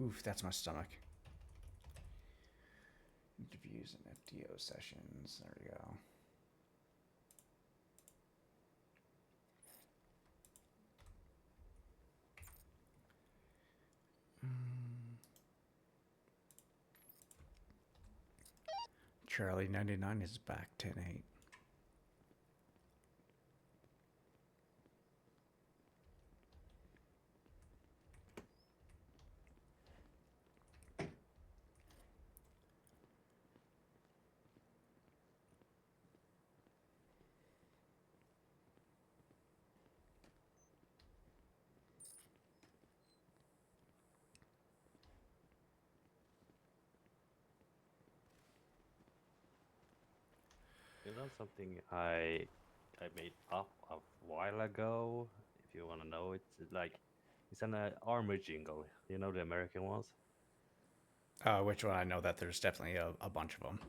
Oof, that's my stomach. Interviews and FDO sessions. There we go. Charlie 99 is back 10-8. You know something I made up a while ago. If you want to know, it's an armor jingle. You know the American ones. Which one? I know that there's definitely a bunch of them.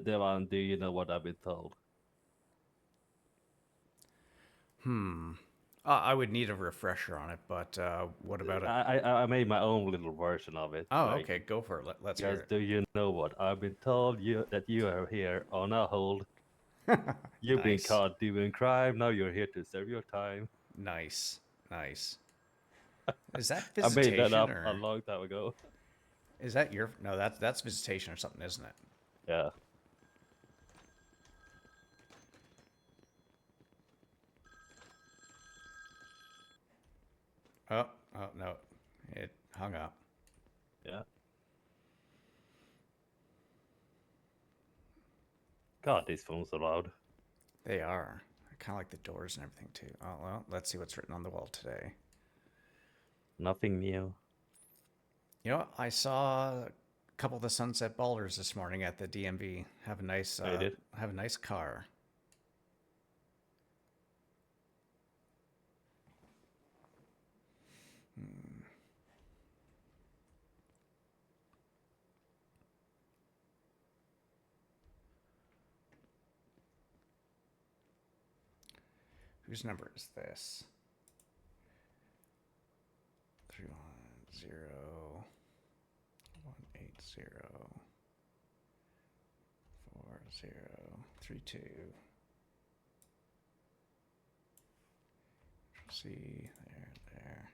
The one. Do you know what I've been told? I would need a refresher on it, but what about it? I made my own little version of it. Oh, Like, okay, go for it. Let's hear guys, it. do you know what I've been told? You that you are here on a hold. You've been Nice, caught doing crime. Now you're here to serve your time. nice, nice. Is that I made that visitation up a or long time ago. is that your? No, that's visitation or something, isn't it? Yeah. Oh, oh no, it hung up. Yeah. God, these phones are loud. They are. I kind of like the doors and everything too. Oh well, let's see what's written on the wall today. Nothing new. You know, I saw a couple of the Sunset Ballers this morning at the DMV. I did. Have a nice car. Whose number is this? 310-180-4032. See, there.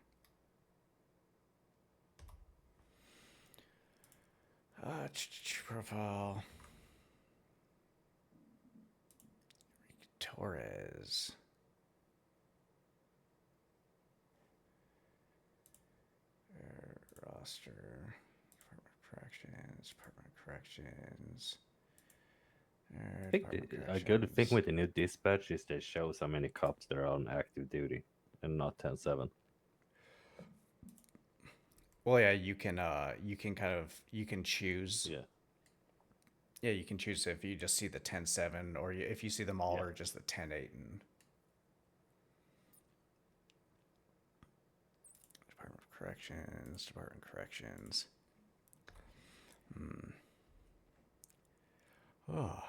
Profile. Torres. Roster. Department of Corrections. I think Department of a good thing Corrections. with the new dispatch is they show how many cops there are on active duty and not 10-7. Well, yeah, you can kind of you can choose. Yeah. Yeah, you can choose if you just see the 10-7 or if you see them all Yeah. or just the 10-8 and Department of Corrections, Department of Corrections. Oh,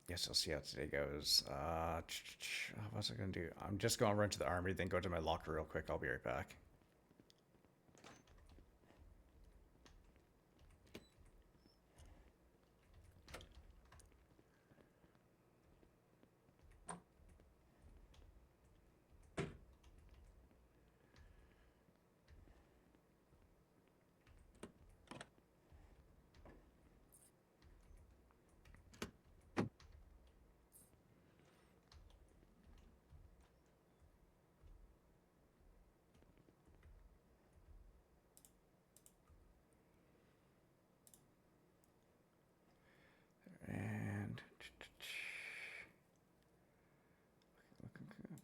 guess I'll see how today goes. What's I gonna do? I'm just gonna run to the armory, then go to my locker real quick. I'll be right back.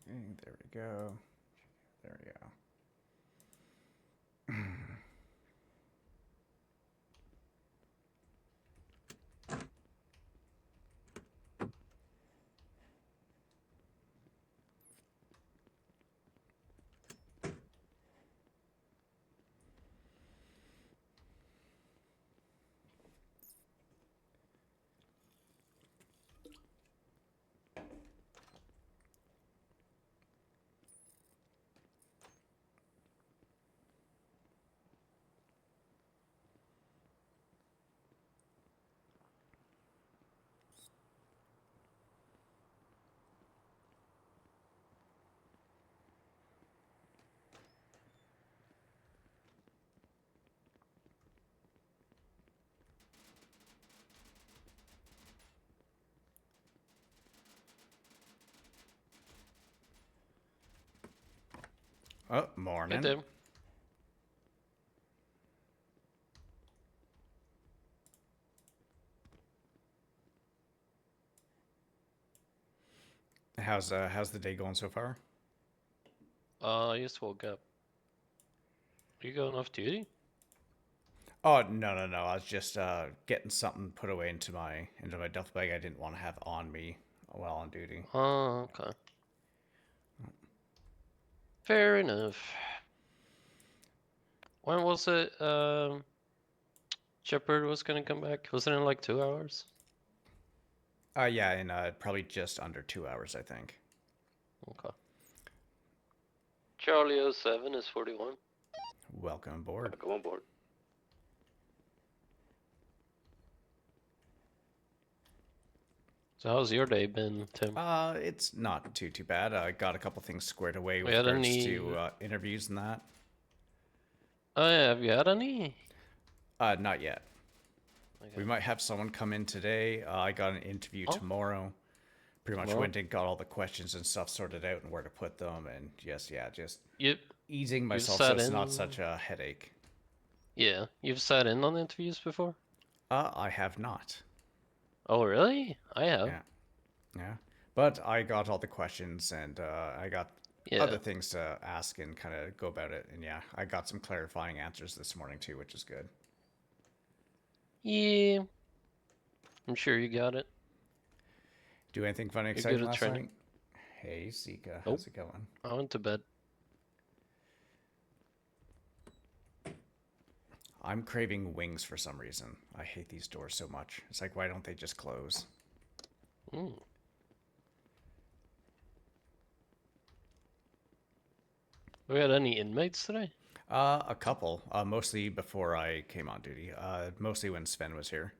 And there we go. There we go. Oh, Hey, morning. Tim. How's the day going so far? I just woke up. Are you going off duty? Oh, no. I was just getting something put away into my duffel bag I didn't want to have on me while on duty. Oh, okay. Fair enough. When was it, Shepard was gonna come back? Wasn't it in like 2 hours? Yeah, in probably just under 2 hours, I think. Okay. Charlie 07 is 41. Welcome aboard. Come on board. So how's your day been, Tim? It's not too bad. I got a couple things squared away with had regards any... to interviews and that. Oh yeah, have you had any? Not yet. Okay. We might have someone come in today. I got an interview Oh. tomorrow. Pretty much Tomorrow? went and got all the questions and stuff sorted out and where to put them, and just You, easing myself sat so it's not in- such a headache. yeah, you've sat in on interviews before? I have not. Oh really? I have. Yeah. But I got all the questions and I got Yeah. other things to ask and kind of go about it. And yeah, I got some clarifying answers this morning too, which is good. Yeah. I'm sure you got it. Do anything funny, good exciting at last training. night? Hey, Sika, Nope. how's it going? I went to bed. I'm craving wings for some reason. I hate these doors so much. It's like, why don't they just close? Mm. We had any inmates today? A couple. Mostly before I came on duty. Mostly when Sven was here.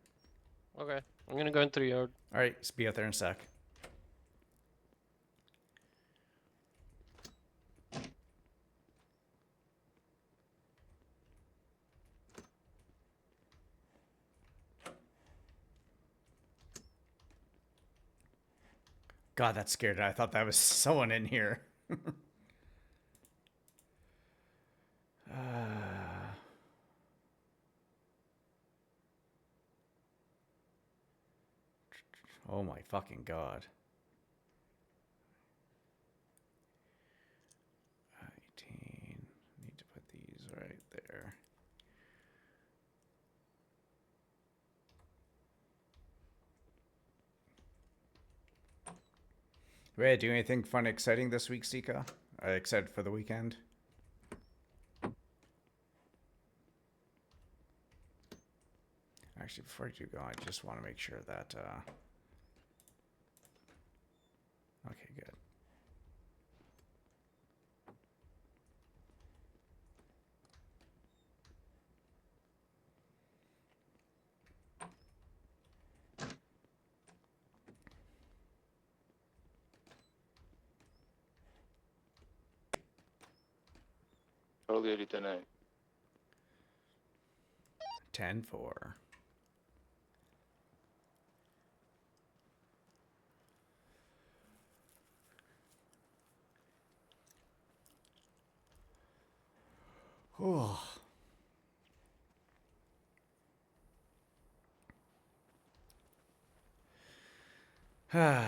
Okay. I'm gonna go into the yard. All right, be out there in a sec. God, that scared me. I thought that was someone in here. Oh my fucking god. 18. Need to put these right there. Ray, do anything fun, exciting this week, Sika? Excited for the weekend? Actually, before you go, I just want to make sure that. Okay, good. Charlie 89. 10-4. Oh. Yeah,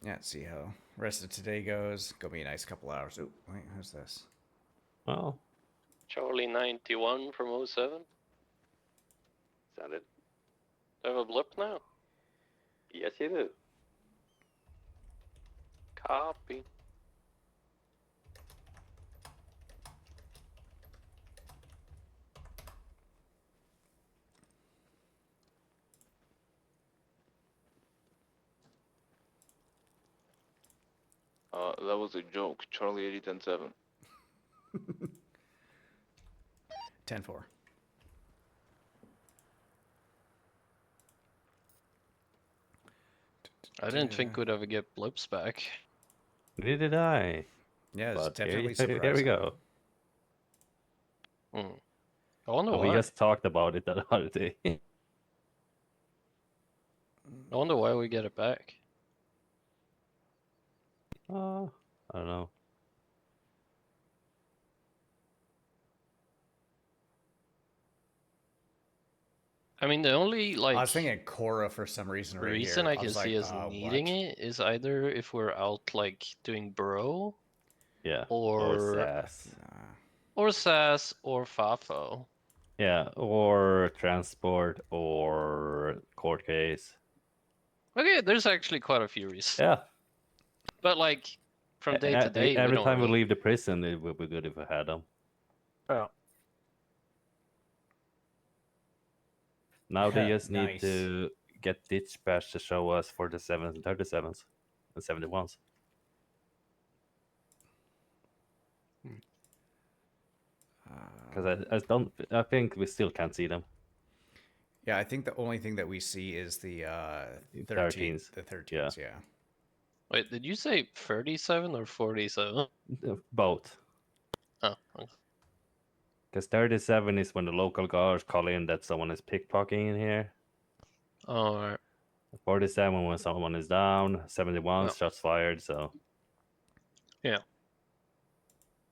let's see how rest of today goes. Gonna be a nice couple hours. Oh, wait, who's this? Oh, Charlie 91 from 07. sounded. Do I have a blip now? Yes, you do. Copy. That was a joke. Charlie 807. 10-4. I didn't think we'd ever get blips back. Neither did I. Yeah, it's But definitely here surprising. we go. Hmm. I wonder And we why. just talked about it the other day. I wonder why we get it back. I don't know. I mean, the only I like was thinking Cora for some reason right reason here. I can was see like, us needing what? it is either if we're out like doing bro Yeah. Or or SAS. Nah. or SAS or FAFO. Yeah, or transport or court case. Okay, there's actually quite a few reasons. Yeah. But like from day to day, we Every don't time we really. leave the prison, it would be good if we had them. Yeah. Now they just need Nice. to get dispatch to show us 47s and 37s and 71s. Because I think we still can't see them. Yeah, I think the only thing that we see is the 13s. The 13s, yeah. Wait, did you say 37 or 47? Both. Oh, okay. Because 37 is when the local guards call in that someone is pickpocketing in here. All right. 47 when someone is down. 71 Yeah. shots fired. So Yeah.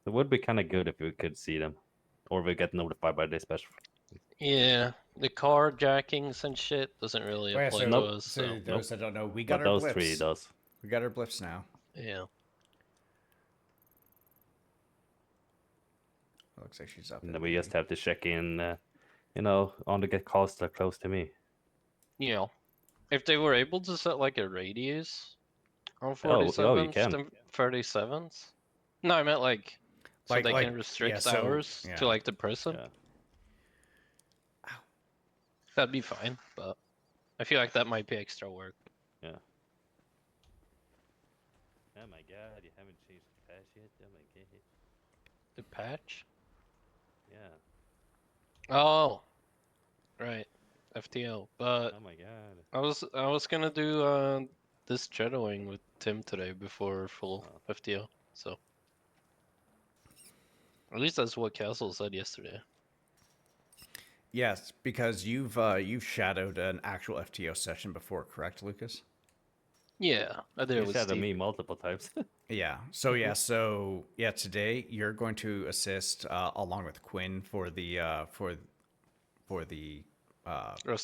it would be kind of good if we could see them, or we get notified by dispatch. Yeah, the carjackings and shit doesn't really Oh, yeah, apply so, to Nope. us. so So those that don't know, we got But our those blips. three does. We got our blips now. yeah. Looks like she's up. And in then we the- just have to check in, on the get calls that are close to me. You know, if they were able to set like a radius on Oh, 47s you can. and 37s. No, I meant like so Like- they like- can restrict yeah, so- hours yeah. to like the person. Yeah. That'd be fine, but I feel like that might be extra work. Yeah. Oh my god, you haven't changed the patch yet? Oh my god. The patch? Yeah. Oh, right, FTL. But Oh my god. I was gonna do this shadowing with Tim today before full Oh. FTL. So at least that's what Castle said yesterday. Yes, because you've shadowed an actual FTO session before, correct, Lucas? Yeah, I did You it with shadowed Steve. me multiple times. Yeah. So today you're going to assist along with Quinn for the Rest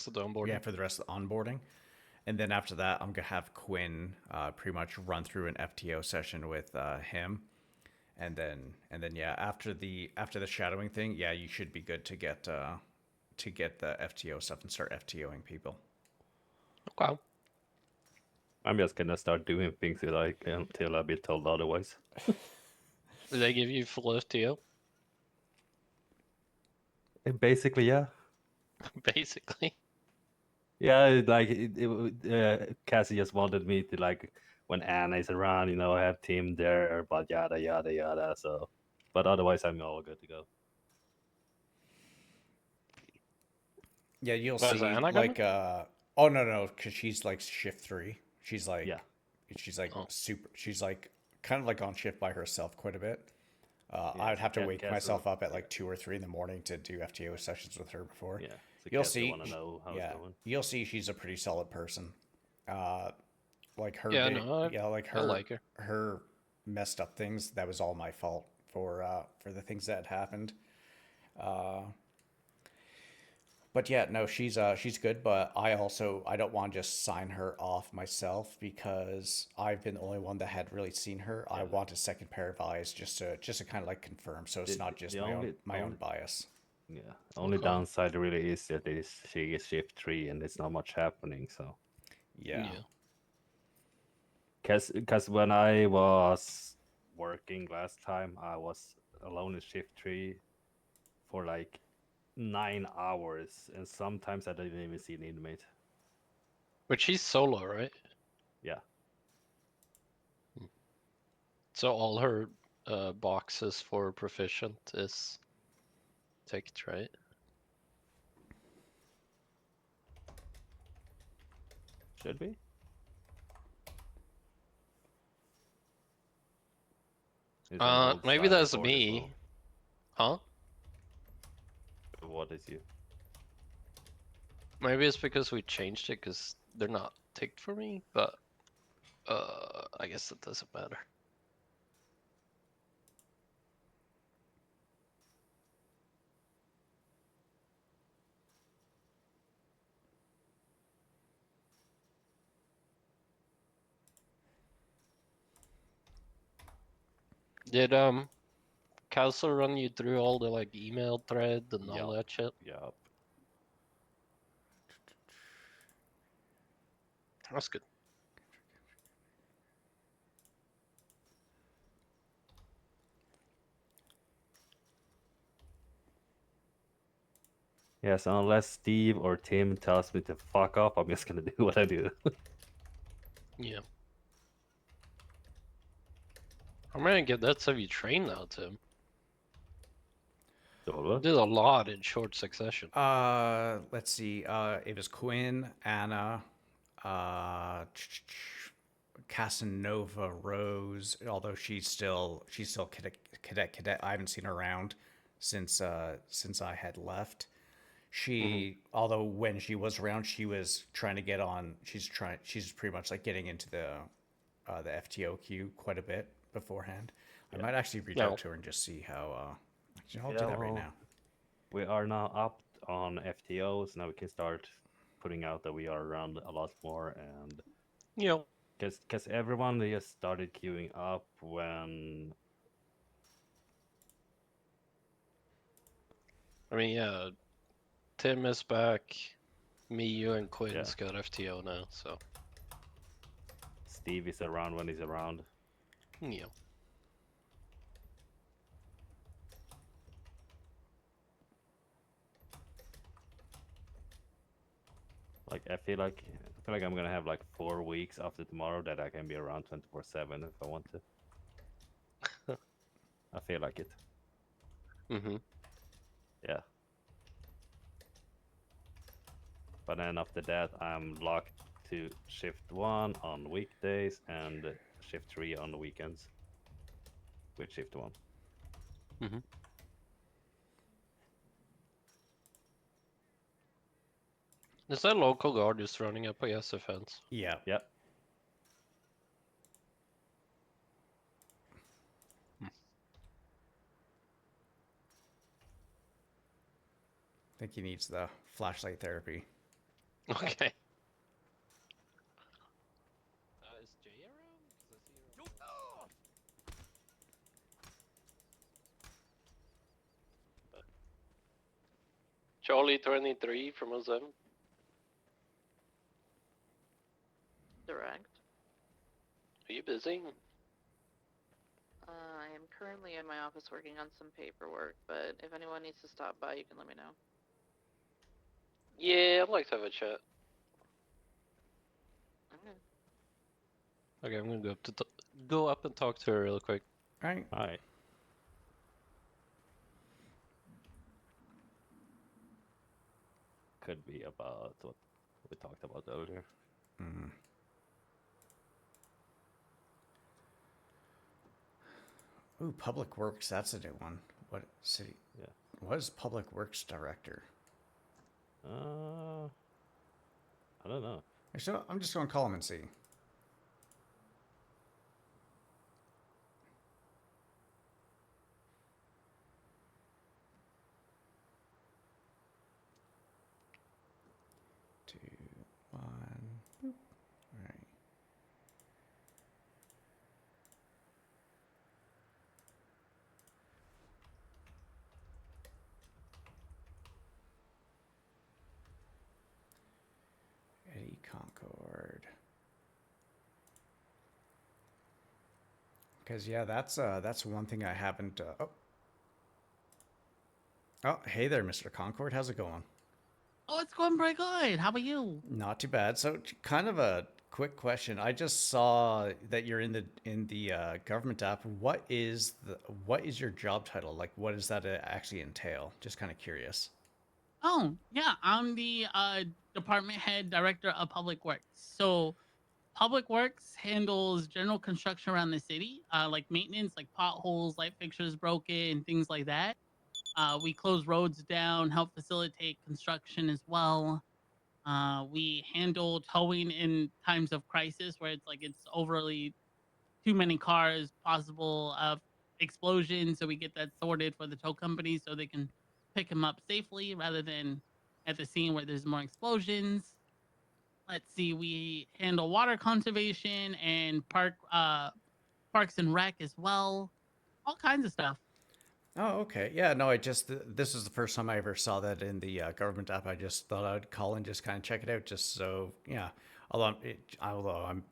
of the onboarding. for the rest of the onboarding, and then after that I'm gonna have Quinn pretty much run through an FTO session with him, and then after the shadowing thing, yeah, you should be good to get the FTO stuff and start FTOing people. Wow. I'm just gonna start doing things until I be told otherwise. Did they give you full FTO? Basically, yeah. Basically. Yeah, Cassie just wanted me to, like, when Anna is around, I have Tim there, but yada yada yada. So, but otherwise, I'm all good to go. Yeah, you'll Why, is see. Anna Like, oh no, because she's like shift 3. She's like, Yeah. she's like Oh. super. She's like kind of like on shift by herself quite a bit. Yeah, I'd have to Ca- wake Cass myself will- up at like 2 or 3 in the morning to do FTO sessions with her before. Yeah, so You'll Cass see. want to know how Yeah, it's going. you'll see. She's a pretty solid person. Like her. Yeah, big- no, like I her. like her. Her messed up things. That was all my fault for the things that happened. But yeah, no, she's good. But I don't want to just sign her off myself because I've been the only one that had really seen her. I want a second pair of eyes just to kind of like confirm, so it's not just the my own only- bias. Yeah, only Okay. downside really is that she is shift 3 and it's not much happening. So, Yeah. because when I was working last time, I was alone in shift 3 for like 9 hours, and sometimes I didn't even see an inmate. But she's solo, right? Yeah. So all her boxes for proficient is ticked, right? Should be. Is there an old Maybe style that's report as me. Huh? well? What is you? Maybe it's because we changed it because they're not ticked for me, but I guess it doesn't matter. Did Council run you through all the like email thread and all Yup. that shit? Yup. That's good. Yes, unless Steve or Tim tells me to fuck off, I'm just gonna do what I do. Yeah. I'm gonna get that stuff you train now, Tim. So, You did a lot in short succession. Let's see. It was Quinn, Anna, uh, Casanova, Rose. Although she's still cadet. I haven't seen her around since I had left. Although when she was around, she was trying to get on. She's pretty much like getting into the FTO queue quite a bit beforehand. I might actually reach No. out to her and just see how. Actually, I'll Yeah, do that right well, now. we are now up on FTOs. Now we can start putting out that we are around a lot more, and You know, because everyone just started queuing up when I mean, yeah, Tim is back. Me, you, and Quinn's Yeah. got FTO now, so Steve is around when he's around. you know. Like I feel like I'm gonna have like 4 weeks after tomorrow that I can be around 24/7 if I want to. I feel like it. Mm-hmm. Yeah. But then after that, I'm locked to shift 1 on weekdays and shift 3 on the weekends. With shift 1. Mm-hmm. Is that local guard just running up against the fence? Yeah. Yep. I think he needs the flashlight therapy. Okay. Is Jay around? 'Cause I see her on- Charlie 23 from 07. Direct. Are you busy? I am currently in my office working on some paperwork, but if anyone needs to stop by, you can let me know. Yeah, I'd like to have a chat. Okay. Okay, I'm gonna go up and talk to her real quick. All right. Alright. Could be about what we talked about earlier. Ooh, Public Works. That's a new one. What city? Yeah. What is Public Works Director? I don't know. Actually, I'm just going to call him and see. Two, one. Boop. All right. Eddie Concord. Because yeah, that's one thing I haven't. Oh, hey there, Mr. Concord. How's it going? Oh, it's going pretty good. How about you? Not too bad. So, kind of a quick question. I just saw that you're in the government app. What is your job title? Like, what does that actually entail? Just kind of curious. Oh, yeah, I'm the department head director of Public Works. So, Public Works handles general construction around the city, like maintenance, like potholes, light fixtures broken, things like that. We close roads down, help facilitate construction as well. We handle towing in times of crisis where it's overly too many cars, possible explosion. So we get that sorted for the tow company so they can pick him up safely rather than at the scene where there's more explosions. Let's see, we handle water conservation and parks and rec as well. all kinds of stuff. Oh, okay. Yeah, no, this is the first time I ever saw that in the government app. I just thought I'd call and just kind of check it out, just so, yeah. Although I'm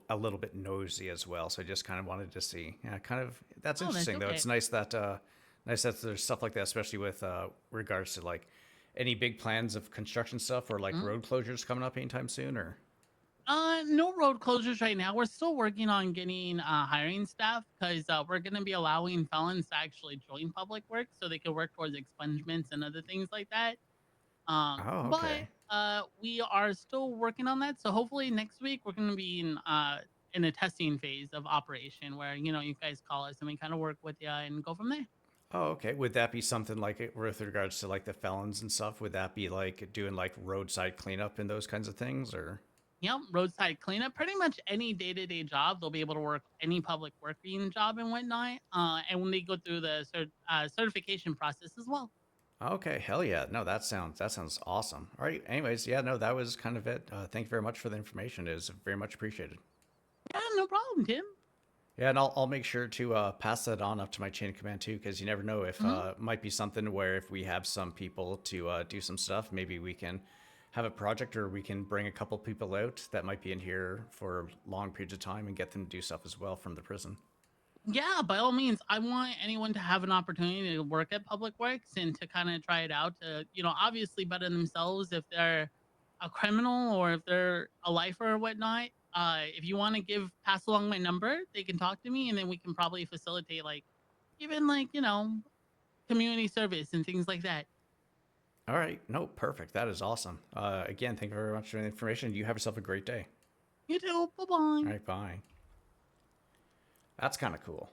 a little bit nosy as well, so I just kind of wanted to see. Yeah, kind of, that's Oh, that's interesting though. okay. It's nice that there's stuff like that, especially with regards to like any big plans of construction stuff or like road closures coming up anytime soon, or. No road closures right now. We're still working on getting hiring staff because we're going to be allowing felons to actually join public works so they can work towards expungements and other things like that. Oh, But okay. we are still working on that. So hopefully next week we're going to be in a testing phase of operation where you guys call us and we kind of work with you and go from there. Oh, okay. Would that be something like with regards to like the felons and stuff? Would that be like doing like roadside cleanup and those kinds of things, or? Yep, roadside cleanup. Pretty much any day-to-day job, they'll be able to work any public working job and whatnot. And when they go through the certification process as well. Okay, hell yeah. No, that sounds awesome. All right. Anyways, yeah, no, that was kind of it. Thank you very much for the information. It is very much appreciated. Yeah, no problem, Tim. Yeah, and I'll make sure to pass that on up to my chain of command too, because you never know if might be something where if we have some people to do some stuff, maybe we can have a project or we can bring a couple people out that might be in here for long periods of time and get them to do stuff as well from the prison. Yeah, by all means, I want anyone to have an opportunity to work at Public Works and to kind of try it out to, obviously better themselves if they're a criminal or if they're a lifer or whatnot. If you want to pass along my number, they can talk to me and then we can probably facilitate even community service and things like that. All right. No, perfect. That is awesome. Again, thank you very much for the information. You have yourself a great day. You too. Bye bye. All right. Bye. That's kind of cool.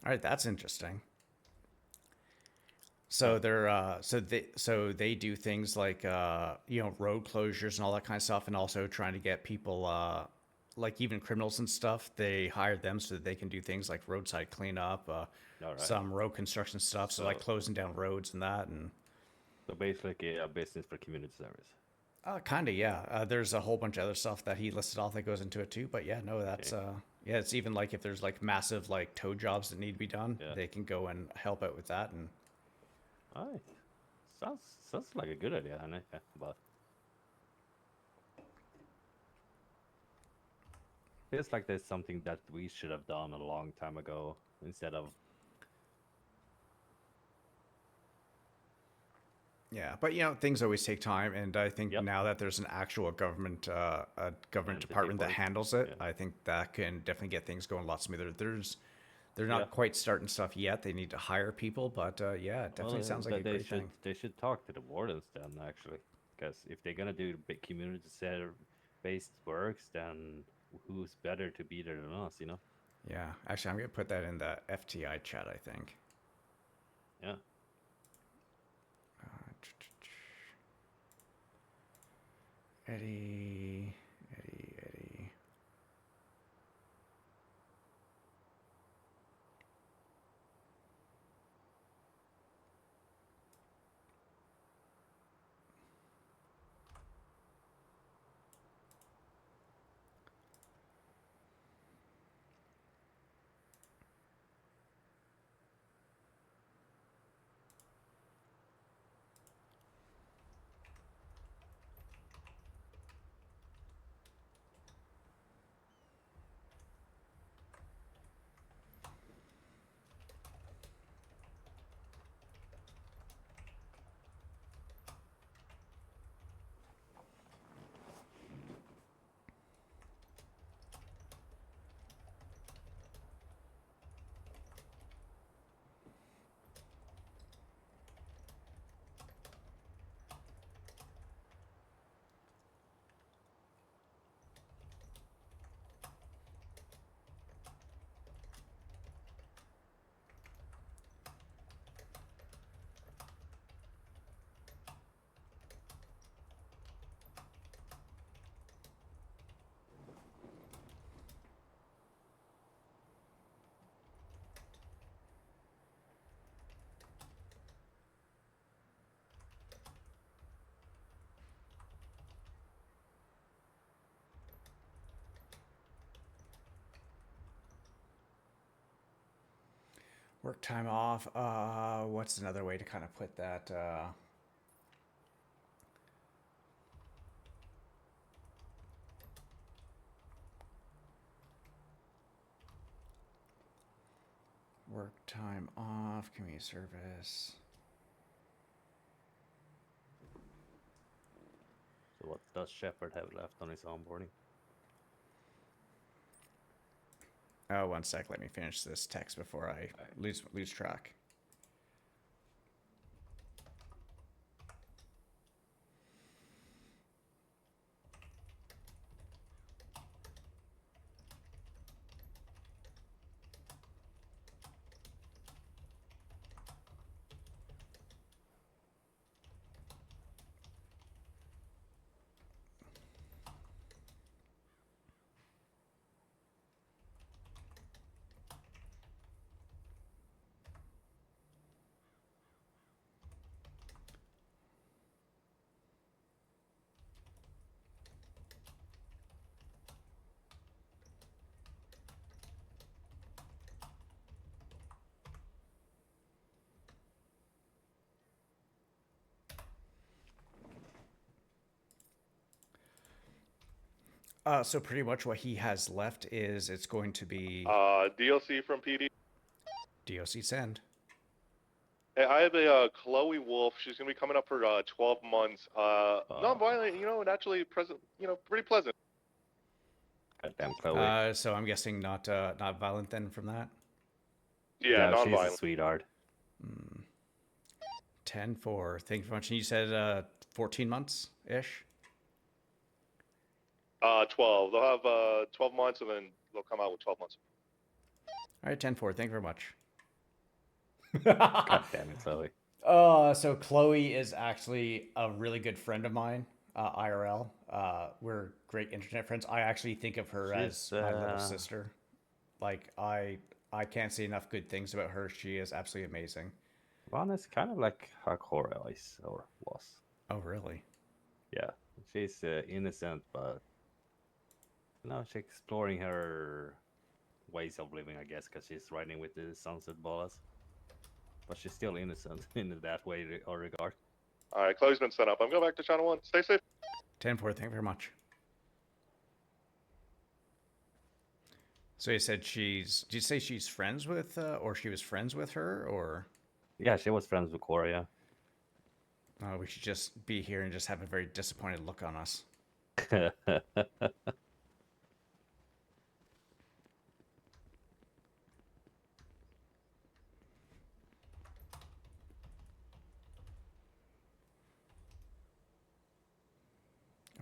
All right. That's interesting. So they do things like road closures and all that kind of stuff, and also trying to get people like even criminals and stuff. They hire them so that they can do things like roadside cleanup, All right. some road construction stuff. So like So- closing down roads and that, and So basically, a business for community service. kind of yeah. There's a whole bunch of other stuff that he listed off that goes into it too. But yeah, no, that's yeah. It's even like if there's like massive like tow jobs that need to be done, Yeah. they can go and help out with that and. All right. Sounds like a good idea, honey. Yeah, but feels like there's something that we should have done a long time ago instead of. Yeah, but things always take time, and I think Yep. now that there's an actual government Entity department for that it. handles it, Yeah. I think that can definitely get things going a lot smoother. They're not Yeah. quite starting stuff yet. They need to hire people, but yeah, it definitely sounds like a they great should thing. they should talk to the wardens then actually, because if they're gonna do big community center based works, then who's better to be there than us, you know? Yeah, actually, I'm gonna put that in the FTI chat. I think. Yeah. Eddie. Work time off. What's another way to kind of put that? Work time off, community service. So what does Shepard have left on his onboarding? Oh, one sec. Let me finish this text before I lose track. So pretty much what he has left is it's going to be DLC from PD. DOC send. Hey, I have a Chloe Wolf. She's gonna be coming up for 12 months. Non-violent, and actually present, pretty pleasant. Goddamn Chloe. So I'm guessing not violent then from that. Yeah, no, she's a non-violent. sweetheart. 10-4. Thank you very much. And you said 14 months ish. 12. They'll have 12 months, and then they'll come out with 12 months. All right, 10-4. Thank you very much. God damn it, Chloe. So Chloe is actually a really good friend of mine, IRL. We're great internet friends. I actually think of her as my little sister. Like I can't say enough good things about her. She is absolutely amazing. Vana's kind of like Hakora is or was. Oh, really? Yeah, she's innocent, but now she's exploring her ways of living, I guess, because she's riding with the sunset ballas. But she's still innocent in that way or regard. All right, Chloe's been sent up. I'm going back to Channel 1. Stay safe. 10-4. Thank you very much. So you said did you say she's friends with, or she was friends with her, or? Yeah, she was friends with Cora, We should just be here and just have a very disappointed look on us. yeah.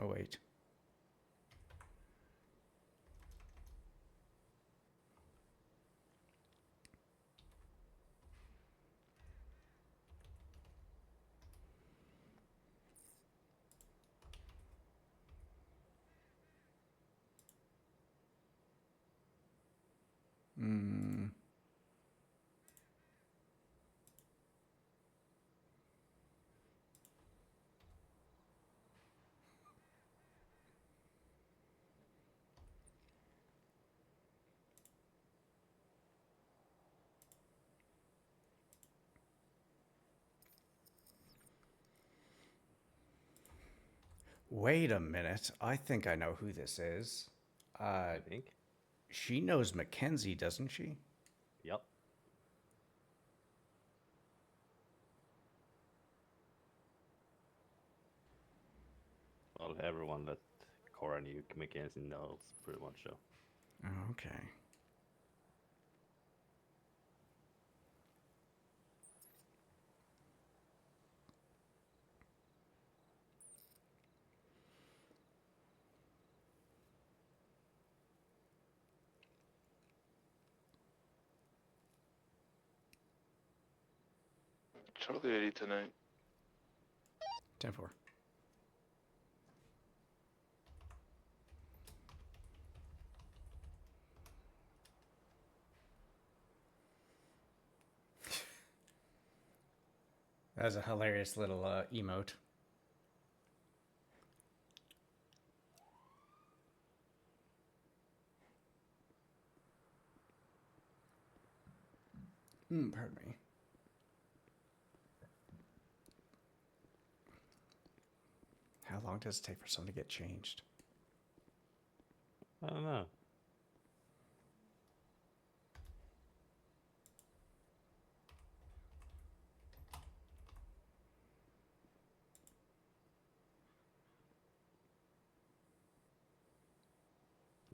Oh, wait. Wait a minute. I think I know who this is. I think. She knows Mackenzie, doesn't she? Yep. Well, everyone that Cora knew Mackenzie knows pretty much so. Oh, okay. Charlie 80 tonight. 10-4. That was a hilarious little emote. Pardon me. How long does it take for someone to get changed? I don't know.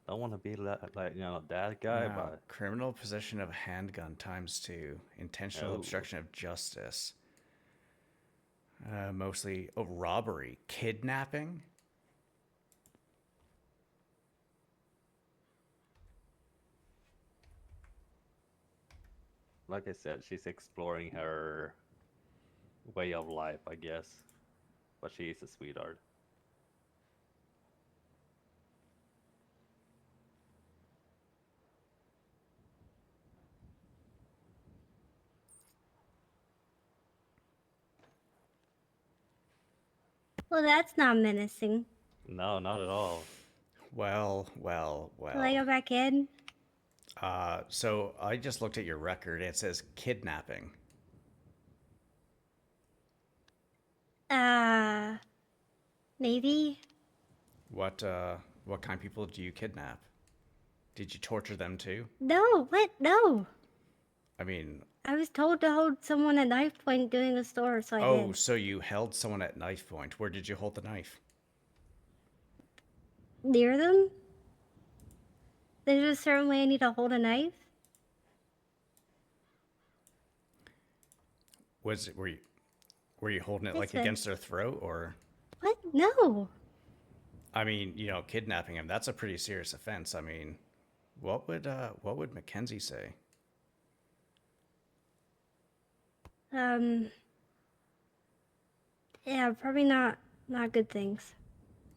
Don't want to be like that guy, Now, but criminal possession of a handgun ×2. Intentional Oh. obstruction of justice. Mostly robbery. Kidnapping? like I said, she's exploring her way of life, I guess. But she is a sweetheart. Well, that's not menacing. No, not at all. Well. Can I go back in? So I just looked at your record. It says kidnapping. Maybe? What kind of people do you kidnap? Did you torture them too? No, what? No. I mean, I was told to hold someone at knife point doing a store, so I oh, did. so you held someone at knife point. Where did you hold the knife? Near them? There's a certain way I need to hold a knife? Were you holding it This like way. against their throat, or? What? No. I mean, kidnapping him, that's a pretty serious offense. I mean, what would Mackenzie say? Yeah, probably not good things.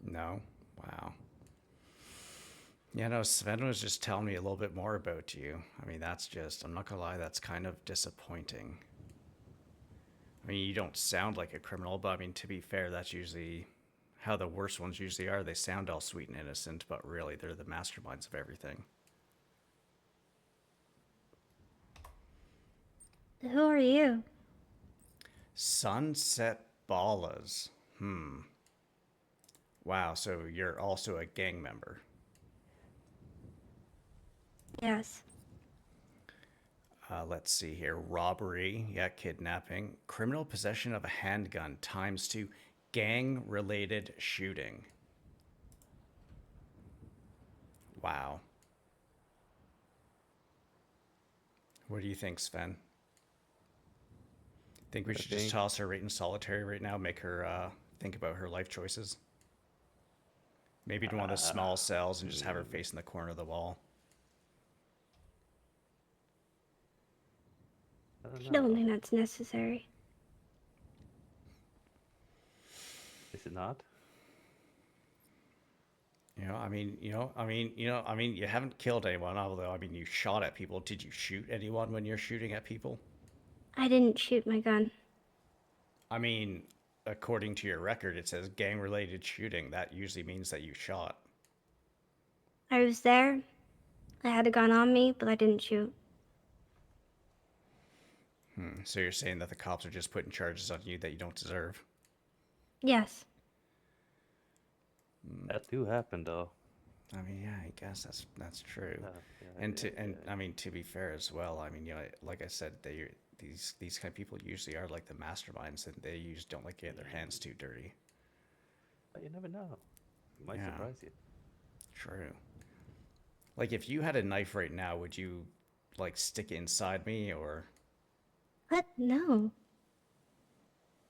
No? Wow. Yeah, no, Sven was just telling me a little bit more about you. I mean, I'm not gonna lie, that's kind of disappointing. I mean, you don't sound like a criminal, but I mean, to be fair, that's usually how the worst ones usually are. They sound all sweet and innocent, but really, they're the masterminds of everything. Who are you? Sunset Ballas. Wow, so you're also a gang member. Yes. Let's see here. Robbery, yeah, kidnapping, criminal possession of a handgun ×2, gang-related shooting. Wow. What do you think, Sven? Think we should just think- toss her right in solitary right now, make her think about her life choices? Maybe in one of the small cells and just have her face in the corner of the wall. I don't think that's necessary. Is it not? You haven't killed anyone, although, I mean, you shot at people. Did you shoot anyone when you're shooting at people? I didn't shoot my gun. I mean, according to your record, it says gang-related shooting. That usually means that you shot. I was there. I had a gun on me, but I didn't shoot. So you're saying that the cops are just putting charges on you that you don't deserve? Yes. That do happen though. I mean, yeah, I guess that's true. Yeah, I mean, to be fair as well, I mean, like I said, these kind of people usually are like the masterminds, and they usually don't like to get their hands too dirty. But you never know. It might Yeah. surprise you. True. Like, if you had a knife right now, would you like stick it inside me, or What? No.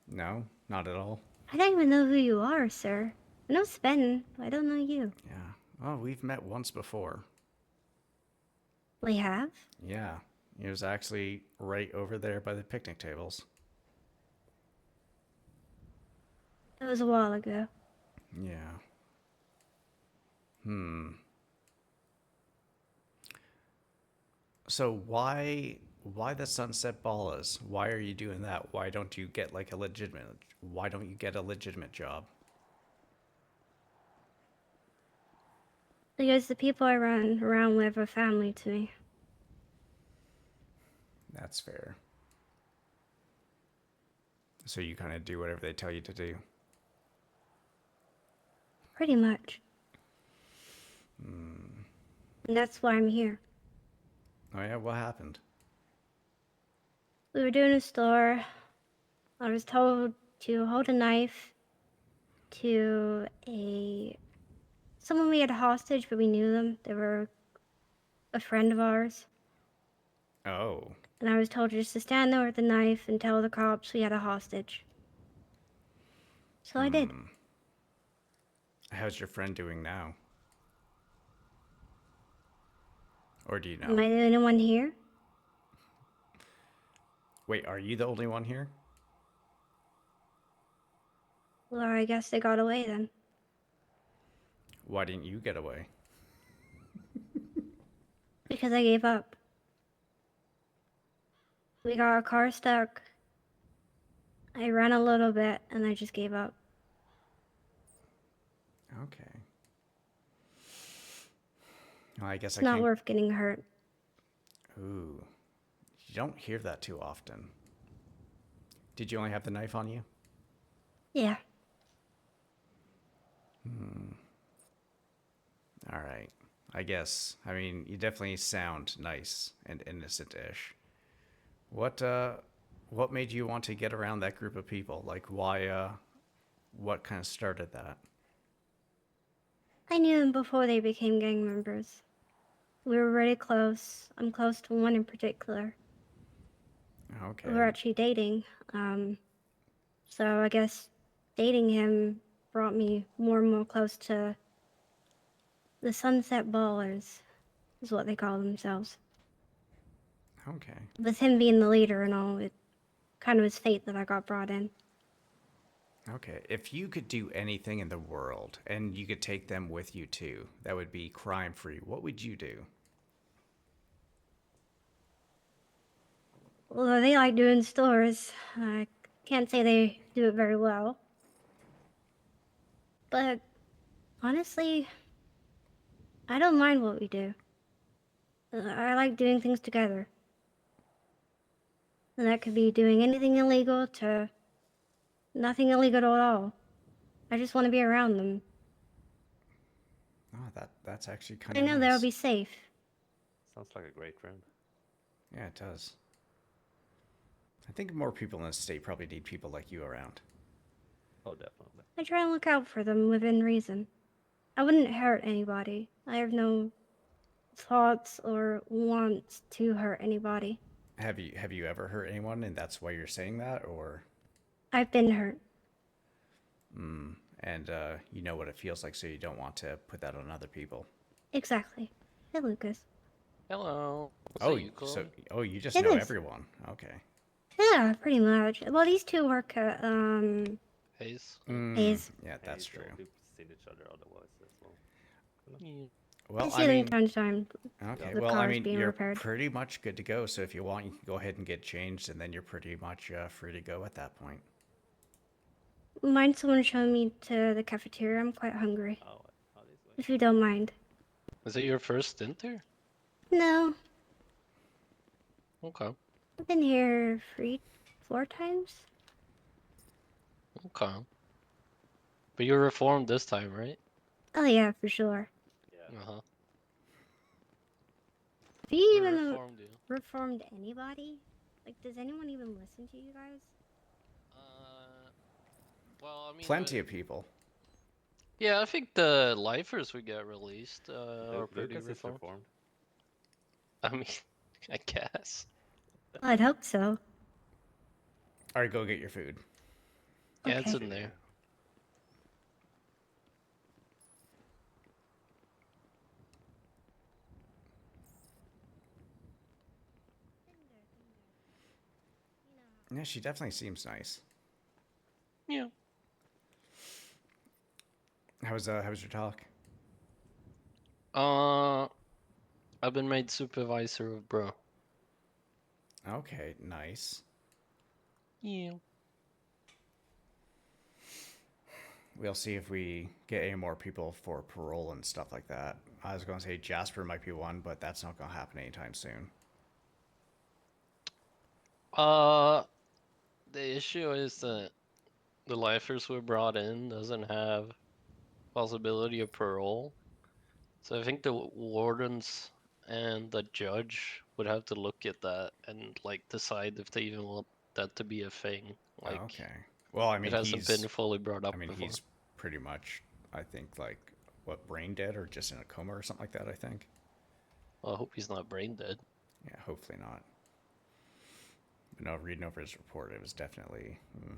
no? Not at all. I don't even know who you are, sir. I know Sven, but I don't know you. Yeah. Oh, we've met once before. We have? Yeah. It was actually right over there by the picnic tables. That was a while ago. Yeah. So why the Sunset Ballas? Why are you doing that? Why don't you get a legitimate job? Because the people I run around with are family to me. That's fair. So you kind of do whatever they tell you to do. Pretty much. And that's why I'm here. Oh yeah, what happened? We were doing a store. I was told to hold a knife to someone we had hostage, but we knew them. They were a friend of ours. Oh, And I was told just to stand there with the knife and tell the cops we had a hostage. So I did. how's your friend doing now? Or do you Am know? I the only one here? Wait, are you the only one here? Well, I guess they got away then. Why didn't you get away? Because I gave up. We got our car stuck. I ran a little bit and I just gave up. Okay. Well, I guess It's I not can't. worth getting hurt. Ooh, you don't hear that too often. Did you only have the knife on you? Yeah. All right. I guess. I mean, you definitely sound nice and innocent-ish. What made you want to get around that group of people? Like, why, what kind of started that? I knew them before they became gang members. We were really close. I'm close to one in particular. Okay. We're actually dating. So I guess dating him brought me more and more close to the Sunset Ballers, is what they call themselves. Okay. With him being the leader and all, it kind of was fate that I got brought in. Okay. If you could do anything in the world and you could take them with you too, that would be crime-free, what would you do? Although they like doing stores, I can't say they do it very well. But honestly, I don't mind what we do. I like doing things together. And that could be doing anything illegal to nothing illegal at all. I just want to be around them. Oh, that's actually kind I of know nice. they'll be safe. Sounds like a great friend. Yeah, it does. I think more people in the state probably need people like you around. Oh, definitely. I try and look out for them within reason. I wouldn't hurt anybody. I have no thoughts or wants to hurt anybody. Have you ever hurt anyone and that's why you're saying that, or I've been hurt. and you know what it feels like, so you don't want to put that on other people? Exactly. Hey, Lucas. Hello. Was Oh, that you, so Chloe? you just It know is. everyone. Okay. Yeah, pretty much. Well, these two work at, Hayes? Hayes. Yeah, that's Hey, true. so we've seen each other otherwise as well. Yeah. I Well, see I them mean, time to time. okay. The Well, I car's mean, being you're repaired. pretty much good to go. So if you want, you can go ahead and get changed, and then you're pretty much free to go at that point. Mind someone showing me to the cafeteria? I'm quite hungry. Oh, this way. If you don't mind. Was it your first stint there? No, Okay. I've been here 4 times. Okay. But you reformed this time, right? Oh yeah, for sure. Yeah. Uh-huh. Have you We even reformed you. reformed anybody? Like, does anyone even listen to you guys? Well, I mean, Plenty of people. yeah, I think the lifers we get released are pretty Lucas is reformed. reformed. I mean, I guess. I'd hope so. All right, go get your food. Yeah, it's Okay. in there. Yeah, she definitely seems nice. Yeah. How was your talk? I've been made supervisor of bro. Okay, nice. Yeah. We'll see if we get any more people for parole and stuff like that. I was going to say Jasper might be one, but that's not going to happen anytime soon. The issue is that the lifers we brought in doesn't have possibility of parole. So I think the wardens and the judge would have to look at that and like decide if they even want that to be a thing. Like Okay. Well, I it mean, hasn't been fully brought up I mean, before. he's pretty much, I think, like, what, brain dead or just in a coma or something like that, I think. Well, I hope he's not brain dead. Yeah, hopefully not. But no, reading over his report, it was definitely. Hmm.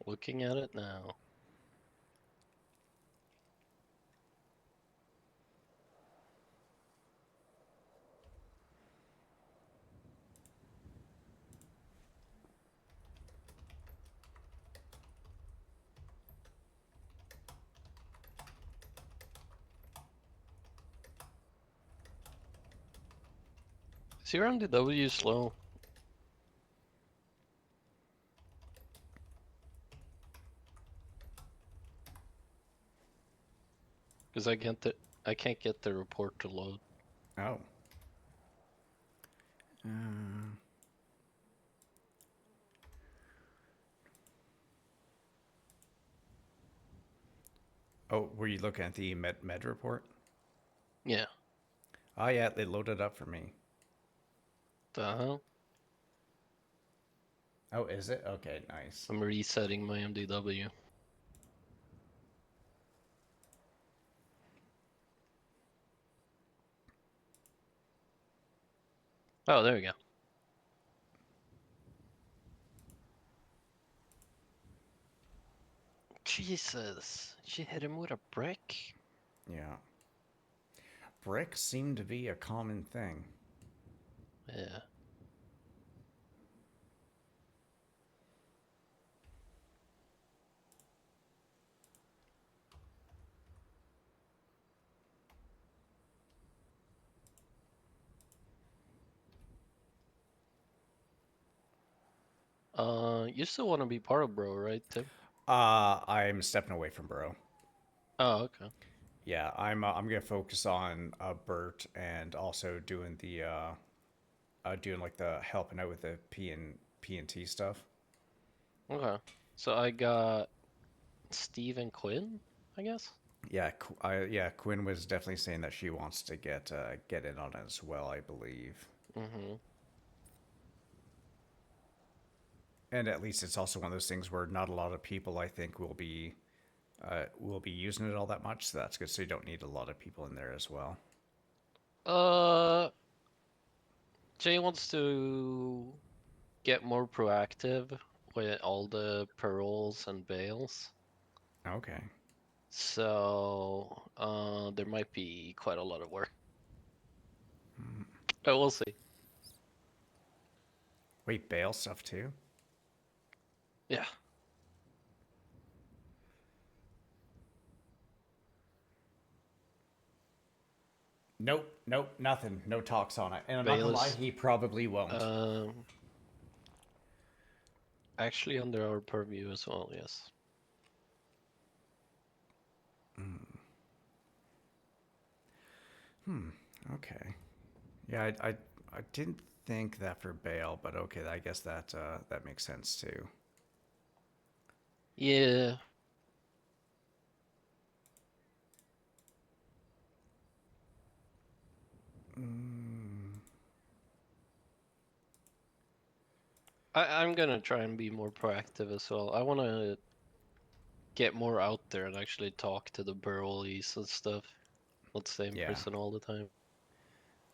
Looking at it now. Is your MDW slow? Because I can't get the report to load. Oh. Oh, were you looking at the med report? Yeah. Oh, yeah, they loaded up for me. The hell? Oh, is it? Okay, nice. I'm resetting my MDW. Oh, there we go. Jesus, she hit him with a brick? Yeah. Bricks seem to be a common thing. Yeah. You still want to be part of Bro, right, Tim? I'm stepping away from Bro. Oh, okay. Yeah, I'm gonna focus on Bert and also doing the doing like the helping out with the P and T stuff. Okay. So I got Steve and Quinn, I guess? Yeah, Quinn was definitely saying that she wants to get in on it as well, I believe. Mm-hmm. And at least it's also one of those things where not a lot of people, I think, will be using it all that much. So that's good. So you don't need a lot of people in there as well. Jay wants to get more proactive with all the paroles and bails. Okay. So, there might be quite a lot of work. But we'll see. Wait, bail stuff too? Yeah. Nope, nothing. No talks on it. And I'm not Bail gonna lie, is, he probably won't. actually under our purview as well, yes. Okay. Yeah, I didn't think that for bail, but okay, I guess that that makes sense too. Yeah. I'm gonna try and be more proactive as well. I wanna get more out there and actually talk to the burleys and stuff. Not stay in Yeah. prison all the time.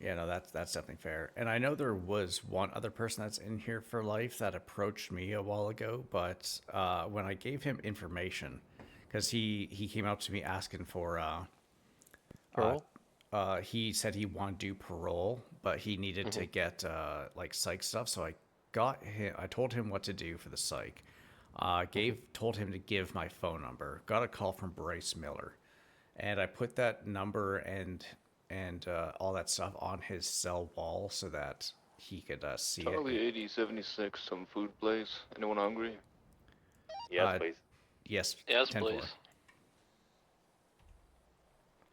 Yeah, no, that's definitely fair. And I know there was one other person that's in here for life that approached me a while ago, but when I gave him information, because he came up to me asking for Parole? he said he wanted to do parole, but he needed to get like psych stuff. So I told him what to do for the psych. Told him to give my phone number. Got a call from Bryce Miller, and I put that number and all that stuff on his cell wall so that he could see Charlie it. 8076, some food place. Anyone hungry? Yes, Uh, please. Yes, Yes, 10-4. please.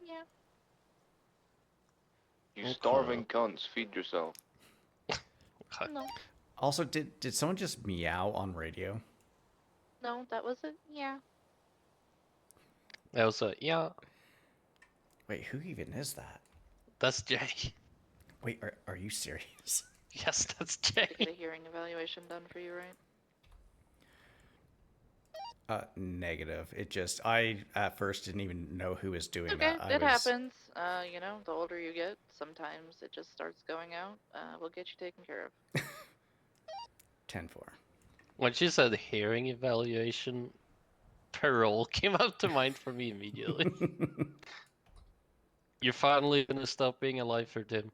Yeah. You Okay. starving cunts, feed yourself. Okay. No. Also, did someone just meow on radio? No, that was it. Yeah. That was a yeah. Wait, who even is that? That's Jay. Wait, are you serious? Yes, that's To get Jay. a hearing evaluation done for you, right? Negative. It just I at first didn't even know who was doing Okay, that. it happens. You know, the older you get, sometimes it just starts going out. We'll get you taken care of. 10-4. When she said hearing evaluation, parole came up to mind for me immediately. You're finally gonna stop being a lifer, Tim.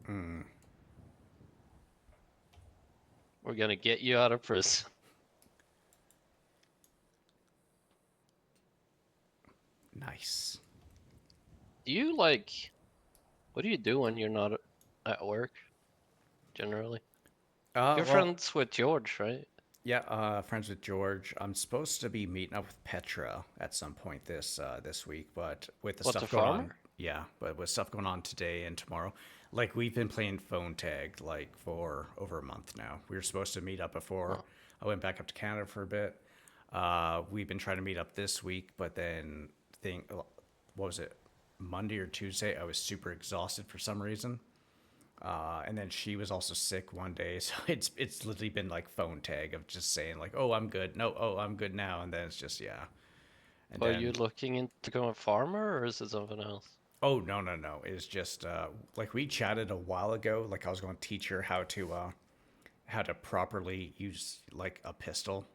Mm, We're gonna get you out of prison. nice. Do you like? What do you do when you're not at work? Generally, you're Well, friends with George, right? yeah. Friends with George. I'm supposed to be meeting up with Petra at some point this week, but with the What, the stuff going on, farmer? yeah. But with stuff going on today and tomorrow, like we've been playing phone tag like for over a month now. We were supposed to meet up before. Oh. I went back up to Canada for a bit. We've been trying to meet up this week, but then what was it? Monday or Tuesday, I was super exhausted for some reason. And then she was also sick one day, so it's literally been like phone tag of just saying like, "Oh, I'm good." No, "Oh, I'm good now," and then it's just yeah. And Are then you looking into becoming a farmer, or is it something else? oh no, it's just like we chatted a while ago. Like I was going to teach her how to properly use like a pistol.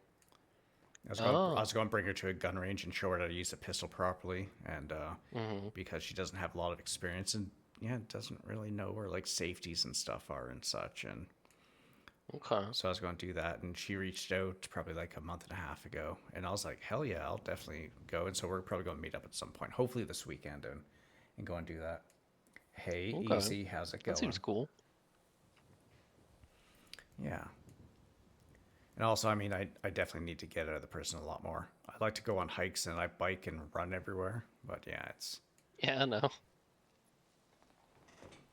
I was going to bring her to a gun range and show her how to use a pistol properly, and because she doesn't have a lot of experience and yeah, doesn't really know where like safeties and stuff are and such. And Okay. so I was going to do that, and she reached out probably like a month and a half ago, and I was like, hell yeah, I'll definitely go. And so we're probably going to meet up at some point, hopefully this weekend, and go and do that. Hey, Okay. easy, how's it going? That seems cool. Yeah. And also, I mean, I definitely need to get out of the prison a lot more. I like to go on hikes and I bike and run everywhere, but yeah, Yeah, I know.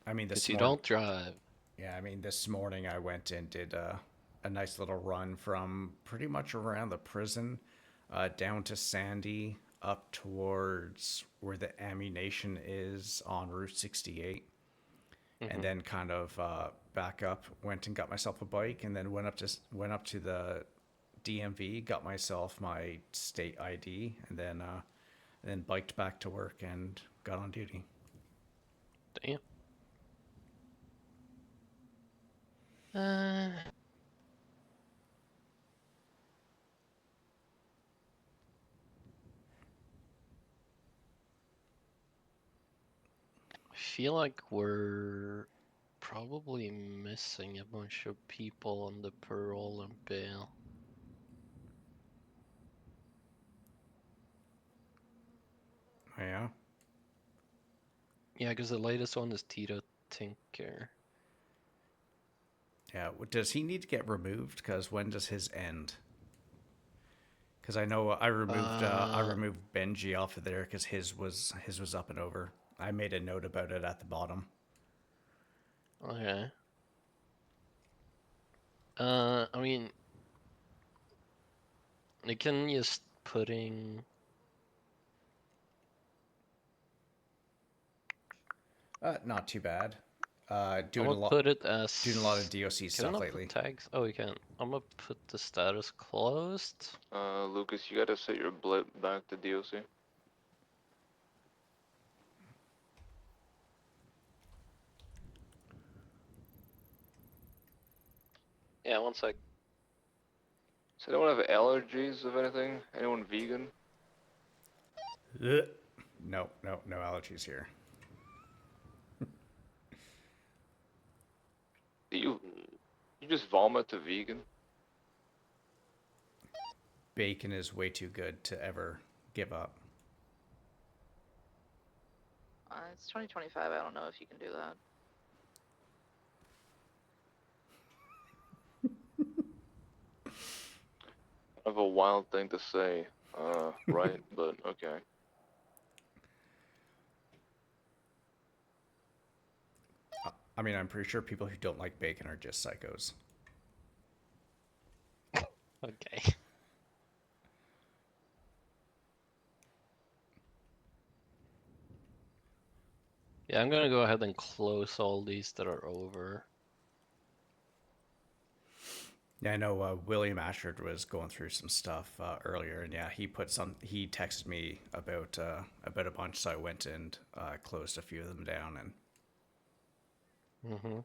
I mean, Because you don't drive. Yeah, I mean, this morning I went and did a nice little run from pretty much around the prison down to Sandy, up towards where the ammunition is on Route 68, and then kind of back up, went and got myself a bike, and then went up to the DMV, got myself my state ID, and then biked back to work and got on duty. Damn. I feel like we're probably missing a bunch of people on the parole and bail. Oh, yeah. Yeah, because the latest one is Tito Tinker. Yeah, does he need to get removed? Because when does his end? Because I know I removed Benji off of there because his was up and over. I made a note about it at the bottom. Okay. I mean, I can just putting. Not too bad. I'm Doing gonna a lot put it as. doing a lot of DOC Can I stuff not lately. put tags? Oh, we can. I'm gonna put the status closed. Lucas, you gotta set your blip back to DOC. Yeah, one sec. Does anyone have allergies of anything? Anyone vegan? Ugh. No allergies here. Do you just vomit to vegan? Bacon is way too good to ever give up. It's 2025. I don't know if you can do that. of a wild thing to say, right? But okay. I mean, I'm pretty sure people who don't like bacon are just psychos. Okay. Yeah, I'm gonna go ahead and close all these that are over. Yeah, I know William Ashford was going through some stuff earlier, and yeah, he texted me about a bunch, so I went and closed a few of them down, and Mm-hmm.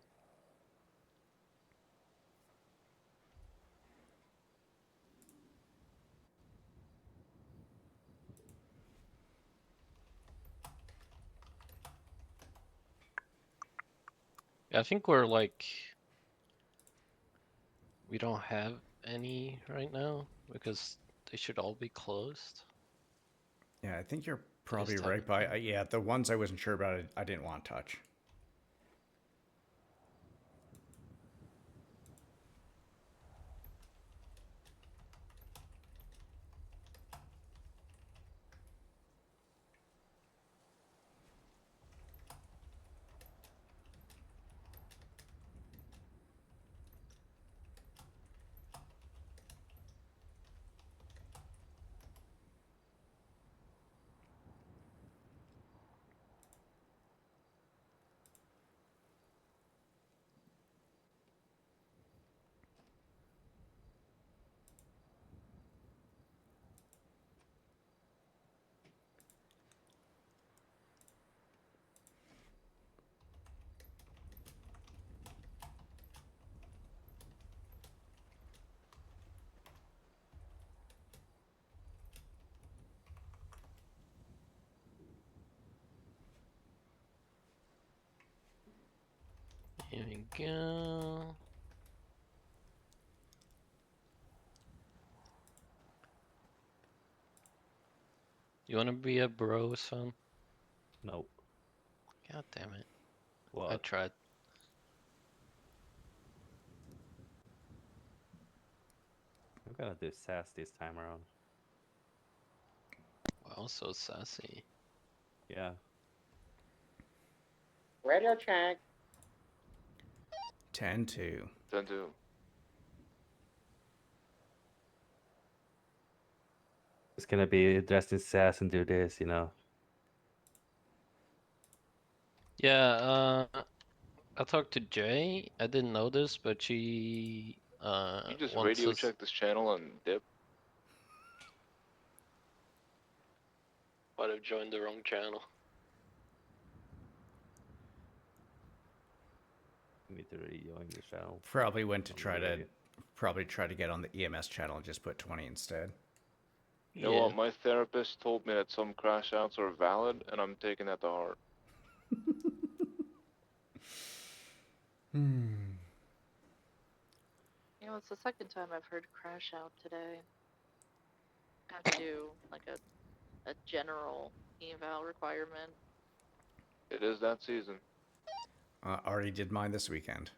Yeah, I think we're like we don't have any right now because they should all be closed. yeah, I think you're They probably just right. haven't But been. yeah, the ones I wasn't sure about, I didn't want to touch. Here we go. You wanna be a bro, son? No. God damn it. I What? tried. I'm gonna do sass this time around. Wow, so sassy. Yeah. Radio check. 10-2. Then do. It's gonna be dressed in sass and do this, you know. Yeah, I talked to Jay. I didn't know this, but she You just wants radio us. check this channel and dip. Might have joined the wrong channel. You need to rejoin the channel. Probably went to on the try to radio. get on the EMS channel and just put 20 instead. You know what? My therapist told me that some crash outs are valid, and I'm taking that to heart. You know, it's the second time I've heard crash out today. I have to do like a general eval requirement. It is that season. Already did mine this weekend.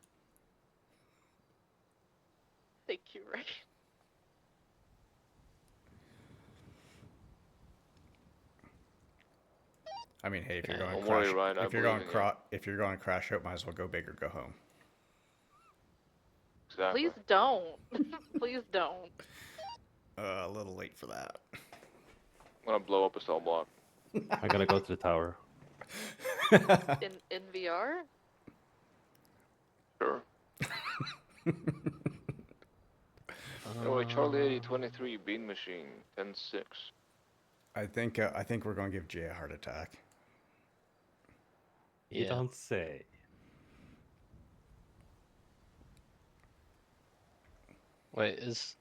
Thank you, Ray. I mean, hey, if you're going Don't crash, worry, Wright, I if you're believe going in you. if you're going crash out, might as well go big or go home. Exactly. Please don't. Please don't. A little late for that. I'm gonna blow up a cell block. I'm gonna go to the tower. In VR? Sure. Anyway, Charlie 8023 Bean Machine 10-6. I think we're going to give Jay a heart attack. You don't say. Wait, is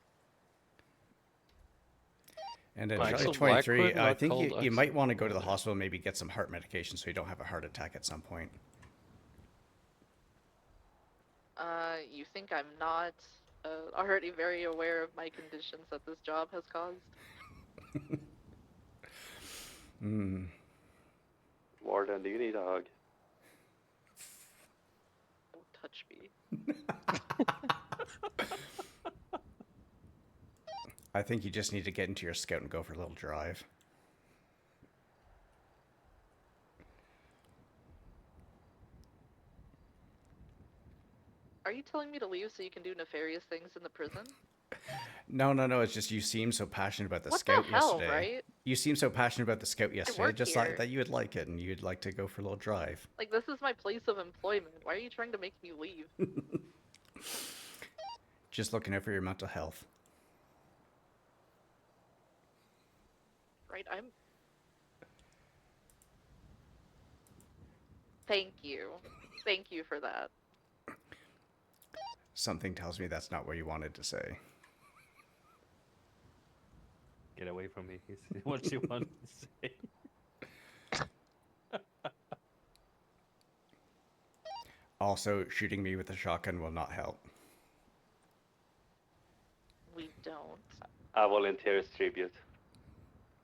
And then Axel Charlie 23, Blackwood I not think called you might want to go to the Okay. hospital, maybe get some heart medication so you don't have a heart attack at some point. You think I'm not already very aware of my conditions that this job has caused? Warden, do you need a hug? Don't touch me. I think you just need to get into your scout and go for a little drive. Are you telling me to leave so you can do nefarious things in the prison? No, it's just you seem so passionate about the What scout the hell, yesterday. right? You seem so passionate about the scout yesterday. I work just here. thought that you would like it and you'd like to go for a little drive. Like, this is my place of employment. Why are you trying to make me leave? Just looking out for your mental health. Right, Thank you. Thank you for that. Something tells me that's not what you wanted to say. Get away from me, is what she wanted to say. Also, shooting me with a shotgun will not help. We don't. I volunteer as tribute.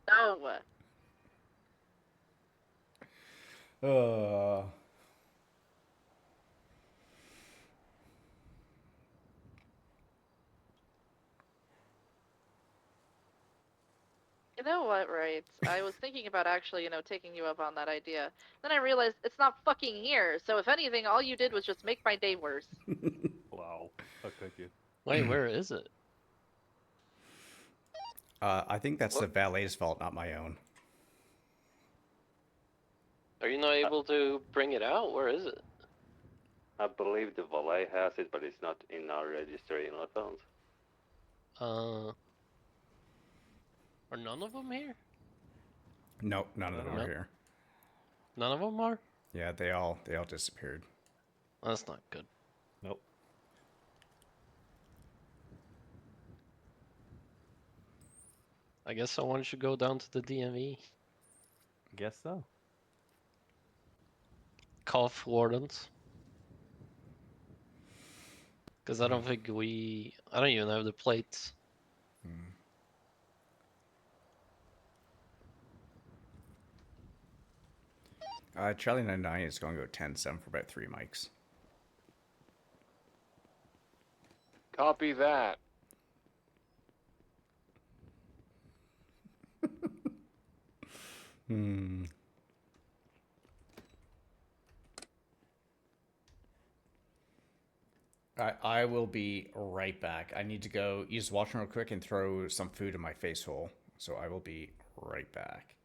No! You know what, right? I was thinking about actually, taking you up on that idea. Then I realized it's not fucking here, so if anything, all you did was just make my day worse. Wow, how could you? Wait, where is it? I think that's the valet's fault, not my own. Are you not able to bring it out? Where is it? I believe the valet has it, but it's not in our registry in our phones. Are none of them here? Nope, none of them are Nope. here. None of them are? Yeah, they all disappeared. That's not good. Nope. I guess someone should go down to the DMV. Guess so. Call for wardens. Because I don't think I don't even have the plates. Charlie 99 is going to go 10-7 for about 3 mics. Copy that. I will be right back. I need to go use the washroom real quick and throw some food in my face hole. So I will be right back.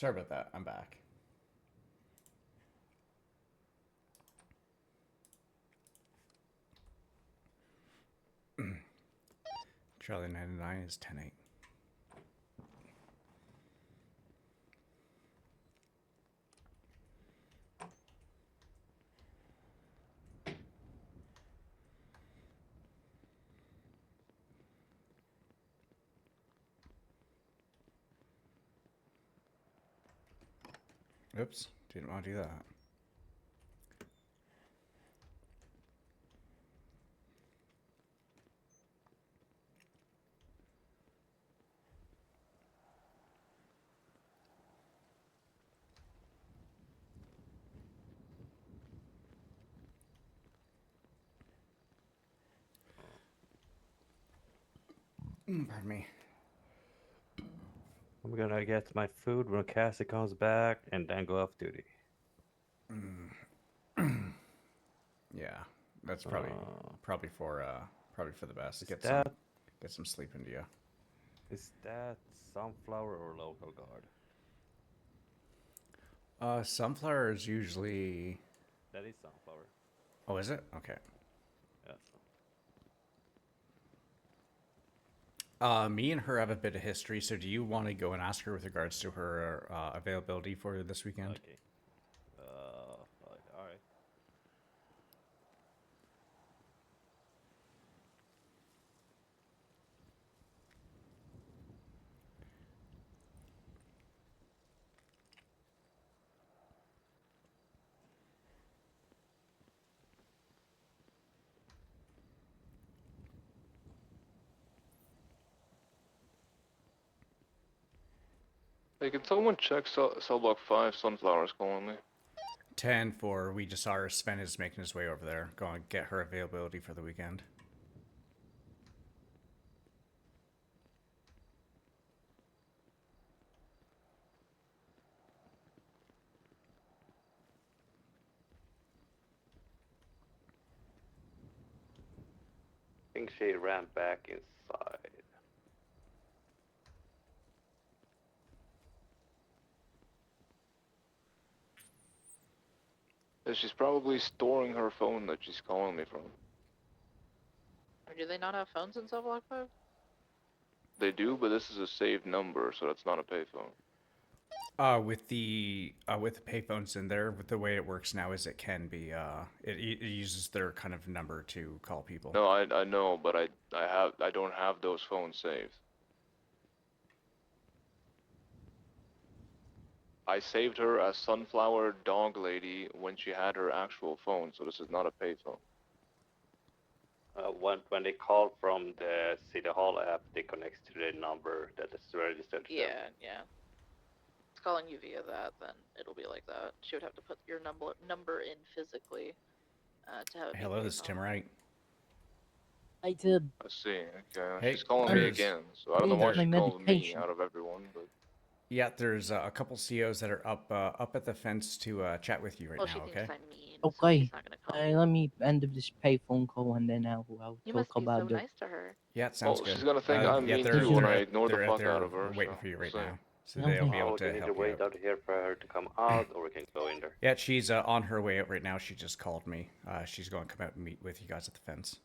Sorry about that. I'm back. Charlie 99 is 10-8. Oops, didn't want to do that. Pardon me. I'm gonna get my food when Cassie comes back and then go off duty. Yeah, that's probably for the best. Is Get that some sleep into you. is that sunflower or local guard? Sunflower is usually. That is sunflower. Oh, is it? Okay. Yes. Me and her have a bit of history, so do you want to go and ask her with regards to her availability for this weekend? Okay. All right. Hey, can someone check cell block 5? Sunflower's calling me. 10 for we just saw her. Sven is making his way over there. Go and get her availability for the weekend. I think she ran back inside. She's probably storing her phone that she's calling me from. Or do they not have phones in Cell Block 5? They do, but this is a saved number, so that's not a payphone. With the payphones in there, with the way it works now is it can be it uses their kind of number to call people. No, I know, but I don't have those phones saved. I saved her as Sunflower Dog Lady when she had her actual phone, so this is not a payphone. When they call from the City Hall app, they connect to the number that is registered to them. Yeah. It's calling you via that, then it'll be like that. She would have to put your number in physically to have it be Hello, this is payphone. Tim Wright. I did. I see. Okay, Hey, she's calling me again, so I don't know why my she called me medication. out of everyone, but. Yeah, there's a couple COs that are up at the fence to chat with you right Well, now. she Okay. thinks I'm mean, so Okay. she's not gonna call me. Let me end of this payphone call and then I'll You talk must be about so the. nice to her. Yeah, it sounds Well, good. she's gonna think I'm mean they're, too when they're I at- ignore the they're fuck they're out of her. waiting so for you right we'll see. now, so Okay. they'll be Oh, able we to can either help you wait out. out here for her to come out, or we can go in there. Yeah, she's on her way out right now. She just called me. She's going to come out and meet with you guys at the fence.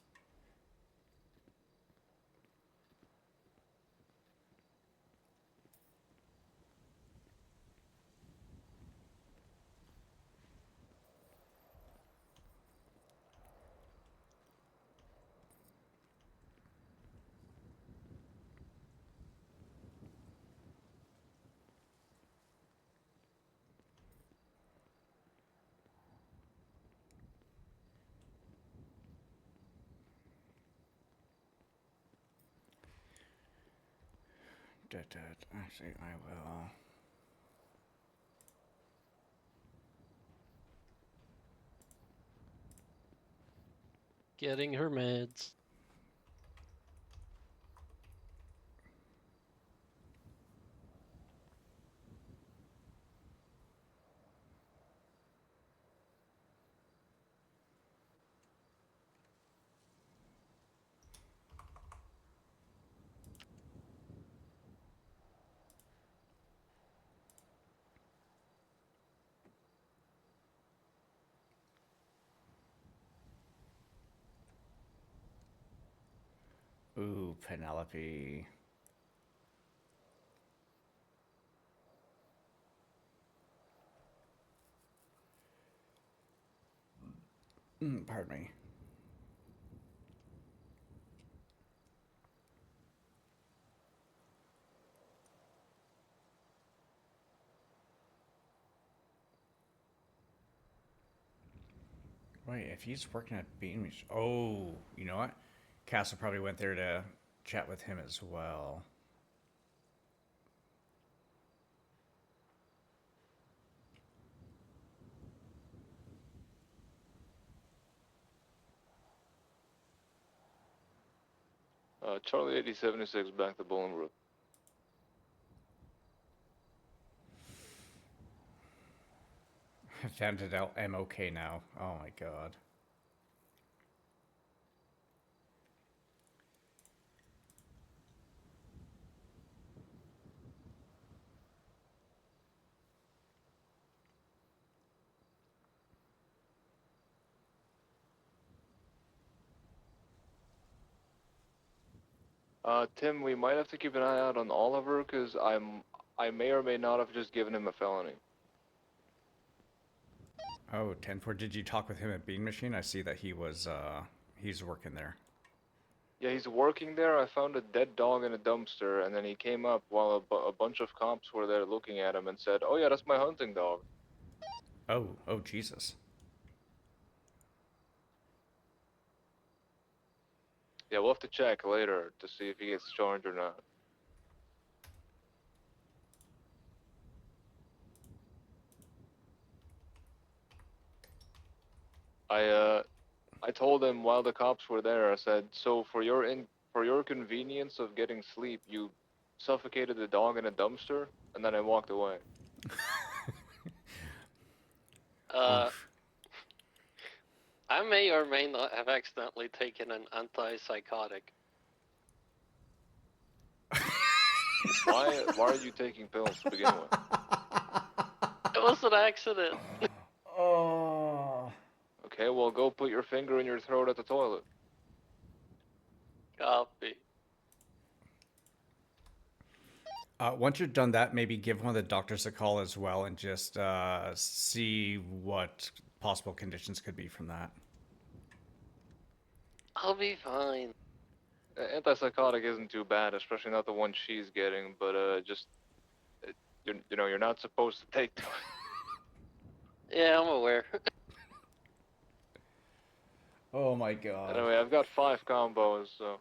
Actually, I will. Getting her meds. Ooh, Penelope. Pardon me. Wait, if he's working at Bean, oh, you know what? Castle probably went there to chat with him as well. Charlie 8076 back to Bolingbrook. Found it out. I'm okay now. Oh my god. Tim, we might have to keep an eye out on Oliver, because I may or may not have just given him a felony. Oh, 10-4. Did you talk with him at Bean Machine? I see that he was, he's working there. Yeah, he's working there. I found a dead dog in a dumpster, and then he came up while a bunch of cops were there looking at him and said, "Oh yeah, that's my hunting dog." Oh, Jesus. Yeah, we'll have to check later to see if he gets charged or not. I told him while the cops were there, I said, "So for your convenience of getting sleep, you suffocated the dog in a dumpster," and then I walked away. Oof. I may or may not have accidentally taken an antipsychotic. Why are you taking pills to begin with? It was an accident. Oh. Okay, well go put your finger in your throat at the toilet. Copy. Once you're done that, maybe give one of the doctors a call as well and just see what possible conditions could be from that. I'll be fine. Antipsychotic isn't too bad, especially not the one she's getting, but just you're not supposed to take them. Yeah, I'm aware. Oh my god. Anyway, I've got 5 combos, so.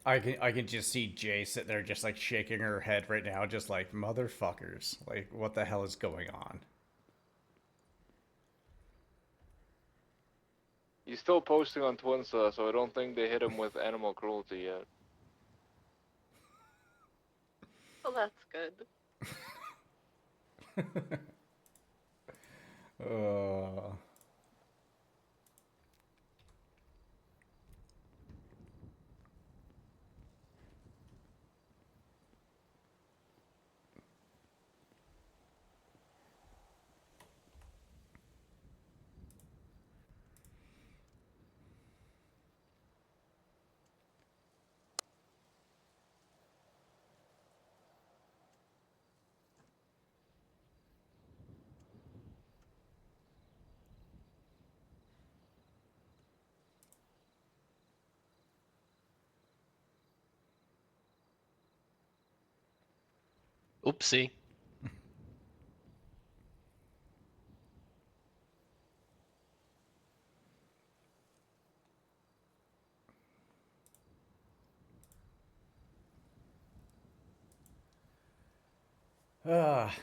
I can just see Jay sitting there just like shaking her head right now, just like motherfuckers. Like, what the hell is going on? He's still posting on Twinsa, so I don't think they hit him with animal cruelty yet. Well, that's good. uh Oopsie.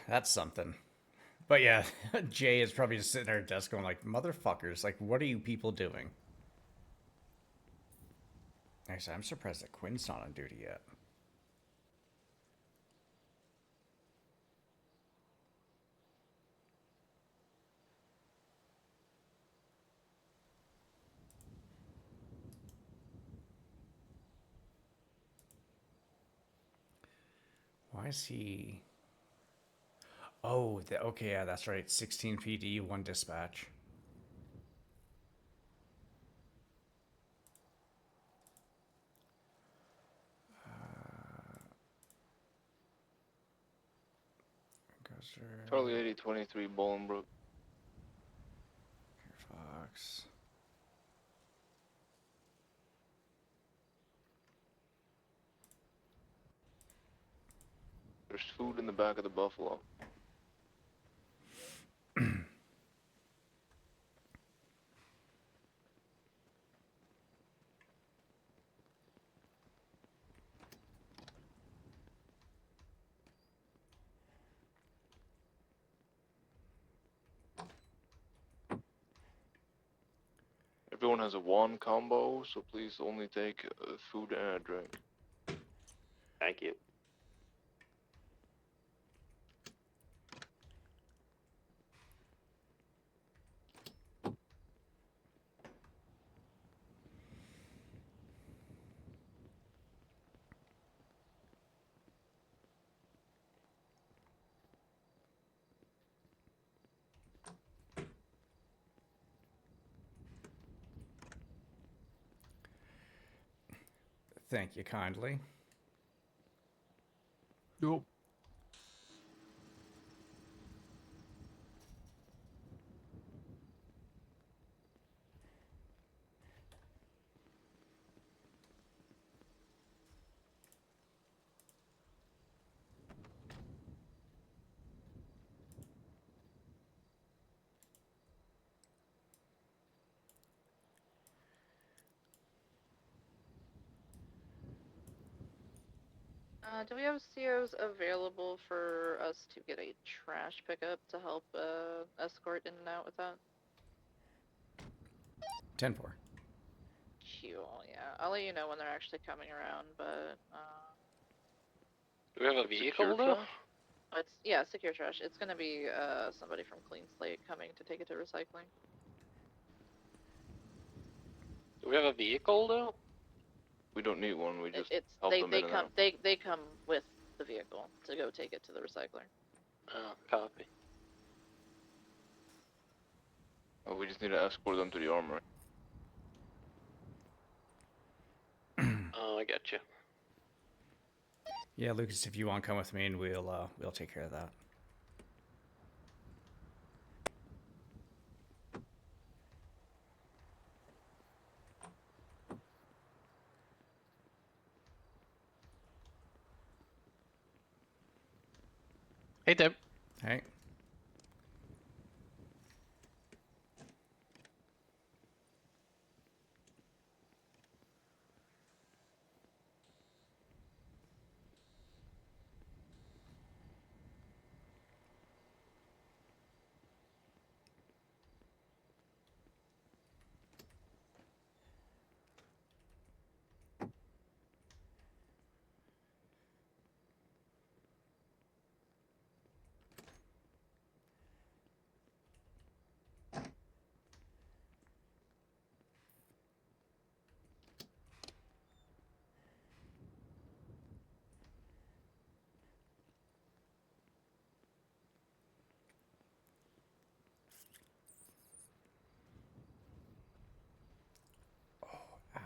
That's something. But yeah, Jay is probably just sitting there at desk going like, motherfuckers, like, what are you people doing? Actually, I'm surprised that Quinn's not on duty yet. Why is he... Oh, okay, yeah, that's right. 16 PD, 1 dispatch. Charlie 8023 Bolingbrook. Fox. There's food in the back of the Buffalo. Everyone has a one combo, so please only take food and a drink. Thank you. Thank you kindly. Yup. Do we have COs available for us to get a trash pickup to help escort in and out with that? 10-4. Cool, yeah. I'll let you know when they're actually coming around, but Do we have a vehicle Secure though? trash? it's secure trash. It's gonna be somebody from Clean Slate coming to take it to recycling. Do we have a vehicle though? We don't need one. We just It's help them they in and come out. they come with the vehicle to go take it to the recycler. Oh, copy. We just need to escort them to the armory. Oh, I got you. Yeah, Lucas, if you want to come with me, and we'll take care of that. Hey, Tim. Hey. Ow.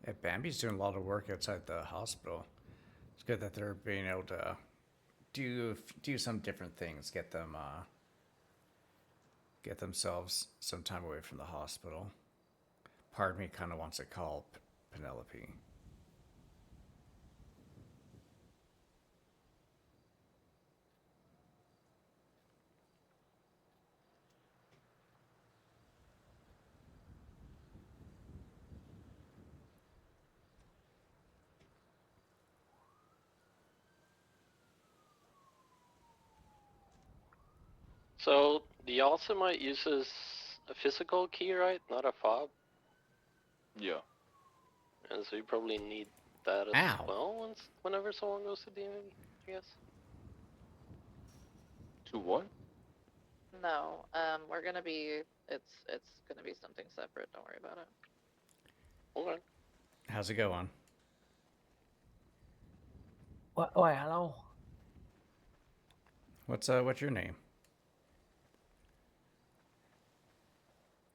Yeah, Bambi's doing a lot of work outside the hospital. It's good that they're being able to do some different things, get themselves some time away from the hospital. Part of me kind of wants to call Penelope. So the Ultimate uses a physical key, right? Not a fob. Yeah. And so you probably need that as Ow. well whenever someone goes to DMV, I guess. To what? No, we're gonna be. It's gonna be something separate. Don't worry about it. Okay. How's it going? Wait, hello? What's your name?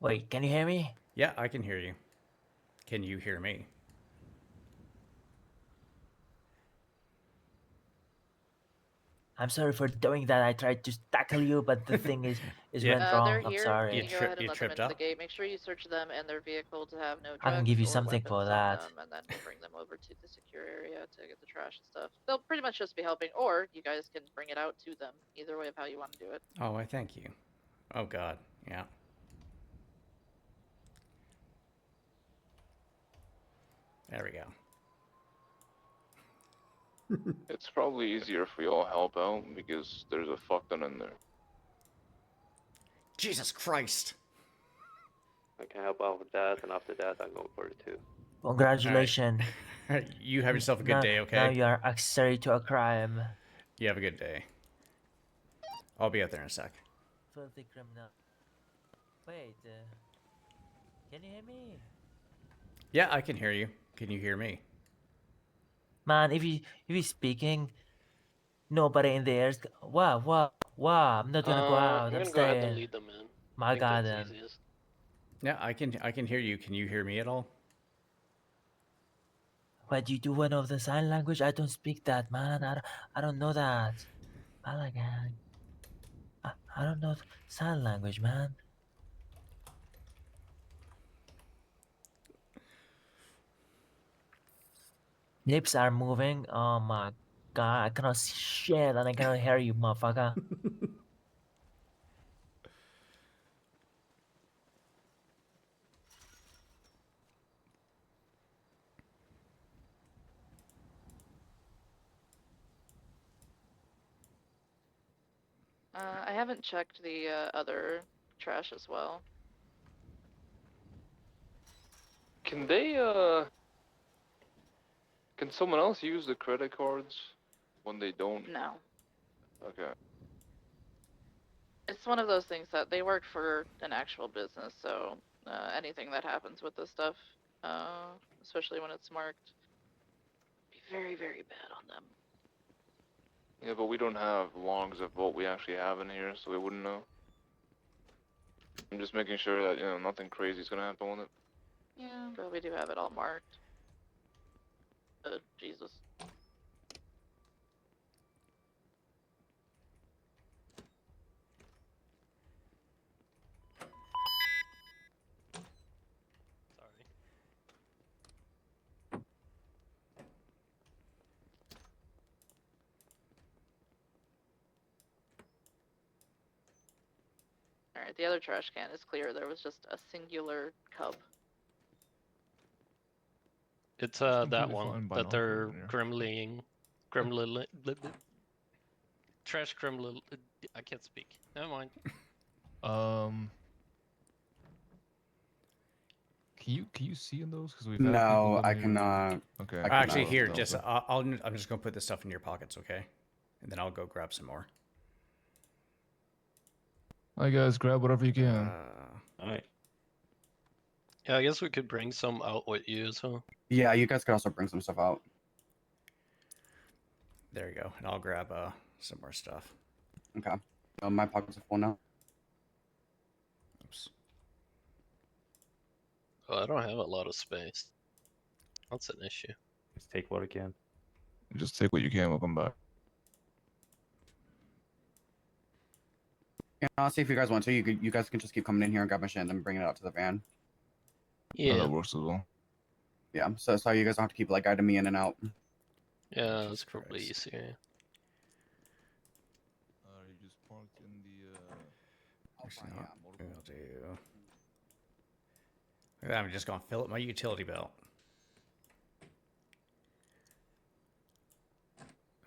Wait, can you hear me? Yeah, I can hear you. Can you hear me? I'm sorry for doing that. I tried to tackle you, but the thing is Yeah. went They're wrong. I'm here. sorry. You You go ahead and you let them tripped into the up? gate. Make sure you search them and their vehicle to have no I can drugs give you or something weapons for on that. them, and then we'll bring them over to the secure area to get the trash and stuff. They'll pretty much just be helping, or you guys can bring it out to them. Either way of how you want to do it. Oh, I thank you. Oh God, yeah. There we go. It's probably easier if we all help out because there's a fuck ton in there. Jesus Christ. I can help out with that, and after that, I'm going for it too. Congratulations. You have yourself a good Now- day, okay? Now you are accessory to a crime. You have a good day. I'll be out there in a sec. Filthy criminal. Wait, can you hear me? Yeah, I can hear you. Can you hear me? Man, if you speaking, nobody in there is. Wow. I'm not gonna go out. I'm I'm gonna go ahead and staying. lead them in. My I think God, that's then. easiest. Yeah, I can hear you. Can you hear me at all? What you do one of the sign language? I don't speak that, man. I don't know that. Malagan. I don't know sign language, man. Lips are moving. Oh my God, I cannot see shit and I cannot hear you, motherfucker. I haven't checked the other trash as well. Can they, can someone else use the credit cards when they don't? No, Okay. it's one of those things that they work for an actual business, so anything that happens with this stuff, especially when it's marked, be very, very bad on them. Yeah, but we don't have logs of what we actually have in here, so we wouldn't know. I'm just making sure that, nothing crazy is gonna happen with it. Yeah, but we do have it all marked. Jesus. Sorry. Alright, the other trash can is clear. There was just a singular cup. It's It's that completely one fine by that now, they're Engineer. trash gremlin. I can't speak. Never mind. Can you see in those? Because we've had No, people I who- cannot. Okay. I Actually, cannot. here, No, just okay. I'm just gonna put this stuff in your pockets, okay? And then I'll go grab some more. Hi guys, grab whatever you can. Alright. Yeah, I guess we could bring some out with you as well. Yeah, you guys could also bring some stuff out. There you go, and I'll grab some more stuff. Okay. My pockets are full now. Oops. Oh, I don't have a lot of space. That's an issue. Just take what you can. Just take what you can. We'll come back. Yeah, I'll see if you guys want to. You guys can just keep coming in here and grab my shit and then bring it out to the van. Yeah. That works as well. Yeah. So you guys don't have to keep like guiding me in and out. Yeah, Jesus that's probably Christ. easier. You just parked in the. Actually, fine, no, yeah. maybe I'll do. Look at that, I'm just gonna fill up my utility belt.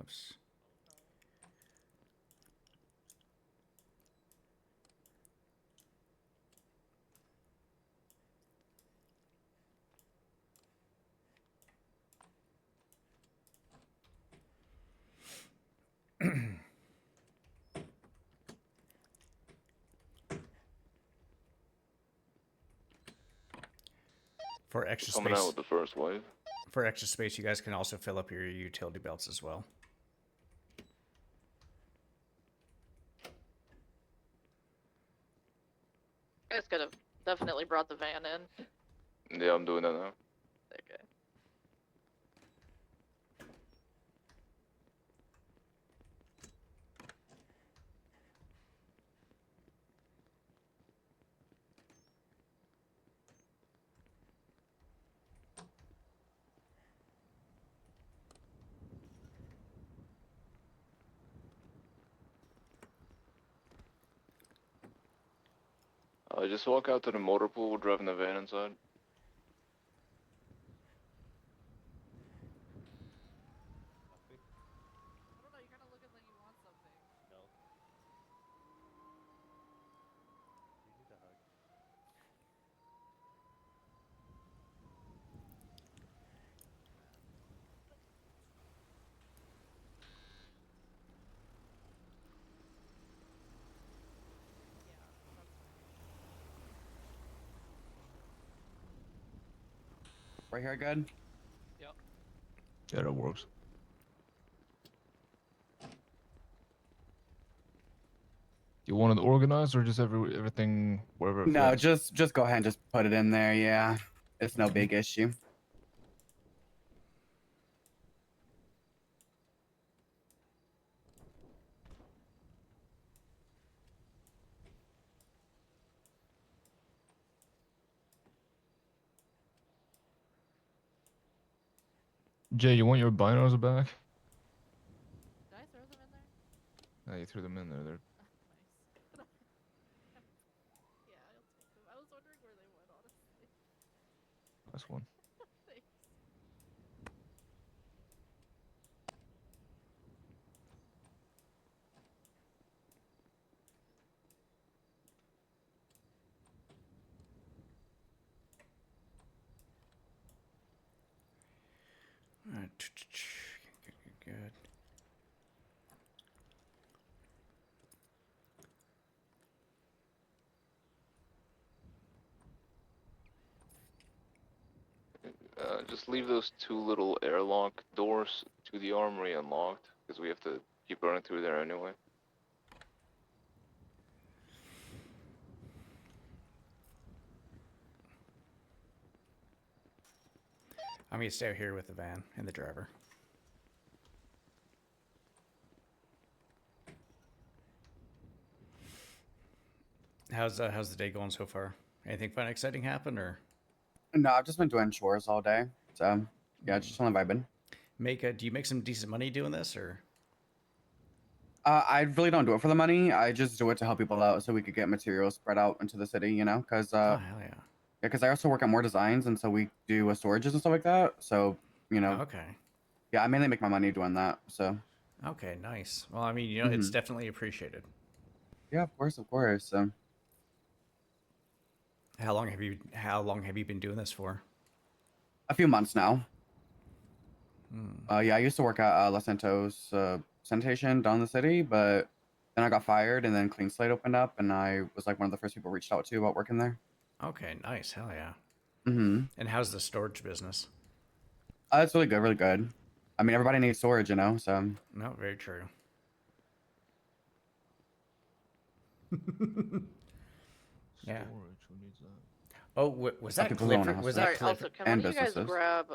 Oops. For extra Coming out space, with the first wave. for extra space, you guys can also fill up your utility belts as well. You guys could have definitely brought the van in. Yeah, I'm doing that now. Okay. Just walk out to the motor pool, driving the van inside. I don't know, you're kind of looking like you want something. No. You need a hug. Right here, good. Yeah, that works. You want it organized or just everything wherever it No, fits? just go ahead and just put it in there. Yeah, it's no big issue. Jay, you want your binos back? Did I throw them in there? Yeah, you threw them in there. They're Nice. Yeah, I'll take them. I was wondering where they went, honestly. that's one. Thanks. Good. Just leave those two little airlock doors to the armory unlocked, because we have to keep running through there anyway. I'm gonna stay out here with the van and the driver. How's the day going so far? Anything fun, exciting happen, or No, I've just been doing chores all day. So yeah, just chilling, vibing. do you make some decent money doing this, or? I really don't do it for the money. I just do it to help people out so we could get materials spread out into the city, you know? Because Oh hell yeah. because I also work on more designs, and so we do storages and stuff like that. So you know, Okay. yeah, I mainly make my money doing that. So Okay, nice. Well, I mean, you know, it's Mhm. definitely appreciated. yeah, of course, of course. How long have you been doing this for? A few months now. Hmm. Yeah, I used to work at Los Santos sanitation down in the city, but then I got fired, and then Clean Slate opened up, and I was like one of the first people reached out to about working there. Okay, nice. Hell yeah. Mm-hmm. And how's the storage business? It's really good, really good. I mean, everybody needs storage, you know. So No, very true. Yeah. Storage, who needs that? Oh, was that people who own a Clifford? house Was there. that Sorry, also, Clifford? can And one of you guys businesses. grab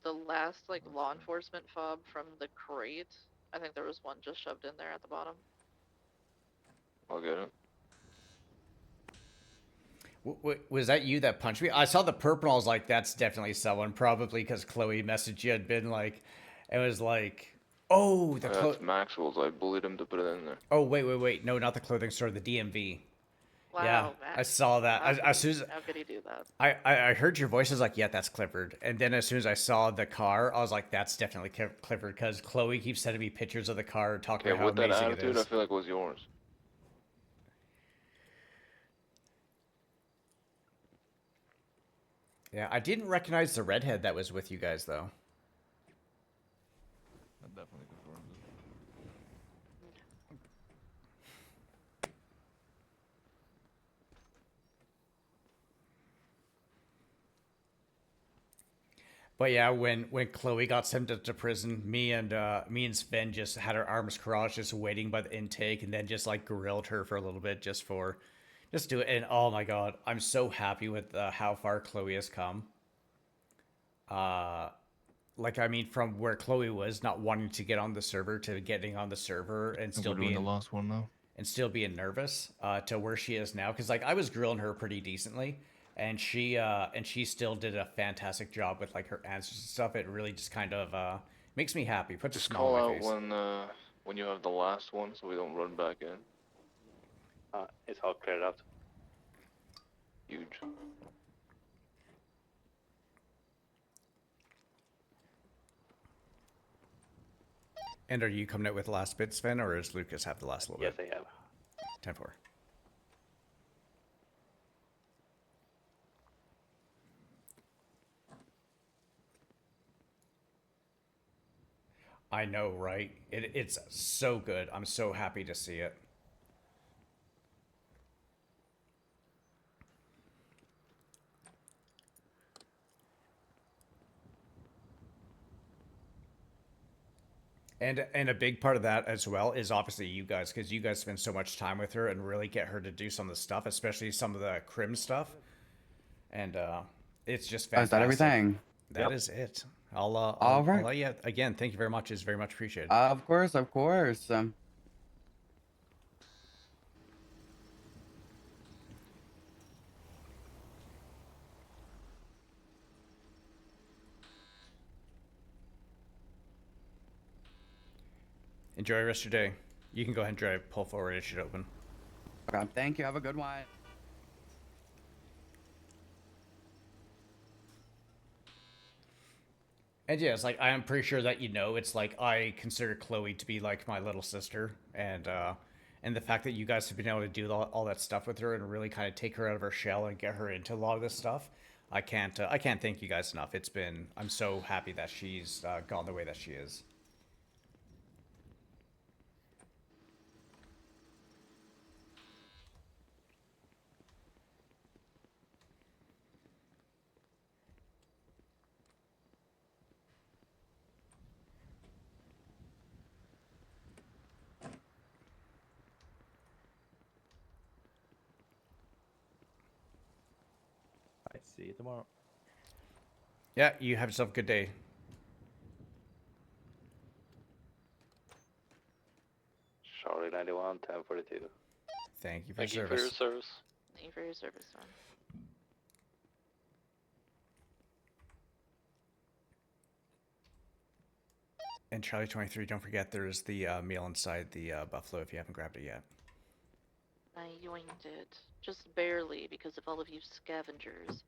the last like That's law fine. enforcement fob from the crate? I think there was one just shoved in there at the bottom. I'll get it. Was that you that punched me? I saw the purple. I was like, that's definitely someone. Probably because Chloe messaged you had been like, it was like, oh, the That's Maxwell's. I bullied him to put it in there. Oh, wait. No, not the clothing store, the DMV. Wow, Yeah, Max. I saw that. As soon as How could he do that? I heard your voice, I was like, yeah, that's Clifford. And then as soon as I saw the car, I was like, that's definitely Clifford because Chloe keeps sending me pictures of the car, talking Okay, about how with that amazing it attitude, I is. feel like it was yours. Yeah, I didn't recognize the redhead that was with you guys though. That definitely confirms it. But yeah, when Chloe got sent to prison, me and Sven just had our arms crossed, just waiting by the intake, and then just like grilled her for a little bit, just do it. And oh my god, I'm so happy with how far Chloe has come. Like I mean, from where Chloe was not wanting to get on the server to getting on the server and And still we're doing the being last one now. nervous to where she is now. Because like I was grilling her pretty decently, and she still did a fantastic job with like her answers and stuff. It really just kind of makes me happy, puts Just a smile call on my out face. when you have the last one, so we don't run back in. It's all cleared out. Huge. And are you coming out with the last bit, Sven, or does Lucas have the last little Yes, bit? I have. 10-4. I know, right? It's so good. I'm so happy to see it. And a big part of that as well is obviously you guys, because you guys spend so much time with her and really get her to do some of the stuff, especially some of the crim stuff. And it's just Oh, is that fantastic. everything? That is it. All I'll right. let you again. Thank you very much. It's very much appreciated. Of course, of course. Enjoy the rest of your day. You can go ahead and drive, pull forward. It should open. Okay, thank you. Have a good one. And yeah, it's like I am pretty sure that you know, it's like I consider Chloe to be like my little sister, and the fact that you guys have been able to do all that stuff with her and really kind of take her out of her shell and get her into a lot of this stuff, I can't thank you guys enough. I'm so happy that she's gone the way that she is. I see you tomorrow. Yeah, you have yourself a good day. Charlie 91, 1042. Thank you for Thank you your for your service. service. Thank you for your service, man. And Charlie 23, don't forget there's the meal inside the buffalo if you haven't grabbed it yet. I yoinked it. Just barely because of all of you scavengers.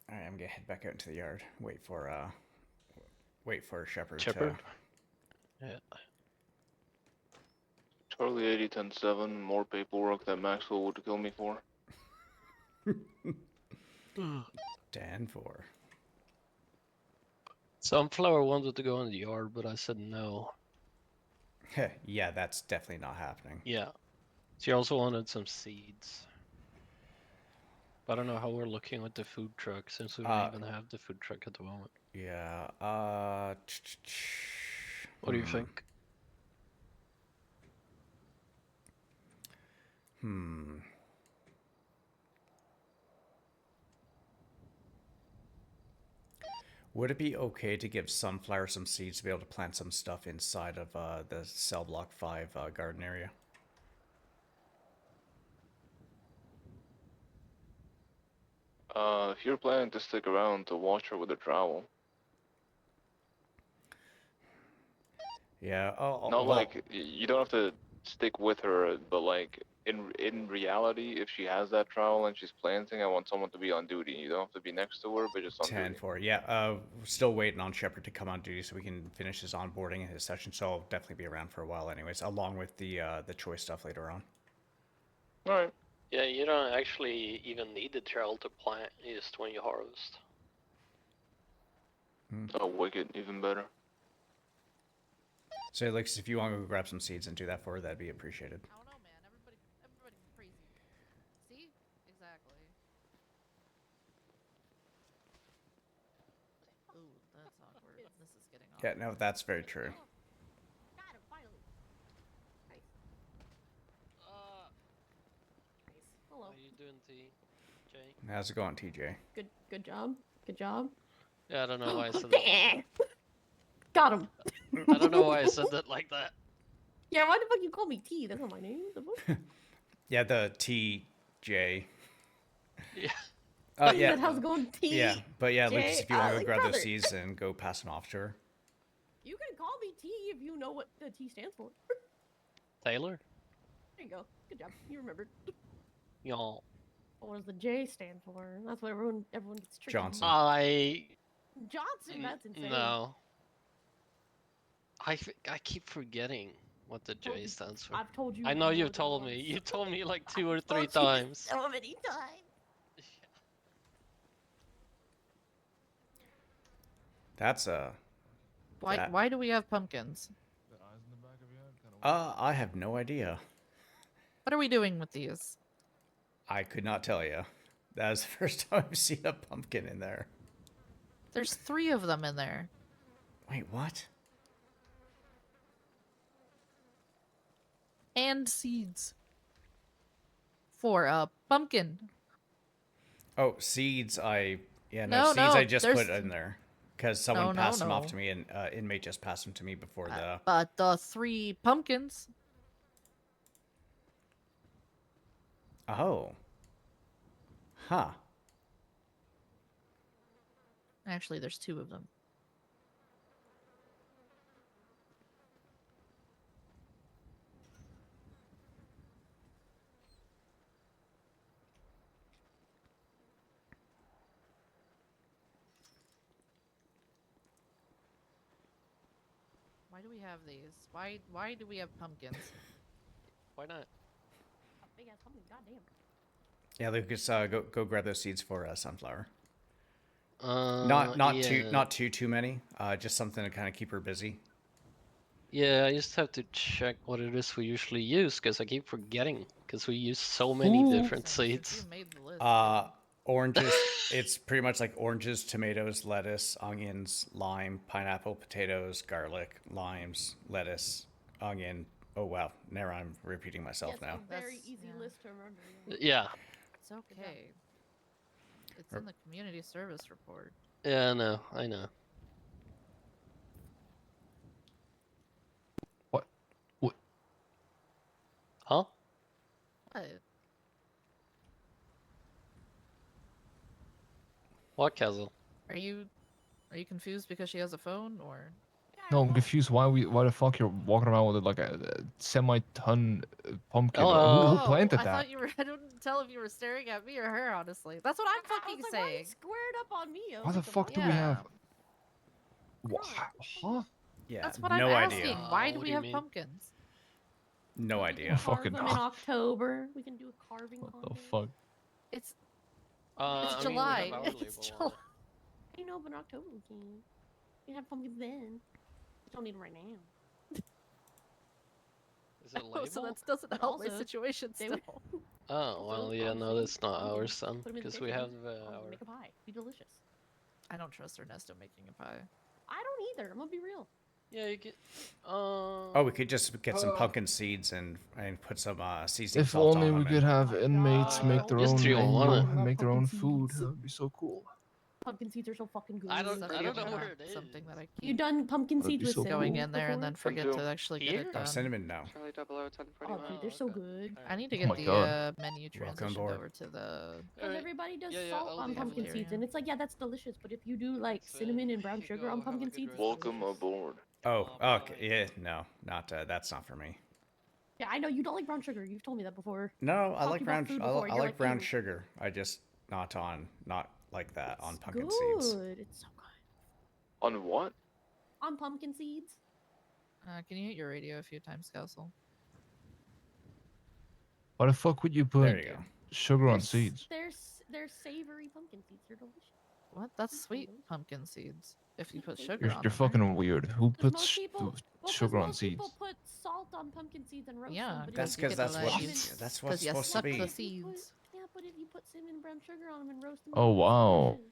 All right, I'm gonna head back out into the yard. Wait for Shepard. Shepard? Yeah. Charlie 80-10-7, more paperwork that Maxwell would kill me for. 10-4. Sunflower wanted to go in the yard, but I said no. Yeah, that's definitely not happening. Yeah. She also wanted some seeds. But I don't know how we're looking with the food truck since we don't even have the food truck at the moment. Yeah. What do you think? Would it be okay to give Sunflower some seeds to be able to plant some stuff inside of the cell block 5 garden area? If you're planning to stick around to watch her with a trowel. Yeah. Not like you don't have to stick with her, but like in reality, if she has that trowel and she's planting, I want someone to be on duty. You don't have to be next to her, but just on duty. 10-4. Yeah. Still waiting on Shepard to come on duty so we can finish his onboarding and his session. So I'll definitely be around for a while, anyways, along with the choice stuff later on. All right. Yeah, you don't actually even need the trail to plant just when you harvest. Oh, wicked, even better. So, like, if you want to go grab some seeds and do that for her, that'd be appreciated. I don't know, man. Everybody crazy. See? Exactly. Ooh, that's awkward. This is getting Yeah, awkward. no, that's very true. Got him, finally. Nice. Nice. Hello. What are you doing, Jay? How's it going, TJ? Good job. Good job. Yeah, I don't know why I said that. Got him. I don't know why I said that like that. Yeah, why the fuck you call me T? That's not my name. The fuck? Yeah, the TJ. Yeah. Oh, you Yeah. said, how's it going, T? Yeah, but yeah, J? Lucas, if you want to go Like, grab brother. those seeds and go pass them off to her. You can call me T if you know what the T stands for. Taylor? There you go. Good job. You remembered. Y'all. What does the J stand for? That's what everyone gets tricked. Johnson. Johnson. That's insane. No. I keep forgetting what the J stands for. I've told you. I know more you've than told once. me. You told me like 2 or 3 Told you times. so many times. That's Why? that- Why do we have pumpkins? I have no idea. What are we doing with these? I could not tell you. That is the first time I've seen a pumpkin in there. There's 3 of them in there. Wait, what? And seeds. For a pumpkin. Oh, seeds. Yeah, no, No, seeds. no, I just put there's- in there because someone No, no, passed them off no. to me, and inmate just passed them to me before the. But the 3 pumpkins. Oh. Huh. Actually, there's 2 of them. Why do we have these? Why do we have pumpkins? Why not? Big ass pumpkin. Goddamn. Yeah, Lucas, go grab those seeds for sunflower. Yeah. Not too many. Just something to kind of keep her busy. Yeah, I just have to check what it is we usually use because I keep forgetting because we use so many different seeds. You made the list. Oranges. It's pretty much like oranges, tomatoes, lettuce, onions, lime, pineapple, potatoes, garlic, limes, lettuce, onion. Oh wow, now I'm repeating myself now. Very easy list to remember. Yeah. It's okay. It's in the community service report. Yeah, I know. What? Huh? What? What, Kessel? Are you confused because she has a phone or? No, I'm confused. Why the fuck you're walking around with like a semi-ton pumpkin? Who planted I that? thought you were. I couldn't tell if you were staring at me or her. Honestly, that's what I'm fucking Why are you saying. squared up on me? I was Why the like, fuck do we have? Huh? Yeah, That's what no I'm idea. asking. Why do what we do you have mean? pumpkins? No We idea. can carve Fucking them in October. We can do a carving What the contest. fuck? It's I mean, we July. have our It's label July. on it. I know, but in October we can. We can have pumpkins then. We don't need them right now. Is it Oh, label? so that doesn't But help my also, situation they still. would- Oh, well, yeah, no, obviously, that's not pumpkins, ours then, put 'em in the because we fridge, have I'll make a our... pie. Be delicious. I don't trust Ernesto making a pie. I don't either. I'm gonna be real. Yeah, you get... Oh, we could just get some pumpkin seeds and put some seasoning If salt only on we them could and- have inmates make their Just own 3 on menu 1. and make their own Pumpkin food. seeds. That would be so cool. Pumpkin seeds are so fucking good. I don't know Definitely where not it something is. that I You keep done pumpkin That'd seeds be with so cinnamon going in there and then before? forget too. to actually get Here? it Oh, done. cinnamon, no. Charlie 0010 Oh, dude, they're so good. I need to Oh get my the God. menu Welcome transitioned aboard. over to the. Because everybody does Yeah, salt I'll on do pumpkin that. seeds, and it's like, yeah, that's delicious. But if you do like Thanks, man. cinnamon and brown You sugar go on have a pumpkin good seeds, rest. Welcome delicious. aboard. Oh, Oh, okay. boy. Yeah, no, not that's not for me. Yeah, I know you don't like brown sugar. You've told me that before. No, I Talked like about brown. food I, before, I you're like like, brown "Ew." sugar. I just not like that on It's pumpkin good. seeds. It's so good. On what? On pumpkin seeds. Can you hit your radio a few times, Castle? Why the fuck would you put There you go. sugar on seeds. They're savory pumpkin seeds. They're delicious. What? That's sweet pumpkin seeds. If you put sugar You're, on you're them, right? fucking weird. Who Because puts most people, sugar on most seeds? people put salt on pumpkin seeds and roast Yeah, them. But because if you get that's the what cinnamon- that's what's you supposed to suck be. the if you put, seeds. yeah, but if you put cinnamon brown sugar on them and roast them, Oh it's wow, delicious.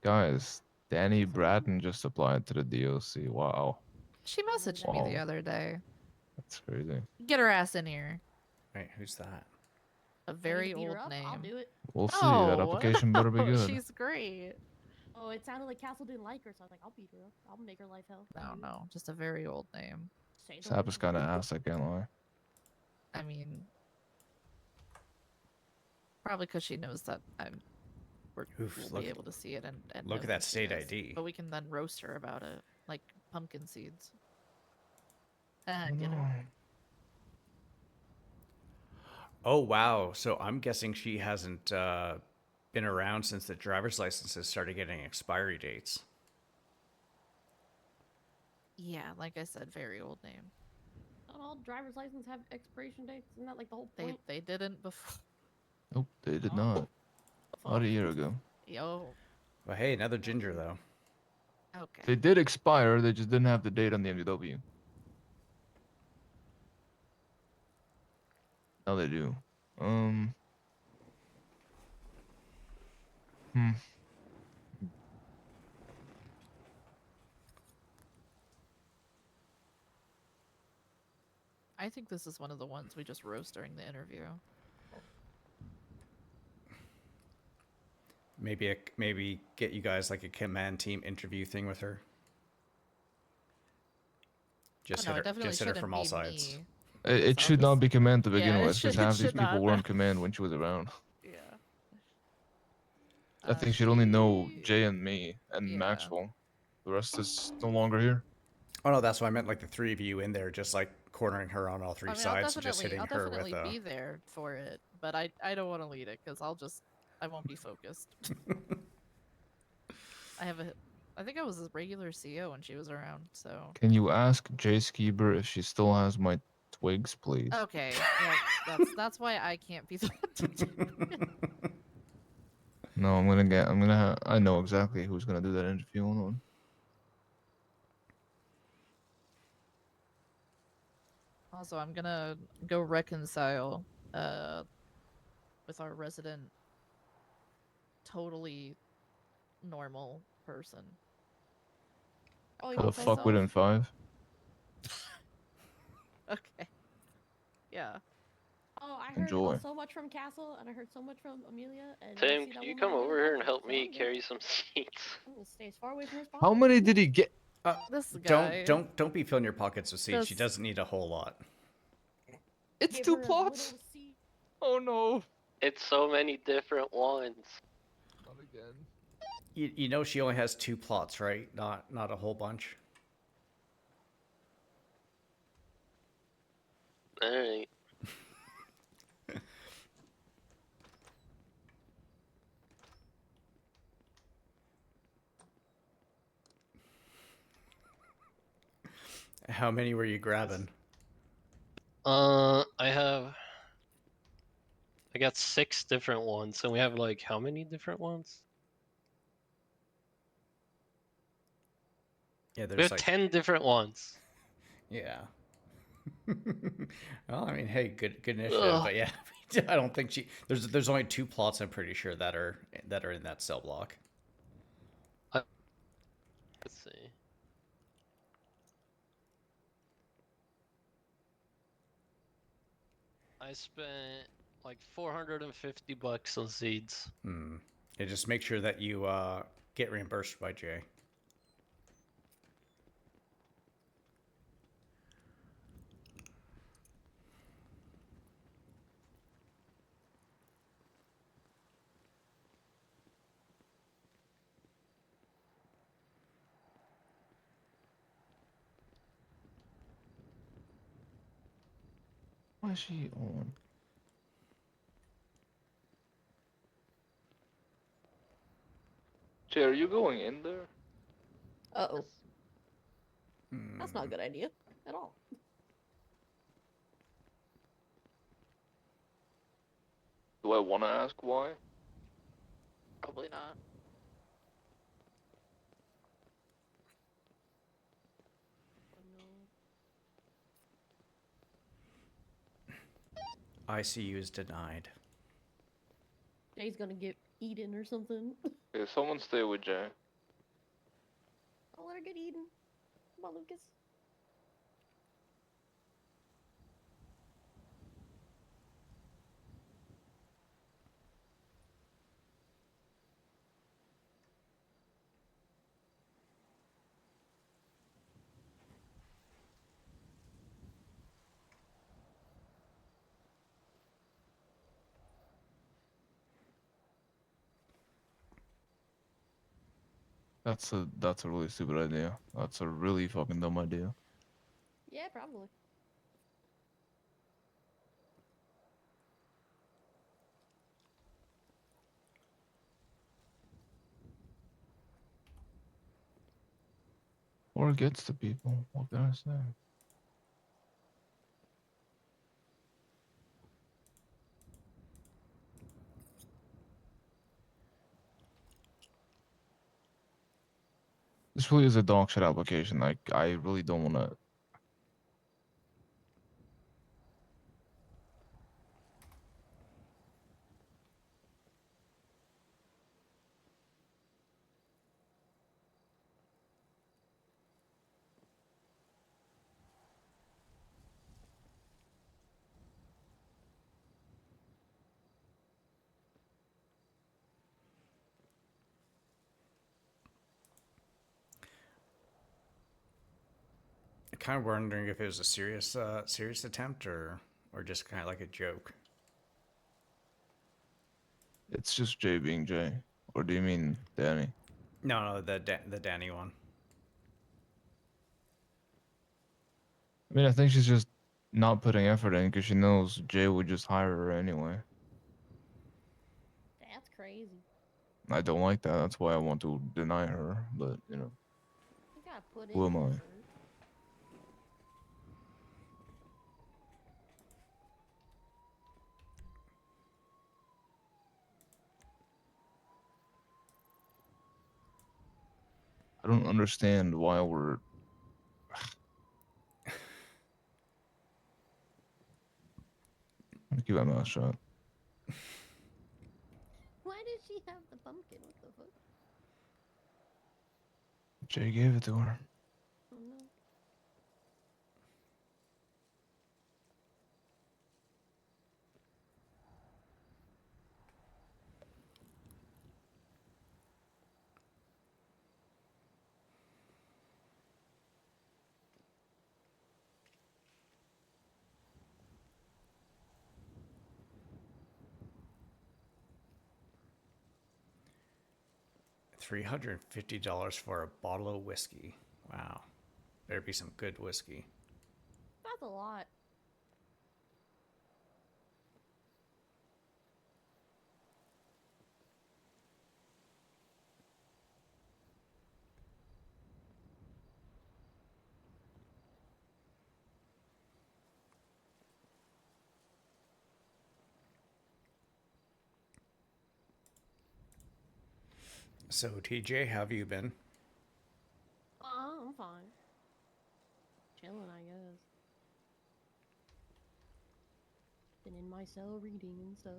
guys! Danny Bratton just applied to the DLC. Wow, She messaged me the Wow. other day. that's crazy. Get her ass in here. Wait, who's that? A Want me to very beat her old up? name. I'll do it. We'll see. That No, application better be no, good. She's great. Oh, it sounded like Castle didn't like her, so I was like, I'll beat her up. I'll make her life hell. No, no, just a very old name. Say the Sap word. is kind of ass. I can't lie. I mean, probably because she knows that Oof, we'll look- be able to see it and look know at that who she state is. ID. But we can then roast her about it, like pumpkin seeds. I Get her. know. Oh wow! So I'm guessing she hasn't been around since the driver's licenses started getting expiry dates. Yeah, like I said, very old name. Don't all driver's license have expiration dates? Isn't that like the whole They point? they didn't before. Nope, they did not. About a year ago. Yo. But hey, another ginger though. Okay. They did expire. They just didn't have the date on the MDW. Now they do. Hmm. I think this is one of the ones we just roast during the interview. Maybe get you guys like a command team interview thing with her. Just Oh, no, it hit her, definitely just hit her shouldn't from all be sides. me. It So should not just- be command to begin Yeah, it with, because should- half it these should people not. weren't command when she was around. Yeah. I think she'd only know she- Jay and me and yeah. Maxwell. The rest is no longer here. Oh no, that's why I meant like the three of you in there, just like cornering her on all three I mean, sides, and just hitting I'll her definitely with be there for it, but I don't want to lead it because I won't be focused. I think I was a regular CO when she was around, so. Can you ask Jay Skeeber if she still has my twigs, please? Okay, yeah, that's why I can't be the one to do it. No, I know exactly who's gonna do that interview. Hold on. Also, I'm gonna go reconcile with our resident totally normal person. Oh, How the fuck within 5? Okay. Yeah. Oh, I heard Enjoy. so much from Castle, and I heard so much from Amelia. And I Tim, see that can you woman come on over the here and podcast, help so me I'm gonna- carry some seats? I'm gonna stay as far away from her as How possible. many did he get? This guy. Don't be filling your pockets with seeds. She Just- doesn't need a whole lot. It's Give 2 her a plots. little seat. Oh no. It's so many different ones. Not again. You know she only has 2 plots, right? Not a whole bunch. Alright. How many were you grabbing? I got 6 different ones, and we have like how many different ones? Yeah, We there's have like 10 different ones. Yeah. Well, I mean, hey, good initiative, Ugh. but yeah, I don't think there's only 2 plots. I'm pretty sure that are in that cell block. Let's see. I spent like $450 on seeds. Yeah, just make sure that you get reimbursed by Jay. Why is she on? Jay, are you going in there? Uh-oh. That's not a good idea at all. Do I want to ask why? Probably not. Oh, no. ICU is denied. Jay's gonna get eaten or something. Okay, someone stay with Jay. I'll let her get eaten. Come on, Lucas. That's a really stupid idea. That's a really fucking dumb idea. Yeah, probably. Or it gets to people. What can I say? This really is a dog shit application. Like, I really don't want to. Kind of wondering if it was a serious attempt or just kind of like a joke. It's just Jay being Jay. Or do you mean Danny? No, the Danny one. I mean, I think she's just not putting effort in because she knows Jay would just hire her anyway. That's crazy. I don't like that. That's why I want to deny her. But, you know, You gotta put who in am I? effort. I don't understand why we're. I'm gonna keep my mouth shut. Why did she have the pumpkin? What the fuck? Jay gave it to her. Oh no. $350 for a bottle of whiskey. Wow, better be some good whiskey. That's a lot. So TJ, how have you been? I'm fine. Chilling, I guess. Been in my cell reading and stuff.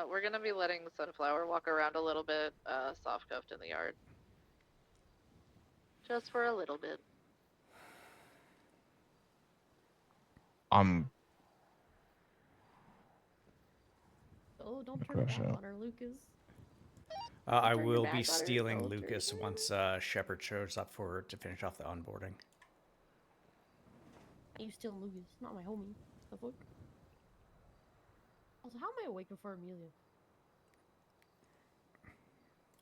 We're gonna be letting Sunflower walk around a little bit, soft cuffed in the yard. Just for a little bit. I'm. Oh, don't turn your Crash back out. on her, Lucas. I turn your will back be on her, stealing don't Lucas turn. once Shepard shows up to finish off the onboarding. You still Lucas, not my homie. The fuck? Also, how am I awake before Amelia?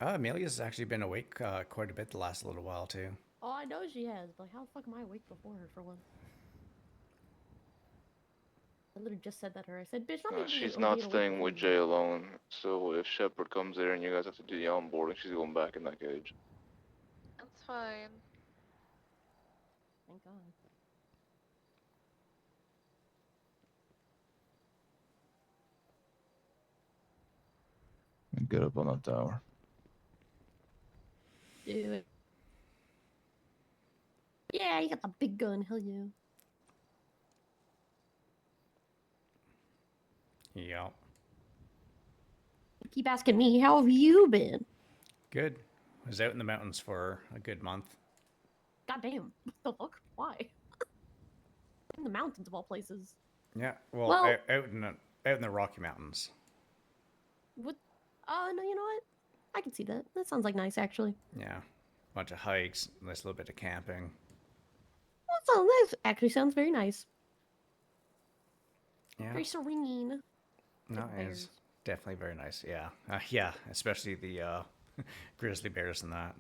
Amelia's actually been awake quite a bit the last little while too. Oh, I know she has, but like, how the fuck am I awake before her for once? I literally just said that to her. I said, bitch, I'm She's not staying with Jay alone, so if Shepard comes there and you guys have to do the onboarding, she's going back in that cage. That's fine. Thank God. can get up on that tower. Do it. Yeah, you got the big gun. Hell yeah. Yeah. Keep asking me, how have you been? Good. I was out in the mountains for a good month. Goddamn. What the fuck? Why? In the mountains of all places. Yeah. Well, Well- out in the Rocky Mountains. What? Oh, no, you know what? I can see that. That sounds like nice, actually. Yeah. Bunch of hikes, nice little bit of camping. That actually sounds very nice. Yeah. Very serene. No, Like it's bears. definitely very nice. Yeah. Yeah, especially the grizzly bears and that.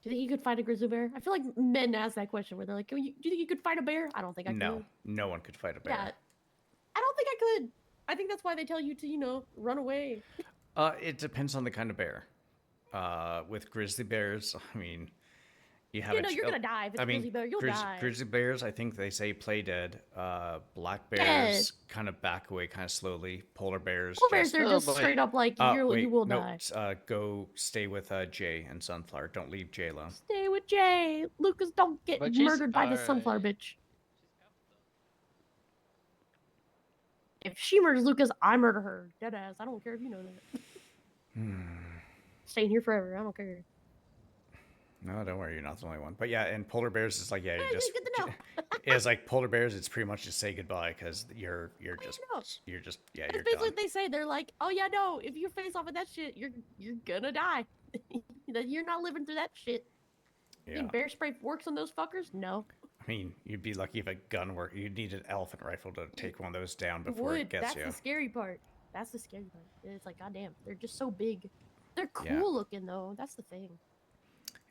Do you think you could fight a grizzly bear? I feel like men ask that question where they're like, do you think you could fight a bear? I don't think I No, could. no one could fight a bear. Yeah. I don't think I could. I think that's why they tell you to, run away. It depends on the kind of bear. With grizzly bears, I mean, you have You're gonna die if it's a grizzly bear. You'll die. Grizzly bears, I think they say play dead. Black bears kind of back away kind of slowly. Polar bears. Polar bears, they're just straight up like, you will die. Go stay with Jay and Sunflower. Don't leave Jay alone. Stay with Jay. Lucas, don't get But she's murdered by the sunflower bitch. If she murders Lucas, I murder her. Deadass. I don't care if you know that. Staying here forever. I don't care. No, don't worry, you're not the only one. But yeah, and polar bears is like, yeah, you just good to know. it's like polar bears. It's pretty much just say goodbye because you're just you're That's done. basically what they say. They're like, oh yeah, no, if you face off with that shit, you're gonna die. You're not living through that shit. You Yeah. think bear spray works on those fuckers? No. I mean, you'd be lucky if a gun worked. You'd need an elephant rifle to take one of those down It before would. it gets That's you. the scary part. That's the scary part. It's like, goddamn, they're just so big. They're cool Yeah. looking though. That's the thing.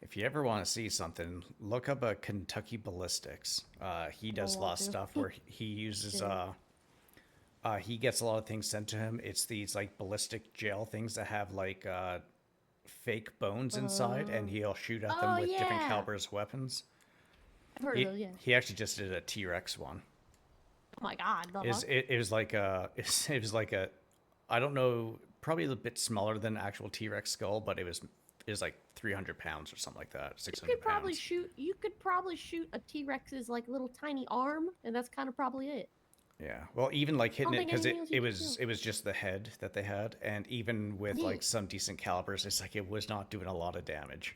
If you ever want to see something, look up a Kentucky Ballistics. He does a lot of to. stuff where he uses Shit. he gets a lot of things sent to him. It's these like ballistic gel things that have like fake bones inside, and he'll shoot at them Oh, with different yeah. calibers weapons. I've heard He, of those, yeah. he actually just did a T-Rex one. Oh my god. the Is fuck? it was like a it was like a, I don't know, probably a bit smaller than actual T-Rex skull, but it was like 300 pounds or something like that, You 600 could probably pounds. shoot. You could probably shoot a T-Rex's like little tiny arm, and that's kind of probably it. Yeah, well, even like hitting don't it think because anything else you could it was just the head that they had, and even with Yeah. like some decent calibers, it's like it was not doing a lot of damage.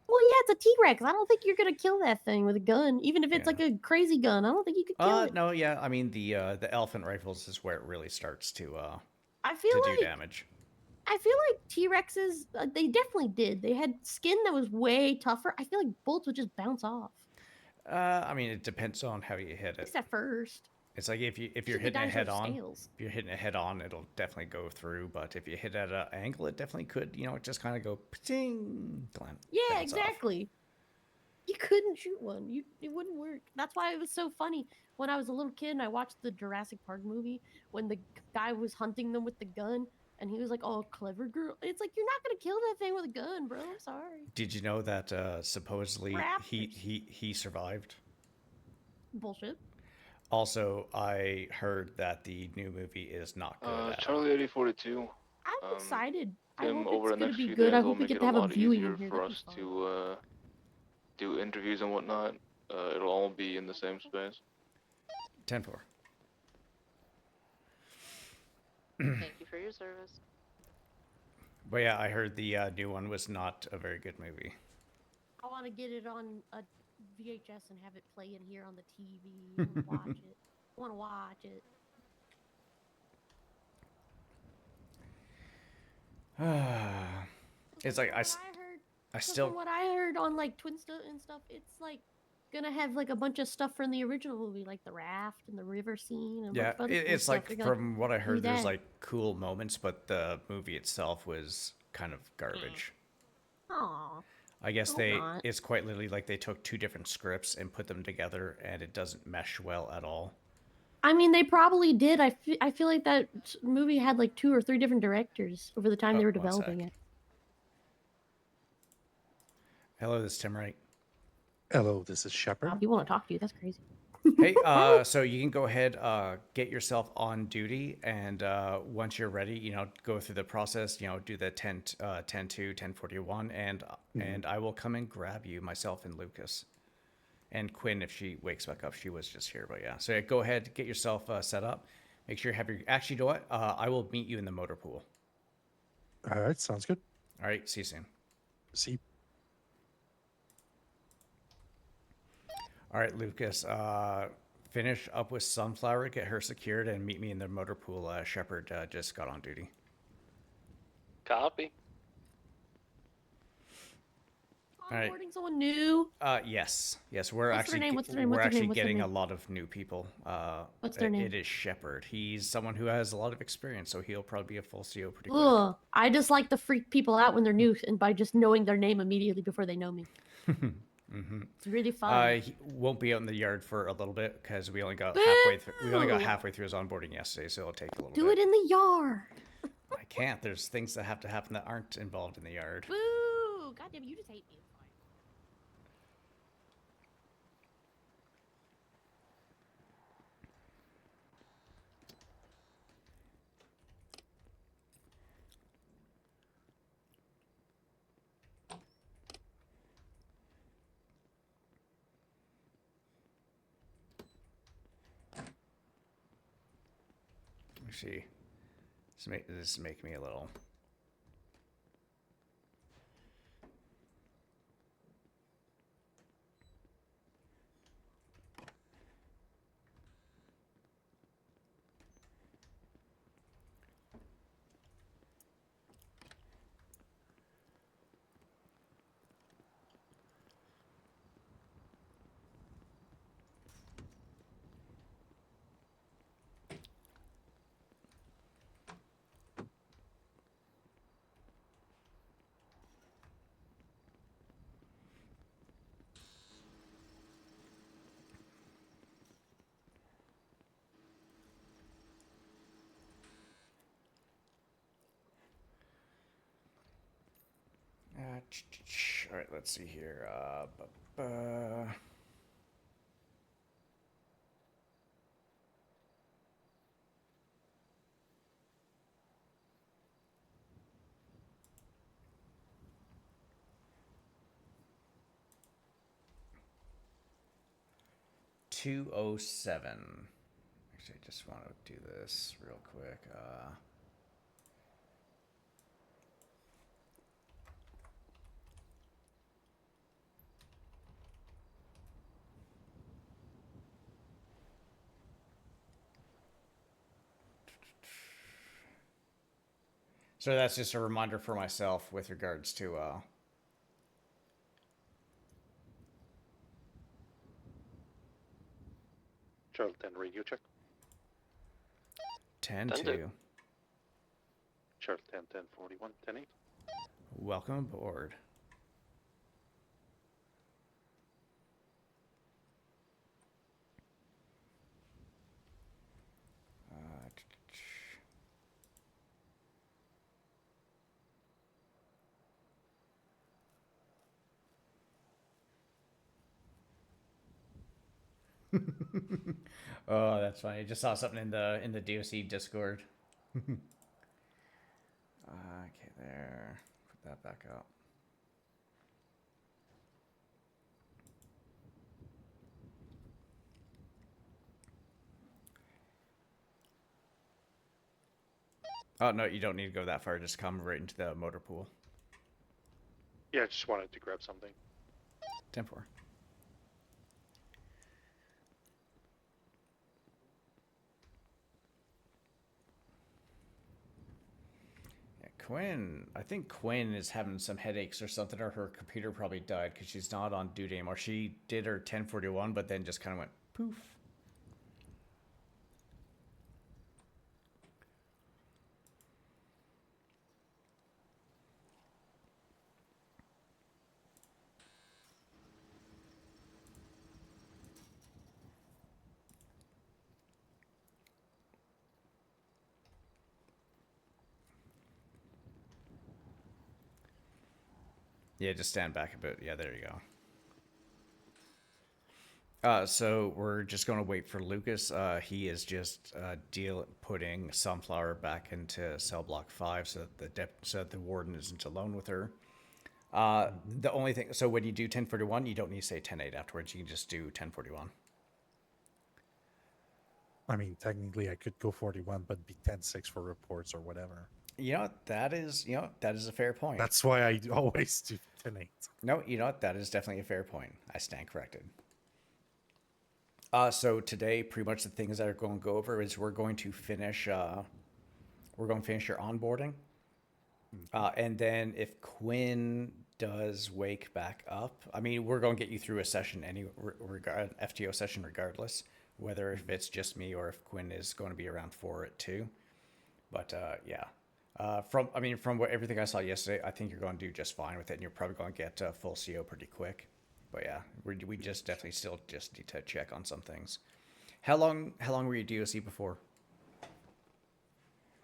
Well, yeah, it's a T-Rex. I don't think you're gonna kill that thing with a gun, even if it's Yeah. like a crazy gun. I don't think you could kill it. No, yeah, I mean the elephant rifles is where it really starts to I feel do like damage. I feel like T-Rexes. They definitely did. They had skin that was way tougher. I feel like bullets would just bounce off. I mean it depends on how you hit At it. least at first. It's like if you're Shit, the hitting it dinosaurs head have on, scales. if you're hitting it head on, it'll definitely go through. But if you hit at an angle, it definitely could, just kind of go pting. Yeah, bounce off. exactly. You couldn't shoot one. It wouldn't work. That's why it was so funny when I was a little kid and I watched the Jurassic Park movie when the guy was hunting them with the gun and he was like, "Oh, clever girl." It's like you're not gonna kill that thing with a gun, bro. I'm sorry. Did you know that supposedly Raptors. he survived? Bullshit. Also, I heard that the new movie is not good. at all. Charlie 8042. I'm excited. I Him hope over it's the gonna next be few good. days I will hope we make get it to a have a lot viewing easier in here. for That'd be us fun. to do interviews and whatnot. It'll all be in the same space. 10-4. Thank you for your service. But yeah, I heard the new one was not a very good movie. I want to get it on a VHS and have it play in here on the TV. I want to watch it. I want to watch it. It's like I So still from what I heard on like Twinsta and stuff, it's like gonna have like a bunch of stuff from the original movie, like the raft and the river scene and a yeah, bunch of other cool it's stuff. like They're gonna from what I do heard, there's that. like cool moments, but the movie itself was kind of garbage. Aw. I guess Hope not. it's quite literally like they took two different scripts and put them together, and it doesn't mesh well at all. I mean, they probably did. I feel like that movie had like 2 or 3 different directors over the time they were one sec. developing it. Hello, this is Tim Wright. Hello, this is Shepard. Wow, if you want to talk to you, that's crazy. Hey, so you can go ahead, get yourself on duty, and once you're ready, go through the process, do the 10-2, 10-41, and I will come and grab you, myself and Lucas. And Quinn, if she wakes back up, she was just here, but yeah. So yeah, go ahead, get yourself set up. Make sure you have your. Actually, you know what? I will meet you in the motor pool. All right, sounds good. All right, see you soon. See. All right, Lucas. Finish up with Sunflower, get her secured, and meet me in the motor pool. Shepard just got on duty. Copy. All right. Onboarding someone new. Yes. We're What's their actually name? What's their name? we're What's their actually name? What's their getting a name? lot of new people. What's their name? It is Shepard. He's someone who has a lot of experience, so he'll probably be a full CO pretty quick. Ugh, I just like to freak people out when they're new, and by just knowing their name immediately before they know me. Mm-hmm. It's really fun. He won't be out in the yard for a little bit because we only got Boo! halfway through his onboarding yesterday, so it'll take a little Do bit. it in the yard. I can't. There's things that have to happen that aren't involved in the yard. Boo! Goddamn, you just hate me. It's fine. Let me see. This make me a little. All right, let's see here. Bu- 207. Actually, I just want to do this real quick. So that's just a reminder for myself with regards to Charlie 10 radio check. 10-2. Charlie 10 10 41 10 8. Welcome aboard. Oh, that's funny. I just saw something in the DOC Discord. Okay, there. Put that back up. Oh no, you don't need to go that far. Just come right into the motor pool. Yeah, I just wanted to grab something. 10-4. Quinn, I think Quinn is having some headaches or something, or her computer probably died because she's not on duty anymore. She did her 1041, but then just kind of went poof. Yeah, just stand back a bit. Yeah, there you go. So we're just going to wait for Lucas. He is just putting Sunflower back into cell block 5 so that the warden isn't alone with her. The only thing, so when you do 1041, you don't need to say 10:8 afterwards. You can just do 1041. I mean, technically, I could go 41, but be 10-6 for reports or whatever. That is a fair point. That's why I always do 10-8. No, that is definitely a fair point. I stand corrected. So today, pretty much the things that are going to go over is we're going to finish your onboarding. And then if Quinn does wake back up, I mean, we're going to get you through a session, FTO session regardless, whether if it's just me or if Quinn is going to be around for it too. But yeah, from everything I saw yesterday, I think you're going to do just fine with it, and you're probably going to get full CO pretty quick. But yeah, we just definitely still just need to check on some things. How long were you DOC before?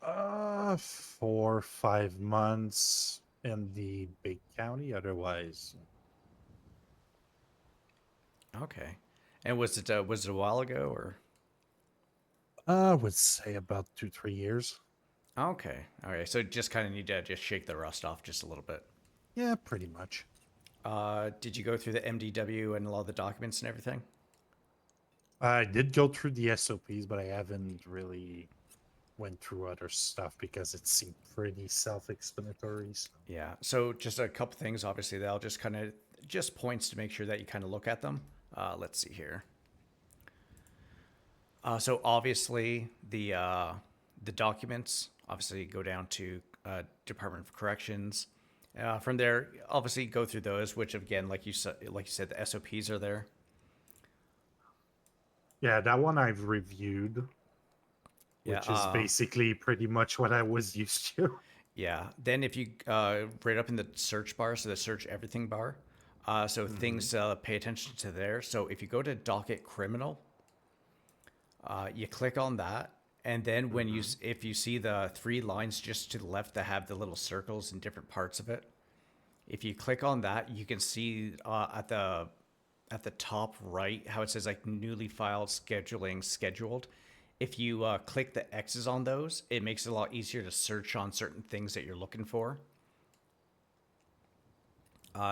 4 or 5 months in the big county. Otherwise, Okay. And was it a while ago or? I would say about 2-3 years. Okay. All right. So just kind of need to just shake the rust off just a little bit. Yeah, pretty much. Did you go through the MDW and a lot of the documents and everything? I did go through the SOPs, but I haven't really went through other stuff because it seemed pretty self-explanatory. So. Yeah. So just a couple things. Obviously, they'll just kind of just points to make sure that you kind of look at them. Let's see here. So obviously the documents obviously go down to Department of Corrections. From there, obviously go through those, which again, like you said, the SOPs are there. Yeah, that one I've reviewed, which is basically pretty much what I was used to. Yeah. Then if you right up in the search bar, so the search everything bar, things pay attention to there. So if you go to docket criminal, you click on that, and then when if you see the 3 lines just to the left that have the little circles in different parts of it, if you click on that, you can see at the top right how it says like newly filed scheduling scheduled. If you click the X's on those, it makes it a lot easier to search on certain things that you're looking for.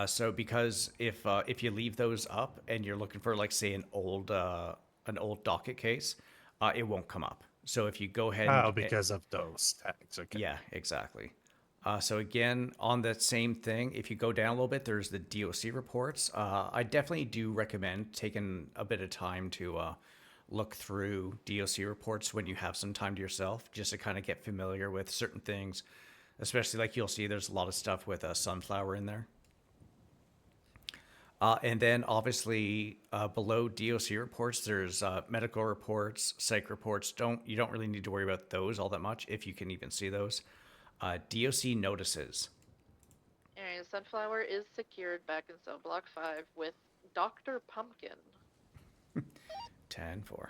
So because if you leave those up and you're looking for like say an old docket case, it won't come up. So if you go ahead because of those tags. Okay. Yeah, exactly. So again, on that same thing, if you go down a little bit, there's the DOC reports. I definitely do recommend taking a bit of time to look through DOC reports when you have some time to yourself, just to kind of get familiar with certain things, especially like you'll see there's a lot of stuff with Sunflower in there. And then obviously below DOC reports, there's medical reports, psych reports. You don't really need to worry about those all that much if you can even see those. DOC notices. Alright, Sunflower is secured back in cell block 5 with Dr. Pumpkin. 10-4.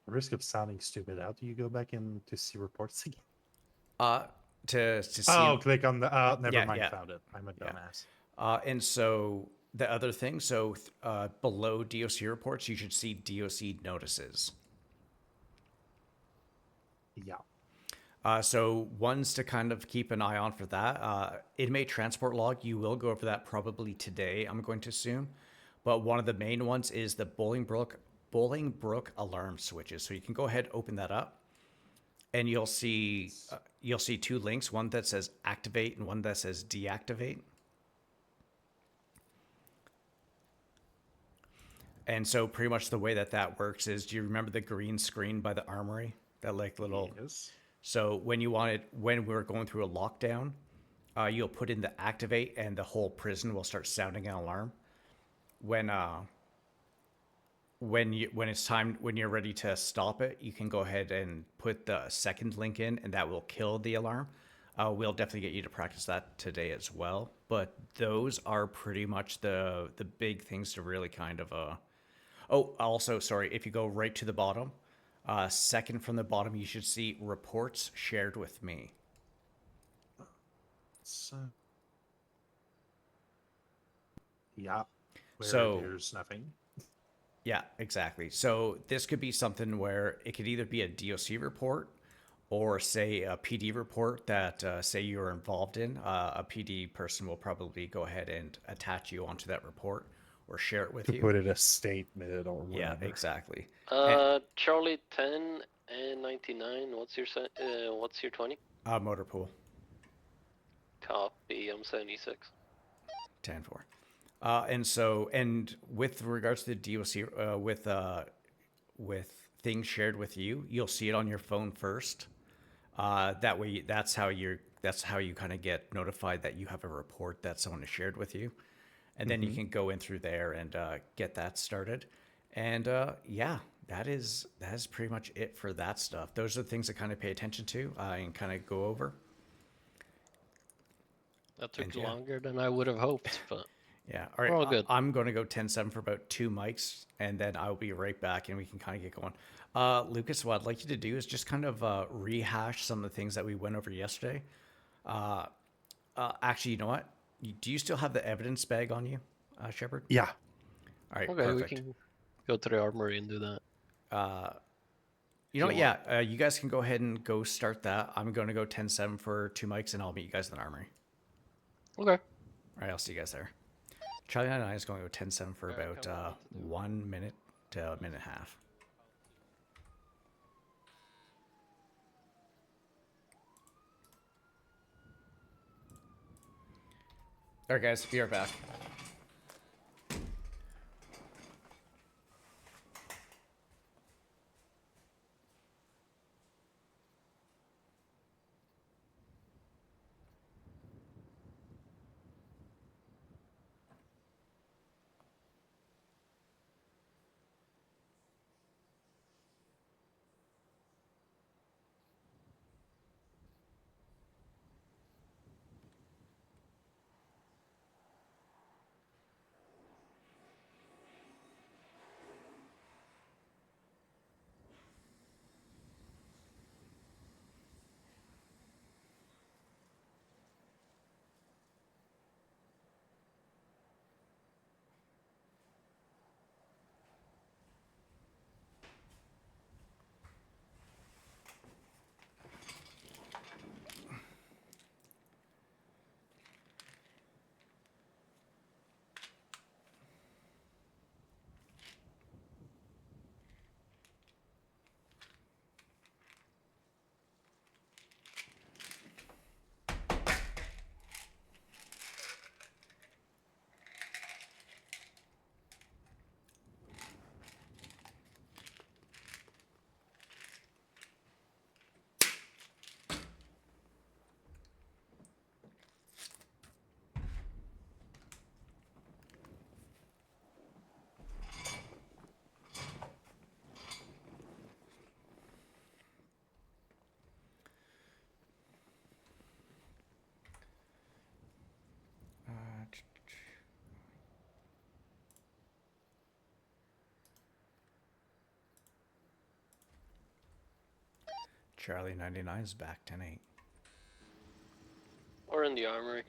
Risk of sounding stupid. How do you go back in to see reports again? To see. Oh, click on the. Never mind. Yeah. Found it. I'm a dumbass. And so the other thing, below DOC reports, you should see DOC notices. Yeah. So ones to kind of keep an eye on for that. Inmate transport log, you will go over that probably today, I'm going to assume. But one of the main ones is the Bolingbrook alarm switches. So you can go ahead, open that up, and you'll see 2 links, one that says activate and one that says deactivate. And so pretty much the way that works is, do you remember the green screen by the armory? That like little... Yes. So when we were going through a lockdown, you'll put in the activate and the whole prison will start sounding an alarm. When it's time, when you're ready to stop it, you can go ahead and put the second link in, and that will kill the alarm. We'll definitely get you to practice that today as well. But those are pretty much the big things to really kind of also, sorry, if you go right to the bottom, second from the bottom, you should see reports shared with me. Yeah. Where So there's nothing. yeah, exactly. So this could be something where it could either be a DOC report or say a PD report that say you're involved in. A PD person will probably go ahead and attach you onto that report or share it with To you. put it a statement or Yeah, whatever. exactly. Charlie 10 and 99. What's your 20? Motor pool. Copy. I'm 76. 10-4. And with regards to the DOC, with things shared with you, you'll see it on your phone first. That way, that's how you kind of get notified that you have a report that someone has shared with you, and then you can go in through there and get that started. And yeah, that is pretty much it for that stuff. Those are the things to kind of pay attention to and kind of go over. That took And yeah. longer than I would have hoped, but Yeah. All right. we're all good. I'm going to go 10-7 for about 2 mics, and then I'll be right back, and we can kind of get going. Lucas, what I'd like you to do is just kind of rehash some of the things that we went over yesterday. Actually, you know what? Do you still have the evidence bag on you, Shepard? Yeah. All right. Okay, perfect. we can go to the armory and do that. You know what? Yeah. You guys can go ahead and go start that. I'm going to go 10-7 for 2 mics, and I'll meet you guys in the armory. Okay. All right. I'll see you guys there. Charlie 99 is going to go 10-7 for about 1 minute to a minute and a half. All right, guys, be right back. Charlie 99 is back 10-8. Or in the armory.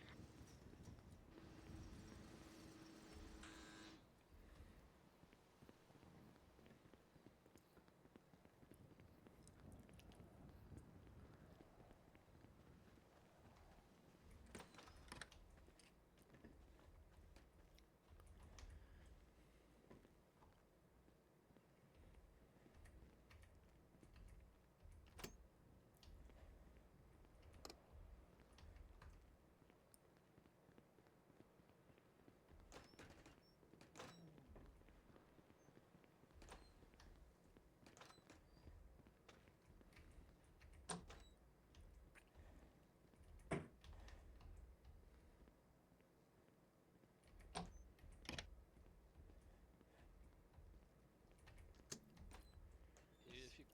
If you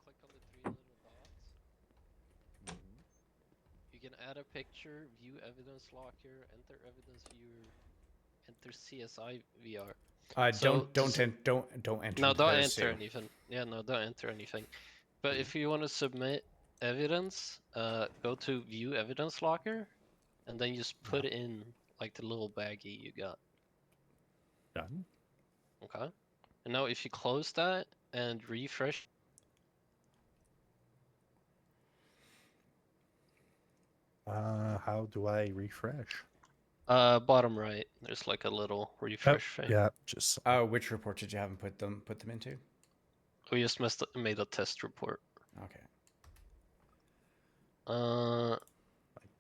click on the 3 little dots, you can add a picture, view evidence locker, enter evidence viewer, enter CSI VR. Don't enter. No, don't those enter two. anything. Yeah, no, don't enter anything. But if you want to submit evidence, go to view evidence locker, and then just put in like the little baggie you got. Done. Okay. And now if you close that and refresh, How do I refresh? bottom right, there's like a little refresh thing. Yeah, just Which report did you have put them into? We just made a test report. Okay.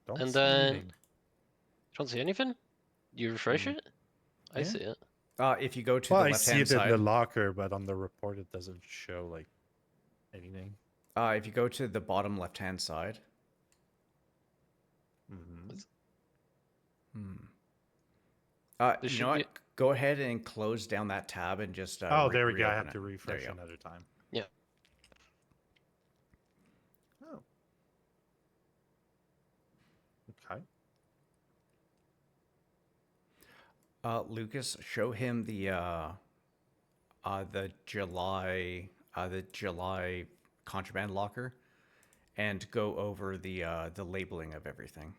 don't And see then anything. you don't see anything? You refresh it? I Yeah. see it. If you go to Well, the I left see hand it side, in the locker, but on the report it doesn't show like anything. if you go to the bottom left hand side. Mm-hmm. You know what? Go ahead and close down that tab and just Oh, there we go. I reopen have to it. refresh There you go. another time. Yeah. Oh. Okay. Lucas, show him the July contraband locker, and go over the labeling of everything,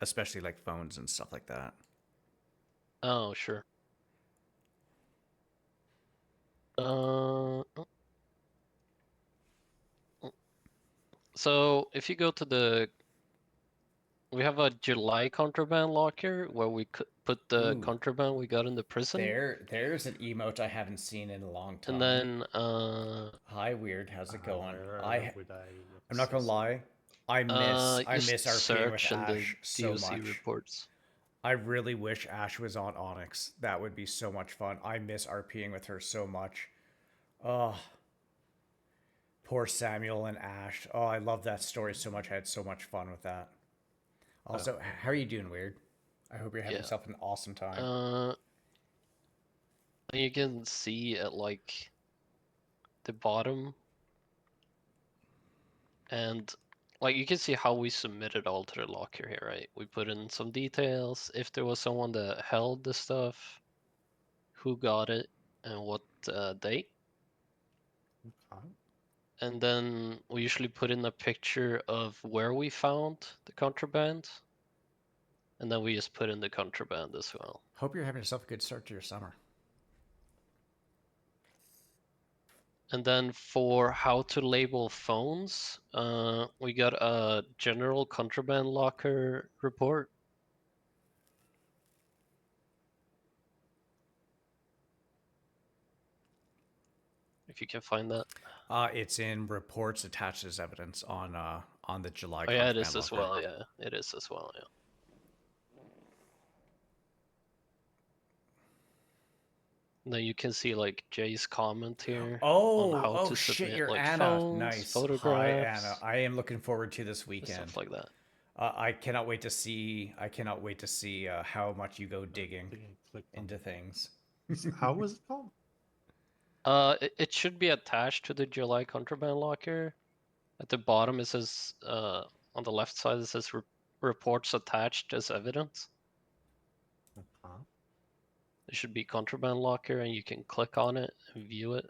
especially like phones and stuff like that. Oh, sure. So if you go to we have a July contraband locker where we could put the Ooh. contraband we got in the prison. There's an emote I haven't seen in a long time. And then hi Weird, how's it going? Would I'm not gonna lie, I miss just RPing with search in the Ash so DOC much. reports. I really wish Ash was on Onyx. That would be so much fun. I miss RPing with her so much. Oh, poor Samuel and Ash. Oh, I love that story so much. I had so much fun with that. Also, how are you doing, Weird? I hope you're having yourself an awesome time. You can see at like the bottom, and like you can see how we submitted all to the locker here, right? We put in some details, if there was someone that held the stuff, who got it, and what date. Okay. And then we usually put in a picture of where we found the contraband. And then we just put in the contraband as well. Hope you're having yourself a good start to your summer. And then for how to label phones, we got a general contraband locker report. If you can find that. It's in reports attached as evidence on the July. Oh yeah, it is as well. Yeah, it is as well. Yeah. Then you can see like Jay's comment here on how to submit you're like Anna. phones, Nice. photographs. Hi, Anna. I am looking forward to this weekend. Stuff like that. I cannot wait to see. How much you go digging into things. How was it called? It should be attached to the July contraband locker. At the bottom, it says on the left side, it says reports attached as evidence. It should be contraband locker, and you can click on it and view it.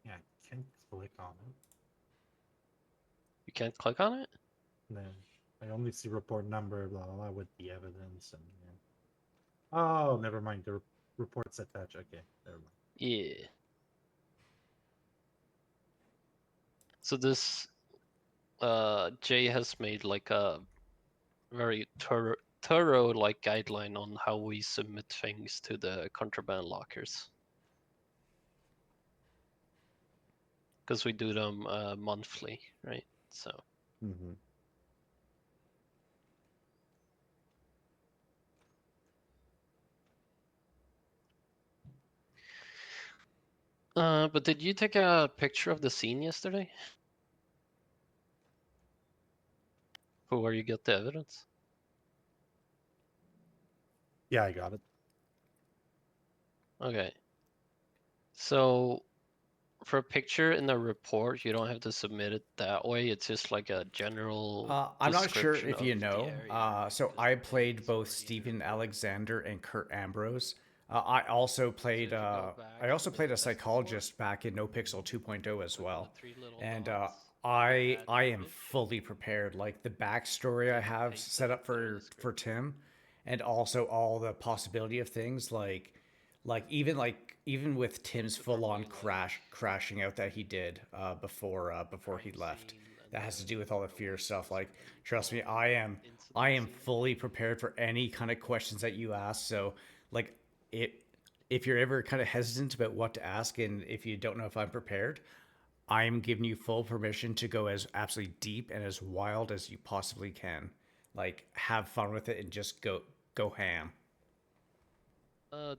Yeah, I can't click on it. You can't click on it? No, I only see report number, blah blah, blah with the evidence and. Yeah. Oh, never mind. The report's attached. Okay, never mind. Yeah. So this Jay has made like a very thorough like guideline on how we submit things to the contraband lockers. Because we do them monthly, right? So. Mm-hmm. But did you take a picture of the scene yesterday? For where you get the evidence? Yeah, I got it. Okay. So for a picture in the report, you don't have to submit it that way. It's just like a general. I'm not sure if you know. So I played both Stephen Alexander and Kurt Ambrose. I also played. I also played a psychologist back in No Pixel 2.0 as well. And I am fully prepared. Like the backstory I have set up for Tim, and also all the possibility of things like even with Tim's full on crashing out that he did before he left. That has to do with all the fear stuff. Like trust me, I am fully prepared for any kind of questions that you ask. So like it if you're ever kind of hesitant about what to ask and if you don't know if I'm prepared, I'm giving you full permission to go as absolutely deep and as wild as you possibly can. Like have fun with it and just go ham.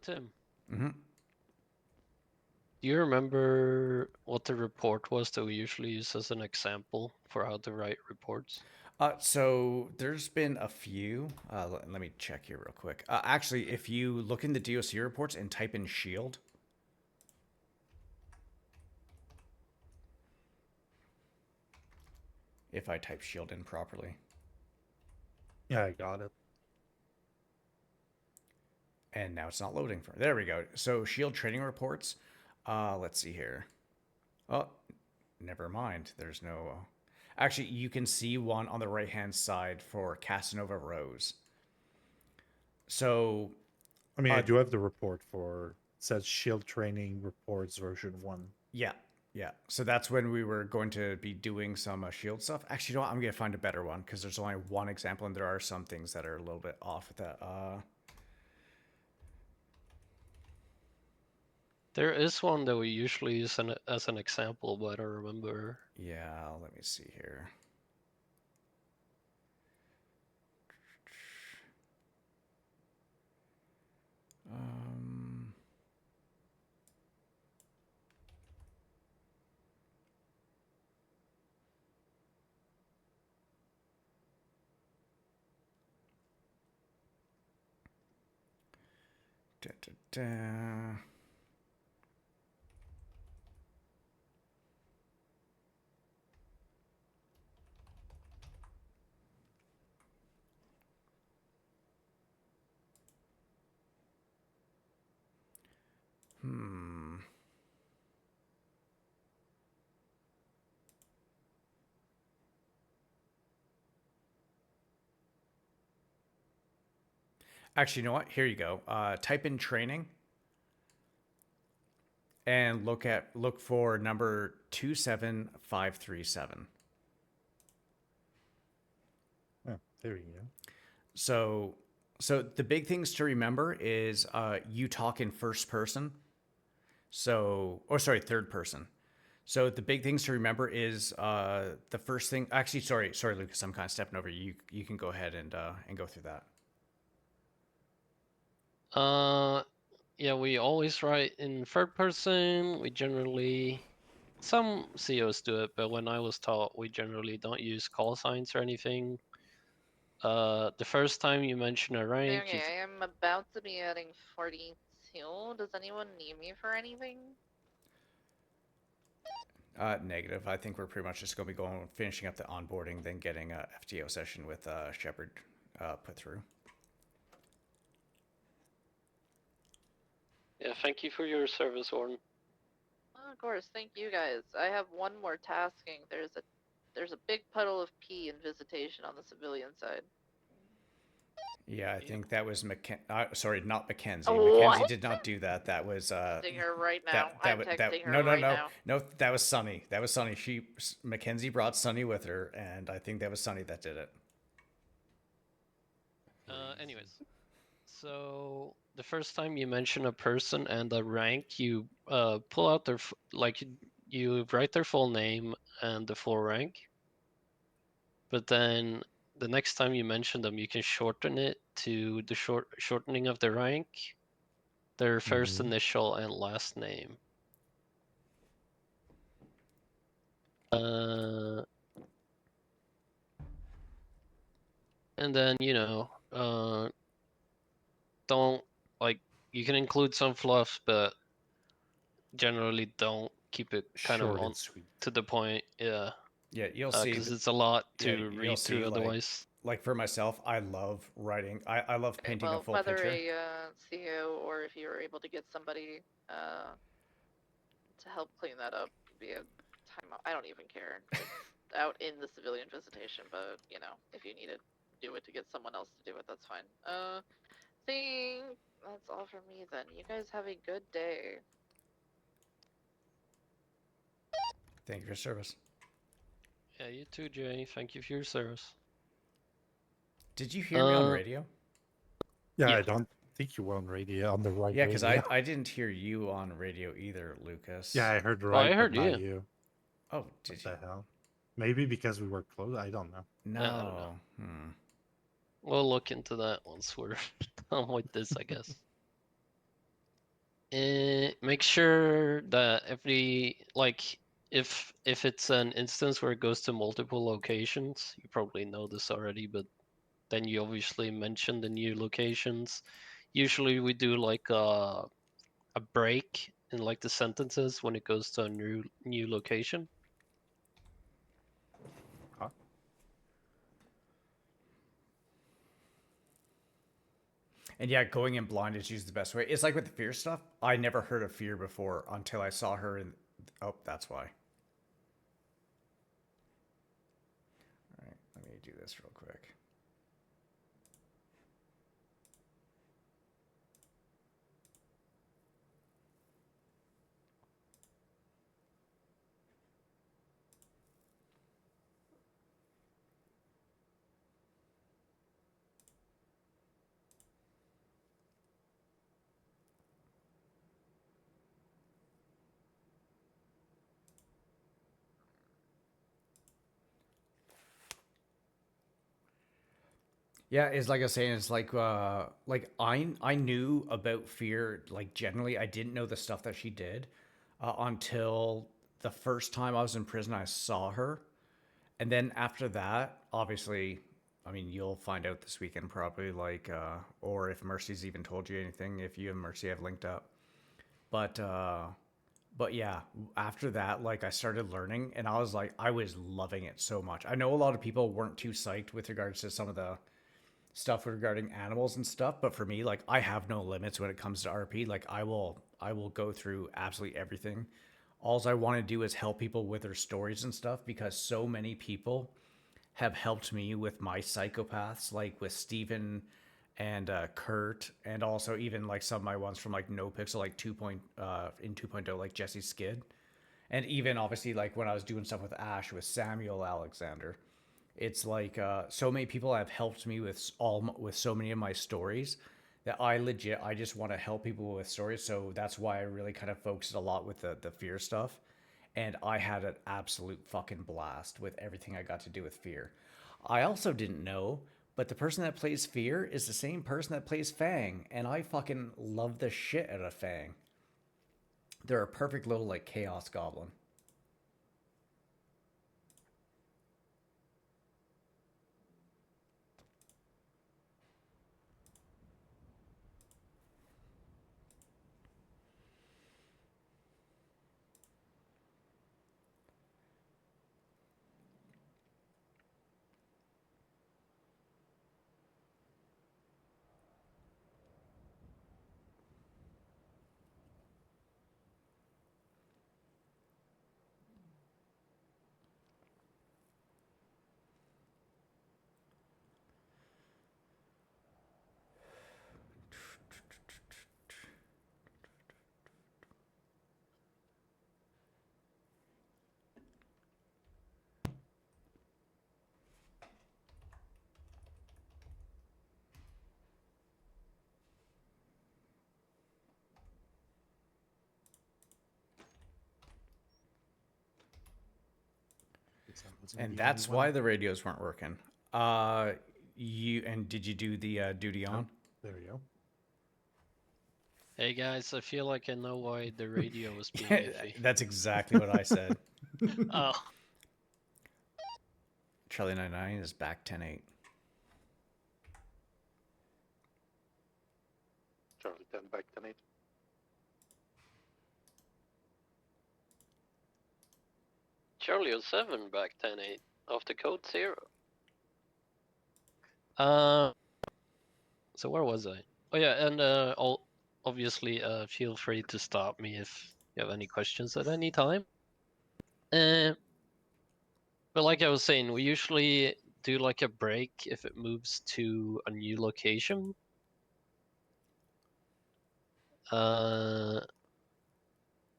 Tim, Mm-hmm. do you remember what the report was that we usually use as an example for how to write reports? So there's been a few. Let me check here real quick. Actually, if you look in the DOC reports and type in shield, if I type shield in properly. Yeah, I got it. And now it's not loading for. There we go. So shield training reports. Let's see here. Oh, never mind. There's no. Actually, you can see one on the right hand side for Casanova Rose. So, I mean, I do have the report for. It says Shield Training Reports version 1. Yeah, yeah. So that's when we were going to be doing some shield stuff. Actually, you know what? I'm going to find a better one because there's only one example and there are some things that are a little bit off with that. There is one that we usually use as an example, but I don't remember. Yeah, let me see here. Um, da, da, da. Hmm. Actually, you know what? Here you go. Type in training and look for number 27537. Oh, there you go. So the big things to remember is you talk in first person. So, or sorry, third person. So the big things to remember is the first thing. Actually, sorry, Lucas, I'm kind of stepping over you. You can go ahead and go through that. Yeah, we always write in third person. We generally, some COs do it, but when I was taught, we generally don't use call signs or anything. The first time you mention a rank, Okay, I am about to be adding 42. Does anyone need me for anything? Negative. I think we're pretty much just going to be finishing up the onboarding, then getting a FTO session with Shepard put through. Yeah, thank you for your service, Orton. Oh, of course, thank you guys. I have one more tasking. There's a big puddle of pee in visitation on the civilian side. Yeah, I think that was sorry, not Mackenzie. What? Mackenzie did not do that. That was Texting her right now. I'm texting her no, right now. No, that was Sunny. That was Sunny. Mackenzie brought Sunny with her, and I think that was Sunny that did it. anyways, so the first time you mention a person and a rank, you pull out their you write their full name and the full rank. But then the next time you mention them, you can shorten it to the shortening of the rank, their first initial and last name. And then don't you can include some fluff, but generally don't keep it kind of on to the point. Yeah. Yeah, you'll see. Because it's a lot to read through otherwise. Like for myself, I love writing. I love painting a full whether picture. a CO or if you were able to get somebody to help clean that up would be a I don't even care. It's out in the civilian visitation, but you know, if you need to do it to get someone else to do it, that's fine. Think that's all for me then. You guys have a good day. Thank you for your service. Yeah, you too, Jay. Thank you for your service. Did you hear me on radio? Yeah, I don't think you were on radio on the right Yeah, because radio. I didn't hear you on radio either, Lucas. Yeah, I heard Oh, right, I heard but not you. you. Oh, did What the hell? Maybe because we were close. I don't know. No. I don't know. Hmm. We'll look into that once we're done with this, I guess. Make sure that if it's an instance where it goes to multiple locations, you probably know this already, but then you obviously mention the new locations. Usually we do like a break in like the sentences when it goes to a new location. And yeah, going in blind is usually the best way. It's like with the fear stuff. I never heard of fear before until I saw her in. Oh, that's why. All right, let me do this real quick. Yeah, it's like I was saying, it's like I knew about fear, like generally I didn't know the stuff that she did until the first time I was in prison I saw her. And then after that, obviously, I mean you'll find out this weekend probably, like or if Mercy's even told you anything, if you and Mercy have linked up. But yeah, after that, like I started learning and I was like I was loving it so much. I know a lot of people weren't too psyched with regards to some of the stuff regarding animals and stuff, but for me, like I have no limits when it comes to RP. Like I will go through absolutely everything. Alls I want to do is help people with their stories and stuff, because so many people have helped me with my psychopaths, like with Steven and Kurt, and also even like some of my ones from like No Pixel, like 2.0, like Jesse Skid, and even obviously like when I was doing stuff with Ash with Samuel Alexander. It's like so many people have helped me with so many of my stories that I just want to help people with stories. So that's why I really kind of focused a lot with the fear stuff. And I had an absolute fucking blast with everything I got to do with fear. I also didn't know, but the person that plays fear is the same person that plays Fang, and I fucking love the shit out of Fang. They're a perfect little like chaos goblin. And that's why the radios weren't working. Did you do the duty on? There we go. Hey guys, I feel like I know why the radio was being iffy. That's exactly what I said. Oh. Charlie 99 is back 10-8. Charlie 10 back 10-8. Charlie 07 back 10-8 after code 0. So where was I? Oh yeah, and obviously feel free to stop me if you have any questions at any time. But like I was saying, we usually do like a break if it moves to a new location.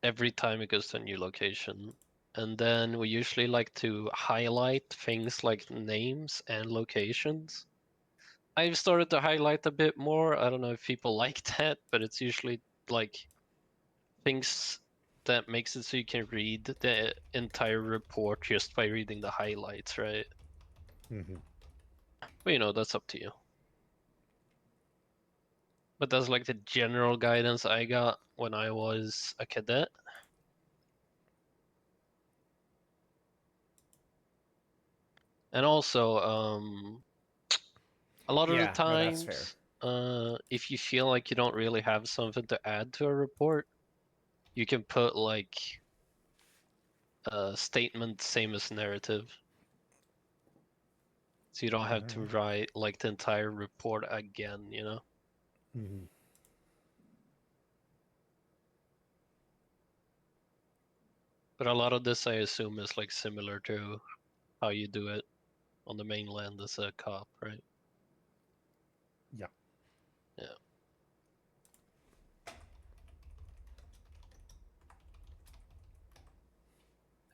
Every time it goes to a new location. And then we usually like to highlight things like names and locations. I've started to highlight a bit more. I don't know if people like that, but it's usually like things that makes it so you can read the entire report just by reading the highlights, right? Mm-hmm. But you know, that's up to you. But that's like the general guidance I got when I was a cadet. And also, a lot of the Yeah, no, that's fair. times, if you feel like you don't really have something to add to a report, you can put like a statement same as narrative. So you don't have to write like the entire report again, you know? Mm-hmm. But a lot of this I assume is like similar to how you do it on the mainland as a cop, right? Yeah. Yeah.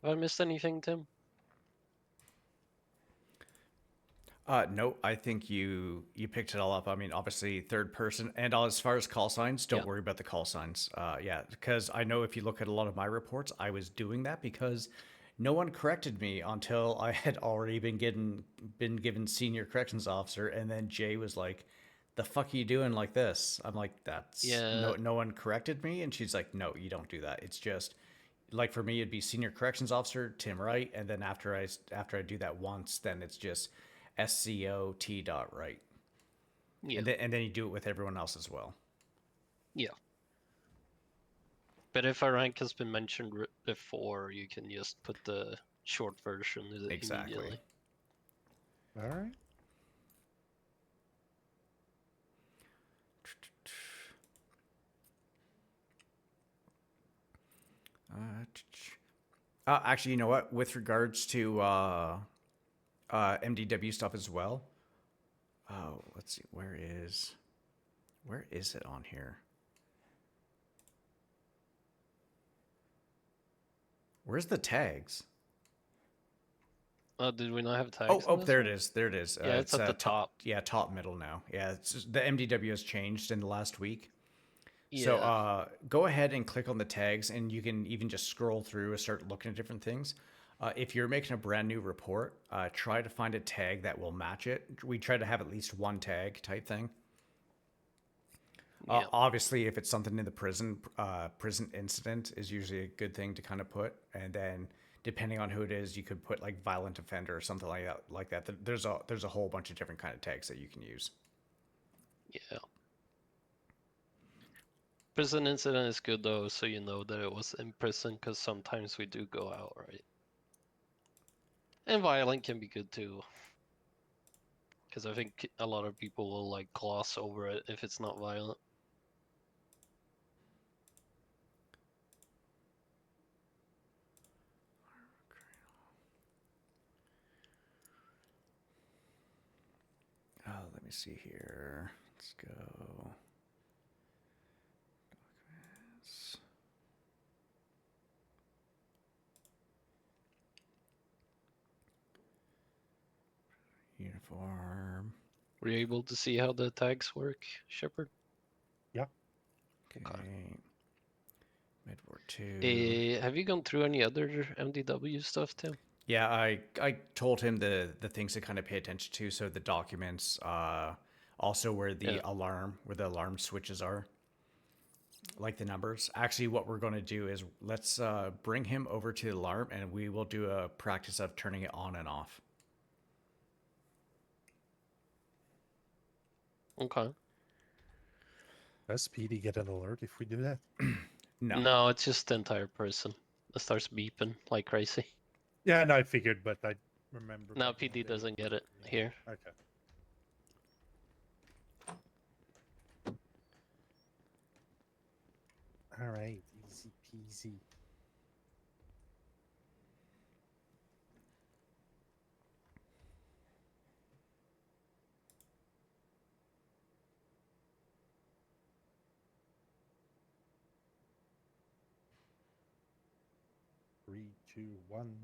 Have I missed anything, Tim? No, I think you picked it all up. I mean, obviously third person, and as far as call signs, don't worry about the call signs. Yeah, because I know if you look at a lot of my reports, I was doing that because no one corrected me until I had already been given senior corrections officer, and then Jay was like, "The fuck are you doing like this?" I'm like, "That's no one corrected me," and she's like, "No, you don't do that. It's just." Like for me, it'd be senior corrections officer Tim Wright, and then after I do that once, then it's just SCOT dot right. Yeah. And then you do it with everyone else as well. Yeah. But if a rank has been mentioned before, you can just put the short version immediately. All right. Actually, you know what? With regards to MDW stuff as well. Oh, let's see. Where is it on here? Where's the tags? Oh, did we not have tags? Oh, there it is. There it is. Yeah, it's at the top. Yeah, top middle now. Yeah, it's just, the MDW has changed in the last week. Yeah. So go ahead and click on the tags, and you can even just scroll through and start looking at different things. If you're making a brand new report, try to find a tag that will match it. We try to have at least one tag type thing. Obviously, if it's something in the prison incident is usually a good thing to kind of put. And then depending on who it is, you could put like violent offender or something like that. There's a whole bunch of different kind of tags that you can use. Yeah. Prison incident is good though, so you know that it was in prison, because sometimes we do go out, right? And violent can be good too. Because I think a lot of people will like gloss over it if it's not violent. Let me see here. Let's go. Documents. Uniform. Were you able to see how the tags work, Shepard? Yeah. Okay. Mid-War 2. Have you gone through any other MDW stuff, Tim? Yeah, I told him the things to kind of pay attention to. So the documents, also where the alarm switches are, like the numbers. Actually, what we're going to do is let's bring him over to the alarm, and we will do a practice of turning it on and off. Okay. Does PD get an alert if we do that? No. No, it's just the entire person. It starts beeping like crazy. Yeah, no, I figured, but I remember. No, back in the PD day doesn't get it here. Okay. All right, easy peasy. 3, 2, 1.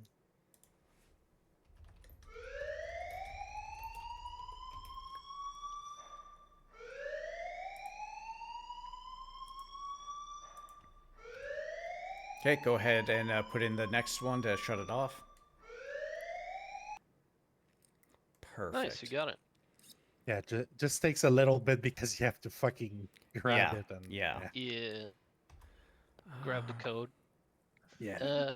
Okay, go ahead and put in the next one to shut it off. Perfect. Nice, you got it. Yeah, just takes a little bit because you have to fucking grab Yeah, it and yeah. Yeah. Grab the code. yeah.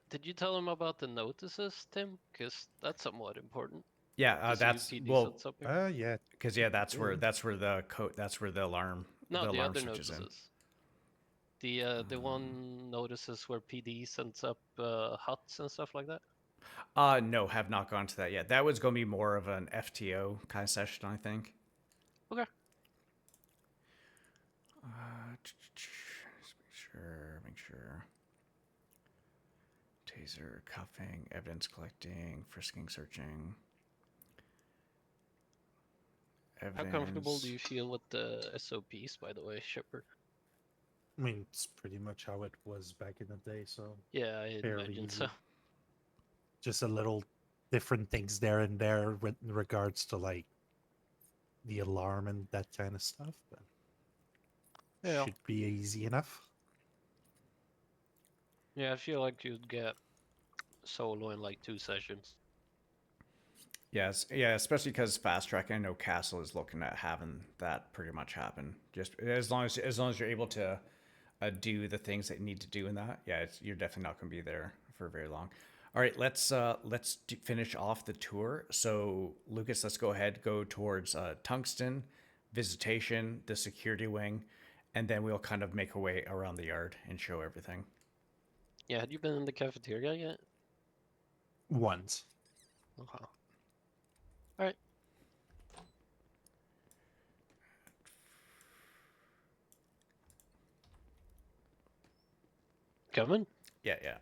Did you tell him about the notices, Tim? Because that's somewhat important. Yeah, The that's CUPD well. sets up here. Yeah. Because that's where the code. That's where the alarm. No, the the alarm other switches in. notices. The one notices where PD sends up huts and stuff like that. No, have not gone to that yet. That was going to be more of an FTO kind of session, I think. Okay. Just make sure. Taser, cuffing, evidence collecting, frisking, searching. How comfortable do you feel with the SOPs, by the way, Shepard? I mean, it's pretty much how it was back in the day, so Yeah, I fairly imagine easy. so. Just a little different things there and there with in regards to like the alarm and that kind of stuff, but Yeah. should be easy enough. Yeah, I feel like you'd get solo in like 2 sessions. Yes, yeah, especially because fast track. I know Castle is looking at having that pretty much happen. Just as long as you're able to do the things that you need to do in that. Yeah, you're definitely not going to be there for very long. All right, let's finish off the tour. So Lucas, let's go ahead, go towards Tungsten, Visitation, the security wing, and then we'll kind of make our way around the yard and show everything. Yeah, had you been in the cafeteria yet? Once. Okay. Alright. Coming? Yeah.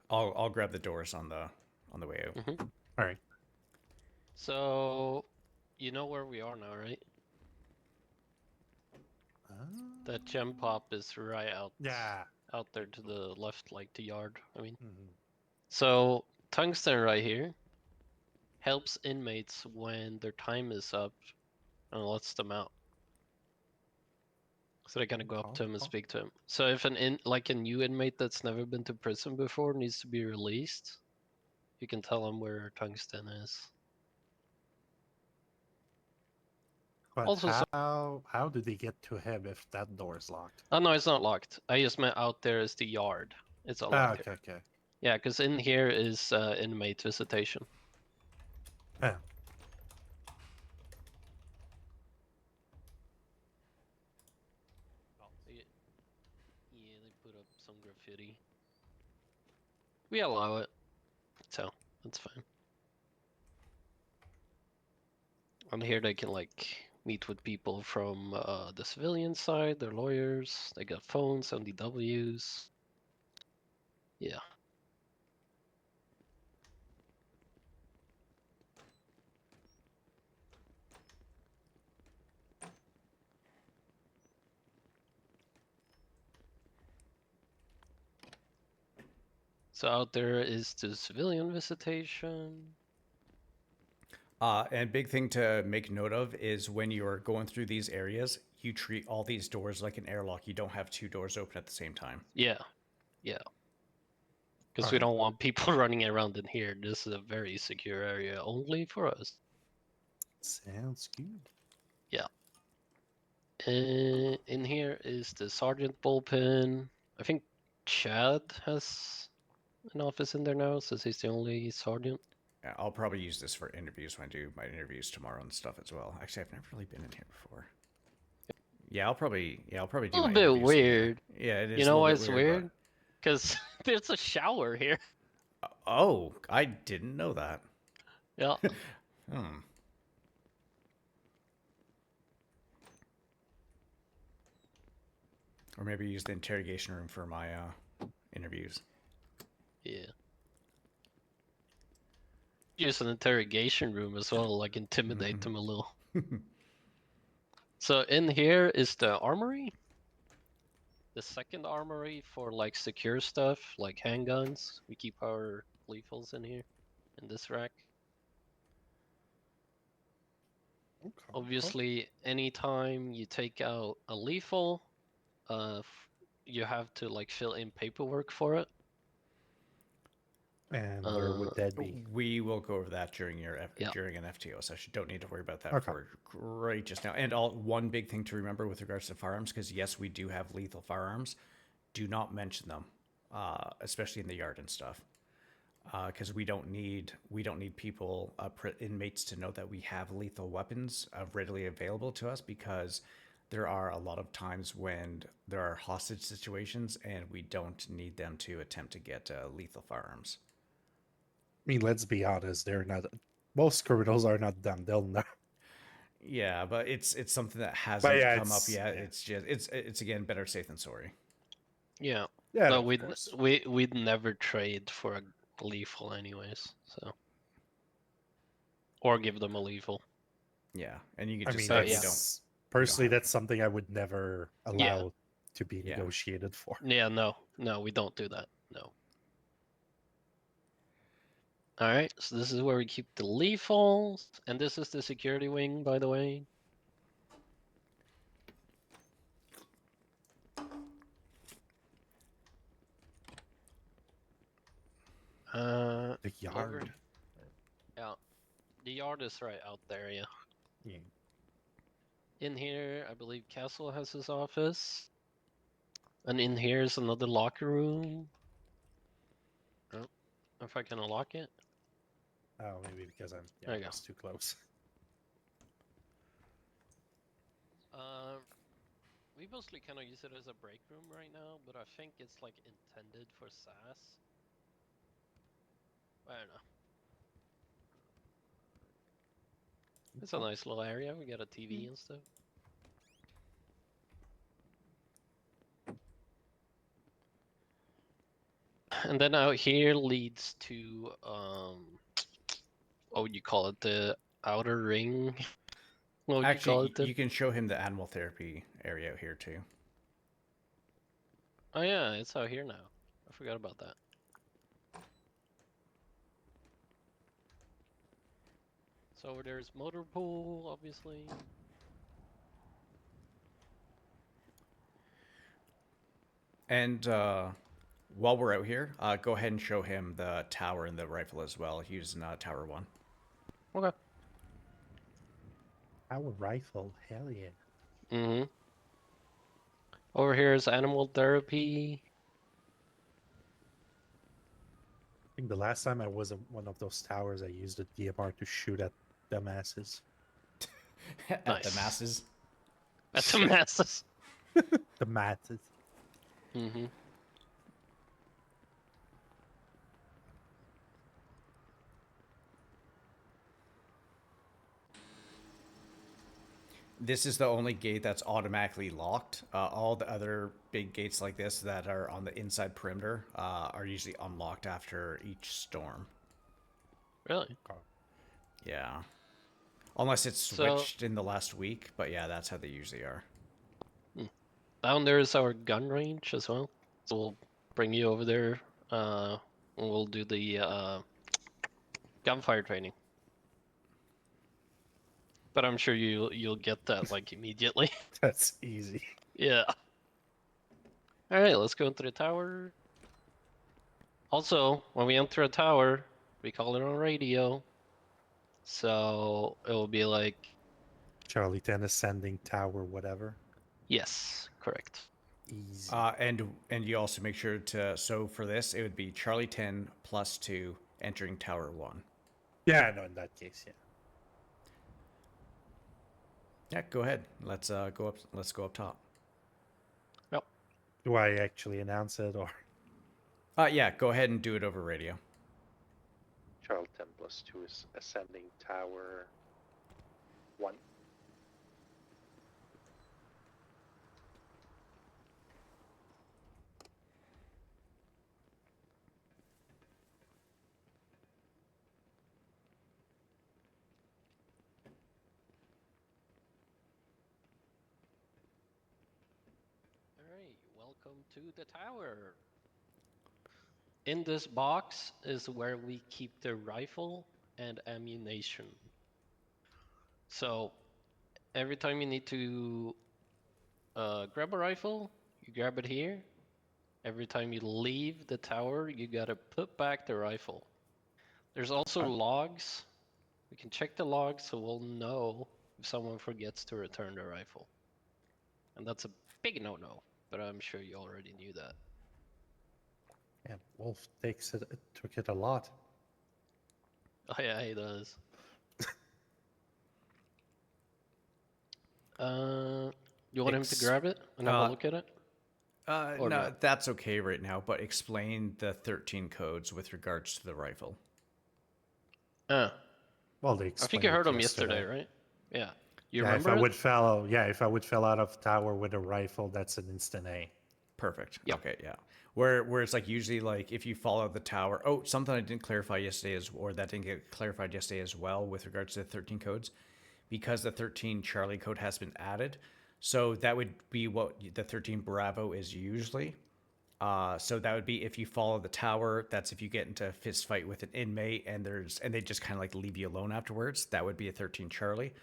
I'll grab the doors on the way out. Mm-hmm. All right. So, you know where we are now, right? That gem pop is right out. Yeah. Out there to the left, like the yard. I mean. Mhm. So tungsten right here helps inmates when their time is up and lets them out. So they kind of go up to him and speak to him. So if a new inmate that's never been to prison before needs to be released, you can tell them where tungsten is. But Also, how did they get to him if that door is locked? Oh no, it's not locked. I just meant out there is the yard. It's all locked. Okay. Yeah, because in here is inmate visitation. Yeah. Yeah, they put up some graffiti. We allow it, so that's fine. On here they can like meet with people from the civilian side, their lawyers, they got phones, MDWs. Yeah. So out there is the civilian visitation. And big thing to make note of is when you're going through these areas, you treat all these doors like an airlock. You don't have 2 doors open at the same time. Yeah. Because we don't want people running around in here. This is a very secure area only for us. Sounds good. Yeah. In here is the sergeant bullpen. I think Chad has an office in there now, since he's the only sergeant. Yeah, I'll probably use this for interviews when I do my interviews tomorrow and stuff as well. Actually, I've never really been in here before. Yeah, I'll probably do a my little bit interviews in weird. here. Yeah, it is. You know a why little it's bit weird? Because there's a shower here. Oh, I didn't know that. Yeah. Or maybe use the interrogation room for my interviews. Yeah. Use an interrogation room as well, like intimidate them a little. So in here is the armory. the second armory for like secure stuff, like handguns. We keep our lethals in here, in this rack. Okay. Obviously, anytime you take out a lethal, you have to like fill in paperwork for it. And where would that be? We will go over that during during an FTO session. Don't need to worry about that for right just now. And one big thing to remember with regards to firearms, because yes, we do have lethal firearms. Do not mention them, especially in the yard and stuff, because we don't need people, inmates, to know that we have lethal weapons readily available to us, because there are a lot of times when there are hostage situations and we don't need them to attempt to get lethal firearms. I mean, let's be honest, they're not. Most criminals are not dumb. They'll know. Yeah, but it's something that hasn't come up yet. Yeah. It's just it's again better safe than sorry. Yeah. Yeah, No, of we'd course. we'd never trade for a lethal anyways. So. Or give them a lethal. Yeah, and you can I just mean, say we don't. Personally, that's something I would never allow to be Yeah. negotiated for. Yeah, no, we don't do that. No. All right, so this is where we keep the lethals, and this is the security wing, by the way. The yard. Over. Yeah, the yard is right out there. Yeah. Yeah. In here, I believe Castle has his office, and in here is another locker room. Oh, if I can unlock it. Oh, maybe because I'm There you go. too close. We mostly kind of use it as a break room right now, but I think it's like intended for SAS. I don't know. It's a nice little area. We got a TV and stuff. And then out here leads to what would you call it? The outer ring. What would Actually, you call it? you can show him the animal therapy area out here too. Oh yeah, it's out here now. I forgot about that. So over there's motor pool, obviously. And while we're out here, go ahead and show him the tower and the rifle as well, using Tower 1. Okay. Our rifle, hell yeah. Mm-hmm. Over here is animal therapy. I think the last time I was at one of those towers, I used a DMR to shoot at dumbasses. At the masses. At the masses. The masses. Mm-hmm. This is the only gate that's automatically locked. All the other big gates like this that are on the inside perimeter are usually unlocked after each storm. Really? Yeah. Unless it's switched in the last week, but yeah, that's how they usually are. Down there is our gun range as well. So we'll bring you over there. And we'll do the gunfire training. But I'm sure you'll get that like immediately. That's easy. Yeah. All right, let's go into the tower. Also, when we enter a tower, we call it on radio. So it will be like Charlie 10 ascending tower, whatever. yes, correct. Easy. And you also make sure to, so for this, it would be Charlie 10 +2 entering Tower 1. Yeah, no, in that case, yeah. Yeah, go ahead. Let's go up. Let's go up top. Yep. Do I actually announce it or? Yeah, go ahead and do it over radio. Charlie 10 +2 is ascending tower 1. All right, welcome to the tower. In this box is where we keep the rifle and ammunition. So every time you need to grab a rifle, you grab it here. Every time you leave the tower, you gotta put back the rifle. There's also logs. We can check the logs so we'll know if someone forgets to return the rifle. And that's a big no-no, but I'm sure you already knew that. Yeah, Wolf took it a lot. Oh yeah, he does. You want him to grab it and have a look at it? Or No, no? that's okay right now, but explain the 13 codes with regards to the rifle. Well, they I explained think you heard it him yesterday, right? Yeah. You yeah, remember if I it? would fell, yeah, if I would fell out of tower with a rifle, that's an instant A. Perfect. Yep. Okay, yeah. Where it's like usually like if you fall out the tower. Oh, something I didn't clarify yesterday or that didn't get clarified yesterday as well with regards to the 13 codes, because the 13 Charlie code has been added. So that would be what the 13 Bravo is usually. So that would be if you follow the tower. That's if you get into a fist fight with an inmate and they just kind of like leave you alone afterwards. That would be a 13 Charlie.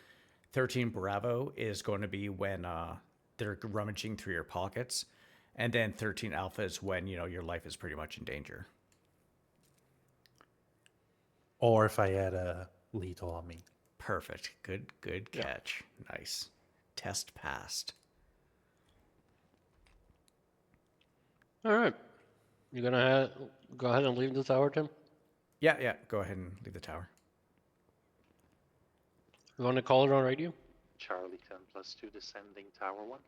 13 Bravo is going to be when they're rummaging through your pockets, and then 13 Alpha is when your life is pretty much in danger. Or if I had a lethal on me. Perfect. Good catch. Yeah. Nice. Test passed. All right. You gonna go ahead and leave the tower, Tim? Yeah. Go ahead and leave the tower. You want to call it on radio? Charlie 10+2 descending tower 1.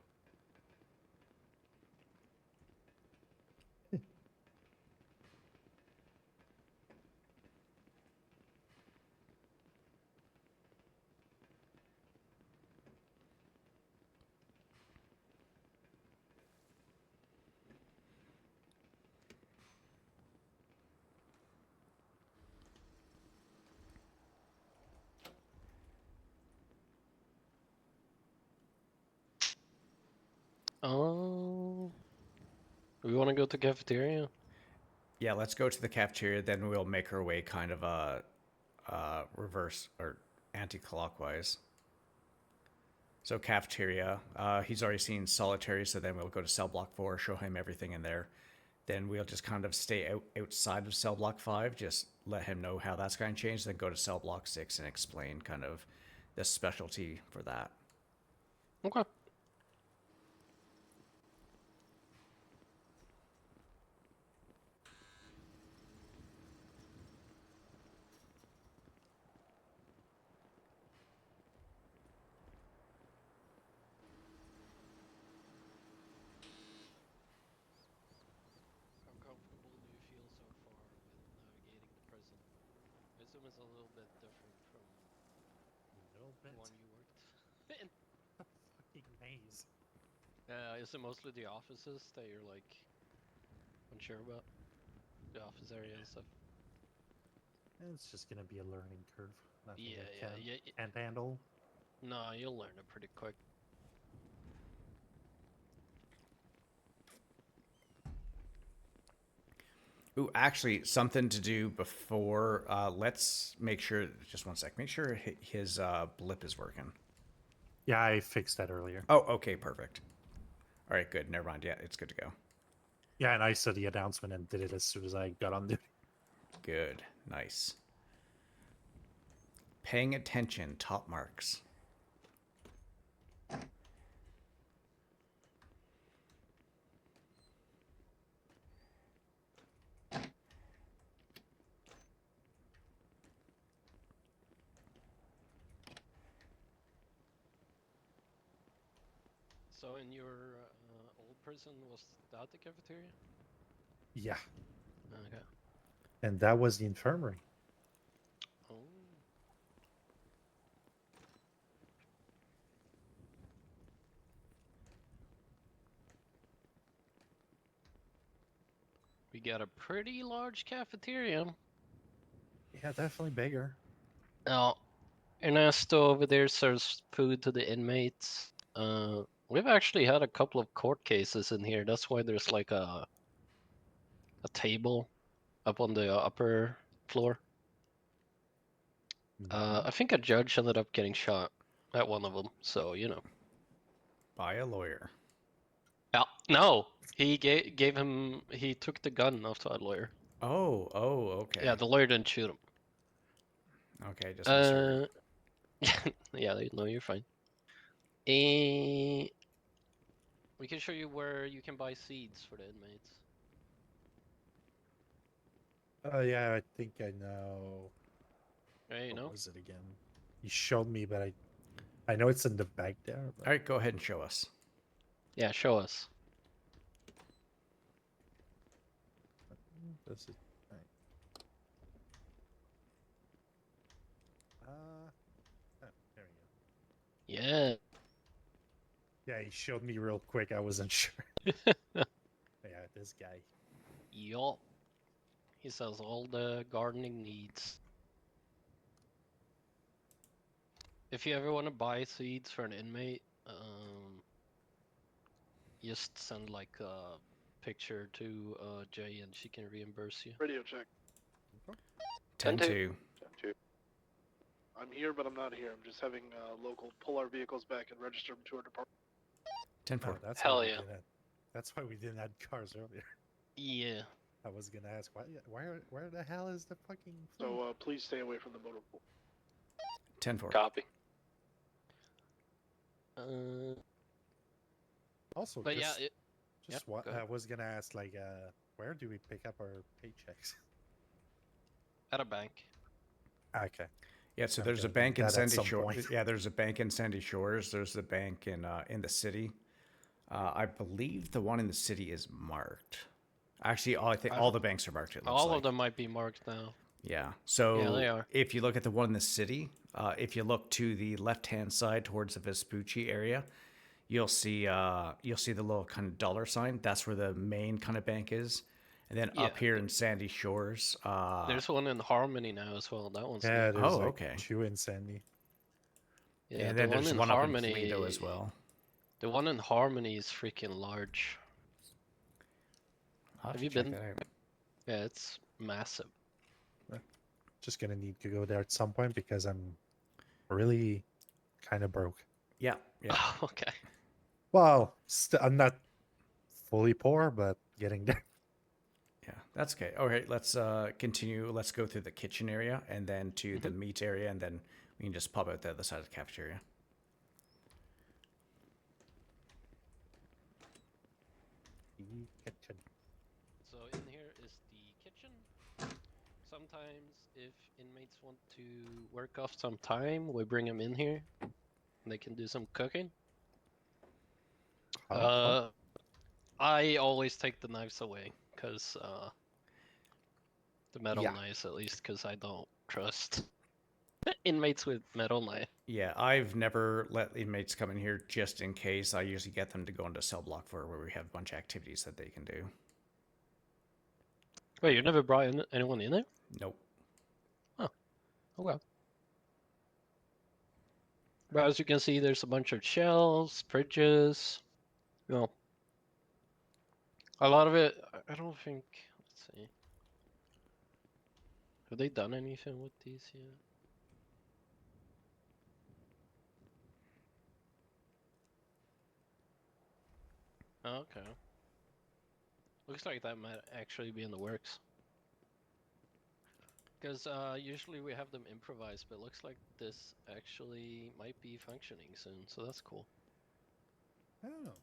Oh. We want to go to cafeteria? Yeah, let's go to the cafeteria. Then we'll make our way kind of reverse or anti-clockwise. So cafeteria. He's already seen solitary, so then we'll go to cell block 4, show him everything in there. Then we'll just kind of stay outside of cell block 5, just let him know how that's going to change. Then go to cell block 6 and explain kind of the specialty for that. Okay. How comfortable do you feel so far with navigating the prison? I assume it's a little bit different from the one you worked in. Fucking maze. Is it mostly the offices that you're like unsure about? The office area and stuff? It's just gonna be a learning curve. Nothing Yeah. can't handle. No, you'll learn it pretty quick. Ooh, actually, something to do before. Let's make sure. Just one sec. Make sure his blip is working. Yeah, I fixed that earlier. Oh, okay, perfect. All right, good. Never mind. Yeah, it's good to go. Yeah, and I saw the announcement and did it as soon as I got on duty. Good. Nice. Paying attention. Top marks. So in your old prison, was that the cafeteria? Yeah. Okay. And that was the infirmary. Oh. We got a pretty large cafeteria. Yeah, definitely bigger. Now, Ernesto over there serves food to the inmates. We've actually had a couple of court cases in here. That's why there's like a table up on the upper floor. I think a judge ended up getting shot at one of them, so you know. By a lawyer. No, he gave him. He took the gun off the lawyer. Oh, okay. Yeah, the lawyer didn't shoot him. Okay, just misheard. Yeah, no, you're fine. We can show you where you can buy seeds for the inmates. Oh yeah, I think I know. Hey, you know? What was it again? You showed me, but I know it's in the back there. But... All right, go ahead and show us. Yeah, show us. This is right. There we go. Yeah. Yeah, he showed me real quick. I wasn't sure. Yeah, this guy. Yup. He sells all the gardening needs. If you ever want to buy seeds for an inmate, just send like a picture to Jay and she can reimburse you. Radio check. 10-2. 10-2. I'm here, but I'm not here. I'm just having local pull our vehicles back and register them to our department. 10-4. That's Hell why we yeah. didn't- That's why we didn't add cars earlier. Yeah. I was gonna ask where the hell is the fucking fleet? So please stay away from the motor pool. 10-4. Copy. Also, But just, yeah, just yeah, what go I ahead. was gonna ask, like, where do we pick up our paychecks? At a bank. Okay. Yeah, so I'm there's a gonna do bank in that at Sandy some Shores. point. Yeah, there's a bank in Sandy Shores. There's a bank in the city. I believe the one in the city is marked. Actually, I think all the banks are marked. It looks All like. of them might be marked now. Yeah. So Yeah, they are. if you look at the one in the city, if you look to the left-hand side towards the Vespucci area, you'll see the little kind of dollar sign. That's where the main kind of bank is. And then up Yeah. here in Sandy Shores, There's one in Harmony now as well. That one's Yeah, new. there's like okay. 2 in Sandy. Yeah, and the then one there's in one Harmony up in Toledo as well. The one in Harmony is freaking large. I'll Have you check been? that out. Yeah, it's massive. Just gonna need to go there at some point because I'm really kind of broke. Yeah. Yeah. Okay. Well, I'm not fully poor, but getting there. Yeah, that's okay. Okay, let's continue. Let's go through the kitchen area and then to the meat area, and then we can just pop out the other side of the cafeteria. Kitchen. So in here is the kitchen. Sometimes if inmates want to work off some time, we bring them in here. And they can do some cooking. I always take the knives away, because the metal knives at least, because I don't trust inmates with metal knife. Yeah, I've never let inmates come in here just in case. I usually get them to go into cell block 4 where we have a bunch of activities that they can do. Wait, you never brought anyone in there? Nope. Oh, okay. But as you can see, there's a bunch of shelves, fridges. You know, a lot of it. I don't think. Let's see. Have they done anything with these yet? Oh, okay. Looks like that might actually be in the works. Because usually we have them improvised, but it looks like this actually might be functioning soon, so that's cool. Oh.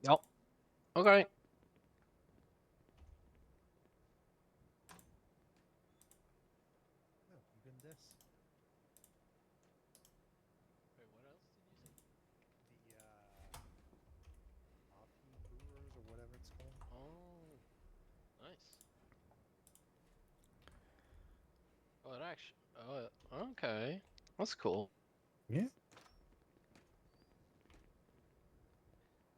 Yep. Okay. Oh, even this. Wait, what else did you say? The coffee brewers or whatever it's called. Oh, nice. Oh, it actually. Oh, okay. That's cool. Yeah.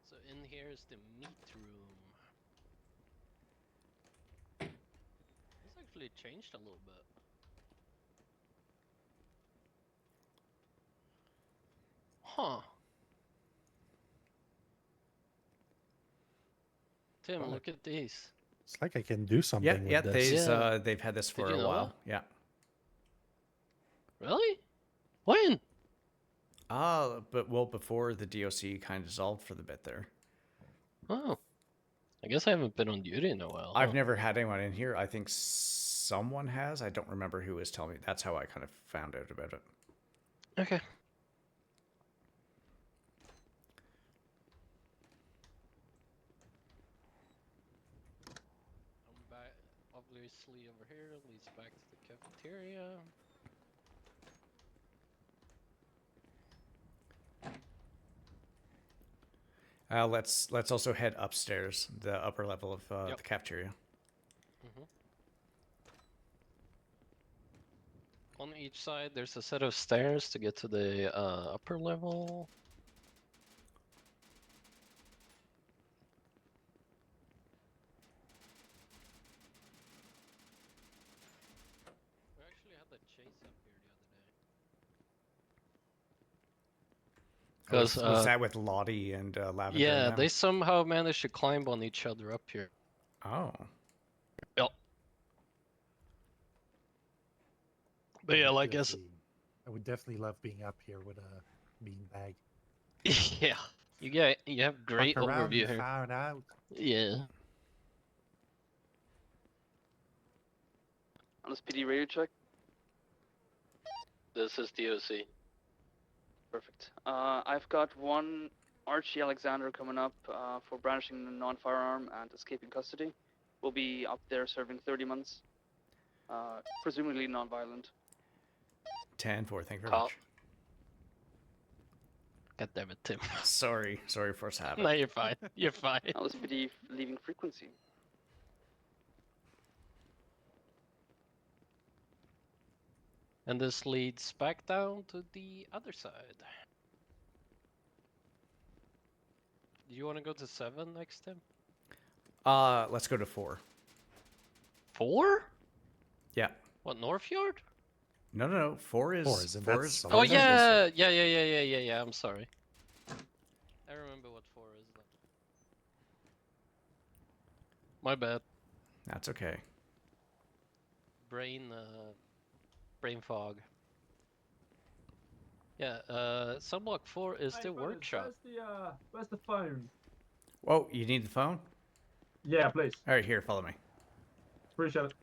So in here is the meat room. It's actually changed a little bit. Huh. Tim, Fuck. look at these. It's like I can do something Yeah, with this. they've had this Did for you a know while. Yeah. Really? When? But before the DOC kind of dissolved for the bit there. Oh. I guess I haven't been on duty in a while. I've never had anyone in here. I think someone has. I don't remember who was telling me. That's how I kind of found out about it. Okay. I'm back. Obviously, over here leads back to the cafeteria. Let's also head upstairs, the upper level of the cafeteria. On each side, there's a set of stairs to get to the upper level. We actually had the chase up here the other day. Was that with Lottie and Lavender? Yeah, and them? they somehow managed to climb on each other up here. Oh. Yep. But yeah, I guess. I would definitely love being up here with a beanbag. Yeah, you have great Fuck around, overview you here. found out. Yeah. On this PD radio check. This is DOC. Perfect. I've got one Archie Alexander coming up for brandishing a non-firearm and escaping custody. Will be up there serving 30 months. Presumably non-violent. 10-4. Thank you very Call. much. God damn it, Tim. Sorry for having. No, you're fine. You're fine. LSPD leaving frequency. And this leads back down to the other side. Do you want to go to 7 next, Tim? Let's go to 4. 4? Yeah. What, North Yard? No. 4 is. Four, isn't four that is. so- Oh What is yeah. I'm sorry. I remember what 4 is. Then. My bad. That's okay. Brain fog. Yeah. Sunblock 4 is the workshop. Where's the phone? Whoa, you need the phone? Yeah, please. All right, here, follow me. Appreciate it.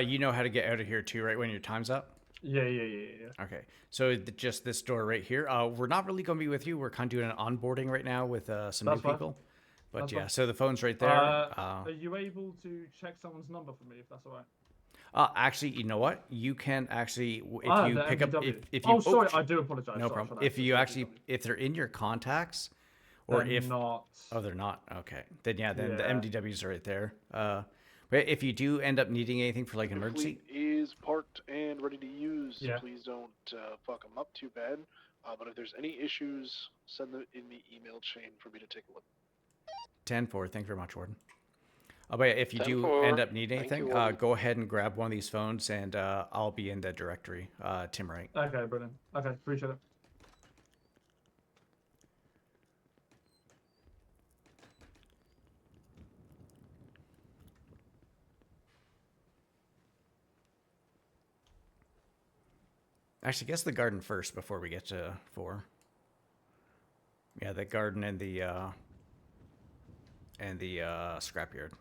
You know how to get out of here too, right? When your time's up. Yeah. Okay, so just this door right here. We're not really going to be with you. We're kind of doing an onboarding right now with some That's new fine. people. But That's yeah, fine. so the phone's right there. Are you able to check someone's number for me, if that's all right? Actually, you know what? You can actually, if you the pick up, MDW. if you. Oh, sorry, I do apologize. No Sorry problem. for that. If you actually, if they're in your contacts, or They're if not. Oh, they're not. Okay. Then yeah, then the Yeah. MDWs are right there. But if you do end up needing anything for like an The emergency, fleet is parked and ready to use. Yeah. Please don't fuck them up too bad. But if there's any issues, send them in the email chain for me to take a look. 10-4. Thank you very much, Warden. But yeah, if you do 10-4. end up needing Thank you, anything, Warden. go ahead and grab one of these phones, and I'll be in the directory. Tim Wright. Okay, brilliant. Okay, appreciate it. Actually, guess the garden first before we get to 4. Yeah, the garden and the scrapyard.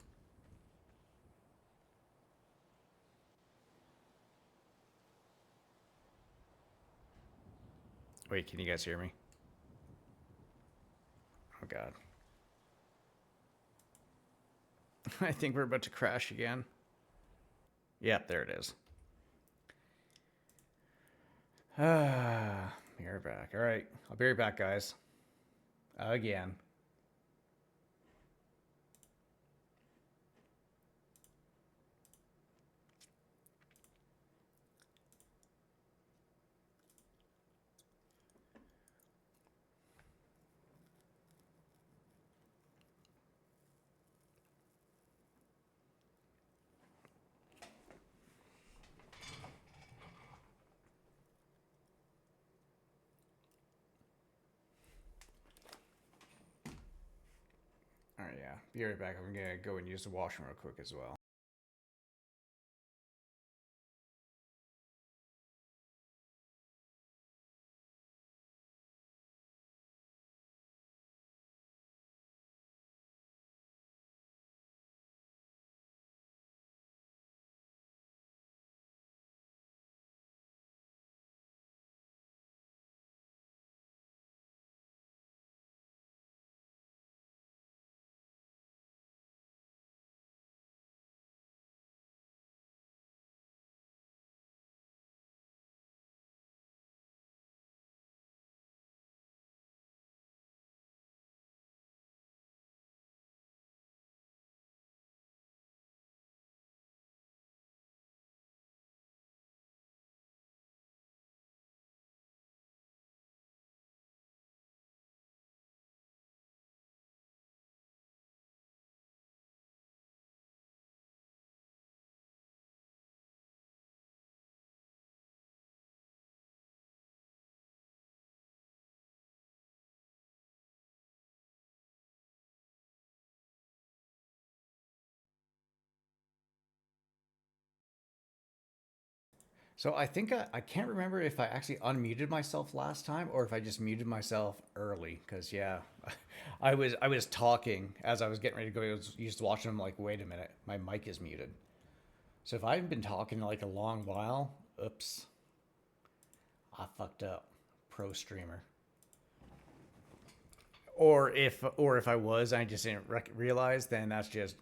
Wait, can you guys hear me? Oh god. I think we're about to crash again. Yep, there it is. You're back. All right, I'll be right back, guys. Again. be right back. I'm gonna go and use the washroom real quick as well. So I think I can't remember if I actually unmuted myself last time or if I just muted myself early. Cause yeah, I was talking as I was getting ready to go. I was used to watching them. Like, wait a minute, my mic is muted. So if I haven't been talking like a long while, oops, I fucked up. Pro streamer. Or if I was, I just didn't realize. Then that's just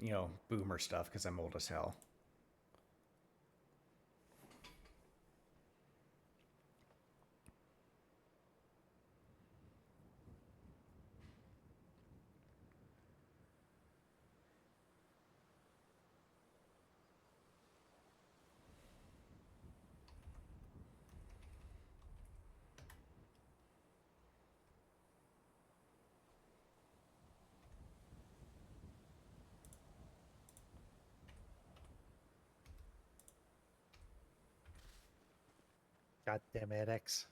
boomer stuff because I'm old as hell. Goddamn edX.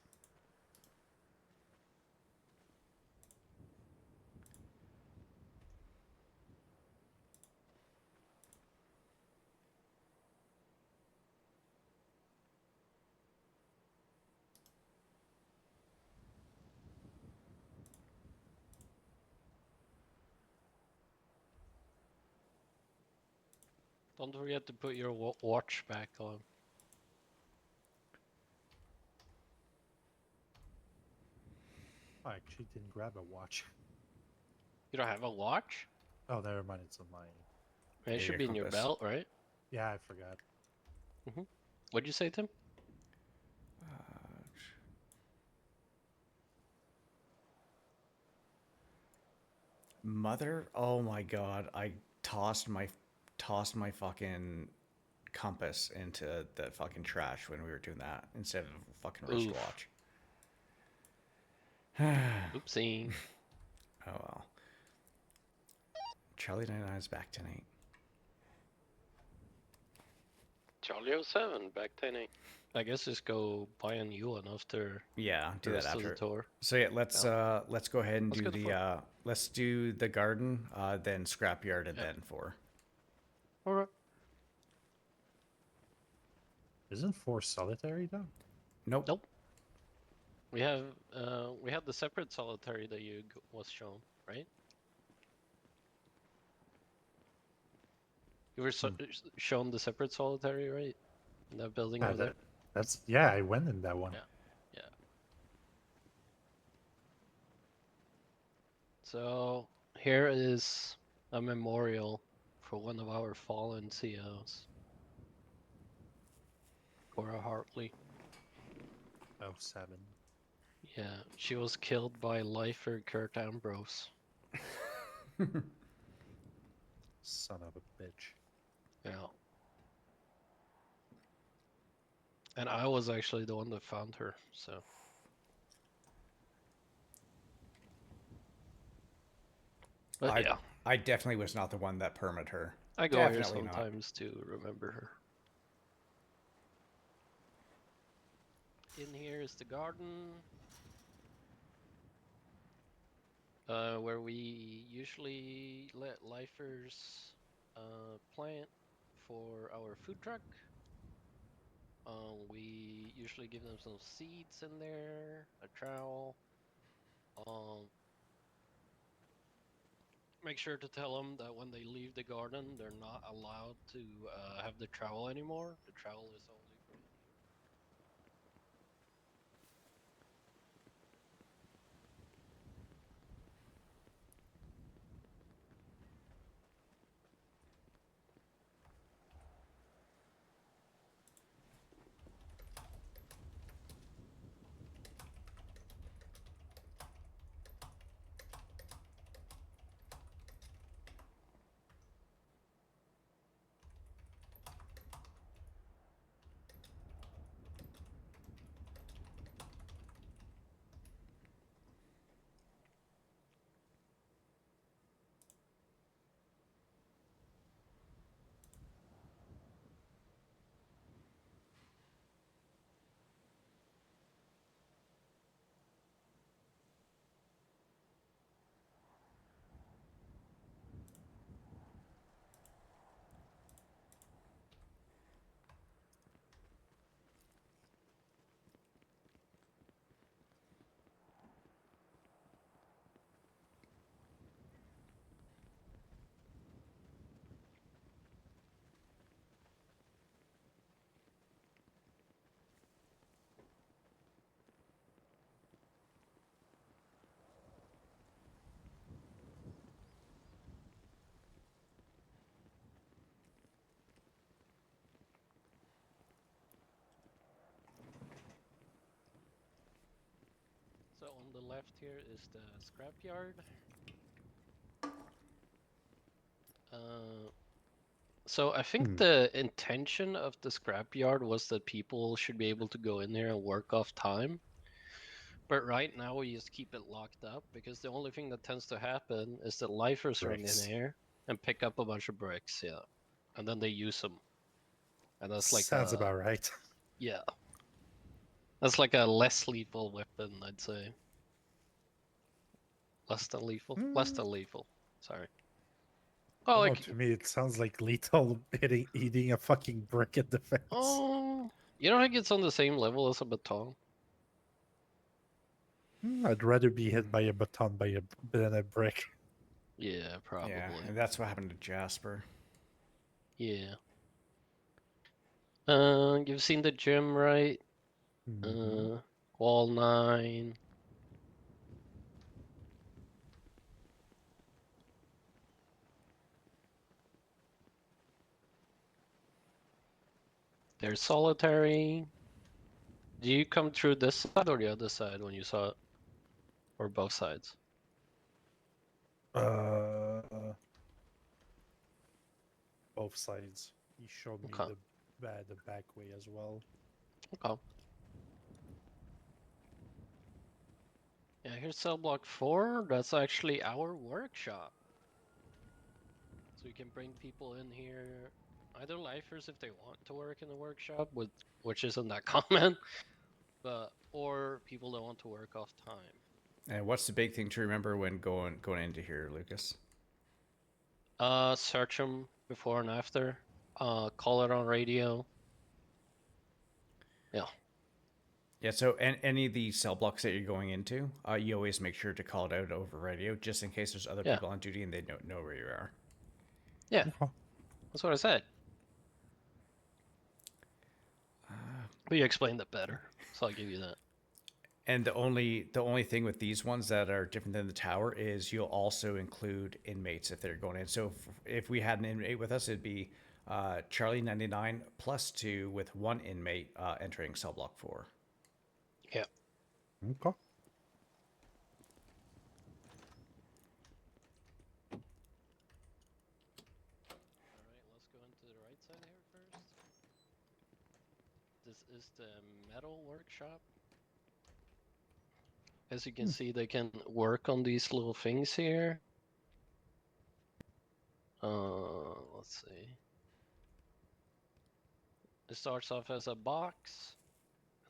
Don't forget to put your watch back on. I actually didn't grab a watch. You don't have a watch? Oh, never mind. It's on my. It should be in your belt, right? Yeah, I forgot. What'd you say, Tim? Mother, oh my god, I tossed my fucking compass into the fucking trash when we were doing that instead of a fucking wristwatch. Oopsie. Oh well. Charlie 99 is back tonight. Charlie 07 back 10-8. I guess just go buy a new one after. Yeah, do the that rest of after the tour. So yeah, let's go ahead and Let's do go to the let's do the garden, then scrapyard, and then 4. Alright. Isn't 4 solitary though? Nope. Nope. We have the separate solitary that you was shown, right? You were shown the separate solitary, right? In that building over there. That's yeah. I went in that one. Yeah. So here is a memorial for one of our fallen COs, Cora Hartley. 07. Yeah, she was killed by lifer Kurt Ambrose. Son of a bitch. Yeah. And I was actually the one that found her, so. But yeah. I definitely was not the one that permitted her. I go Definitely here not. sometimes to remember her. In here is the garden. Where we usually let lifers plant for our food truck. We usually give them some seeds in there, a trowel. Make sure to tell them that when they leave the garden, they're not allowed to have the trowel anymore. The trowel is only for in here. So on the left here is the scrapyard. So I think the intention of the scrapyard was that people should be able to go in there and work off time. But right now we just keep it locked up because the only thing that tends to happen is that lifers run in Bricks. here and pick up a bunch of bricks, yeah, and then they use them, and that's like Sounds about right. yeah, that's like a less lethal weapon, I'd say. Less than lethal. Less than lethal. Sorry. Oh, Oh, like to me, it sounds like lethal eating a fucking brick at the fence. oh, you don't think it's on the same level as a baton? I'd rather be hit by a baton than a brick. Yeah, probably. Yeah, and that's what happened to Jasper. Yeah. You've seen the gym, right? Wall 9. There's solitary. Do you come through this side or the other side when you saw it? Or both sides? Both sides. He showed me Okay. the back way as well. Okay. Yeah, here's cell block 4. That's actually our workshop. So you can bring people in here, either lifers if they want to work in the workshop, which isn't that common, or people that want to work off time. And what's the big thing to remember when going into here, Lucas? Search them before and after. Call it on radio. Yeah. Yeah, so any of the cell blocks that you're going into, you always make sure to call it out over radio, just in case there's other Yeah. people on duty and they don't know where you are. Yeah. That's what I said. But you explained it better, so I'll give you that. And the only thing with these ones that are different than the tower is you'll also include inmates if they're going in. So if we had an inmate with us, it'd be Charlie 99 plus 2 with one inmate entering cell block 4. Yeah. Okay. Alright, let's go into the right side here first. This is the metal workshop. As you can see, they can work on these little things here. Let's see. It starts off as a box,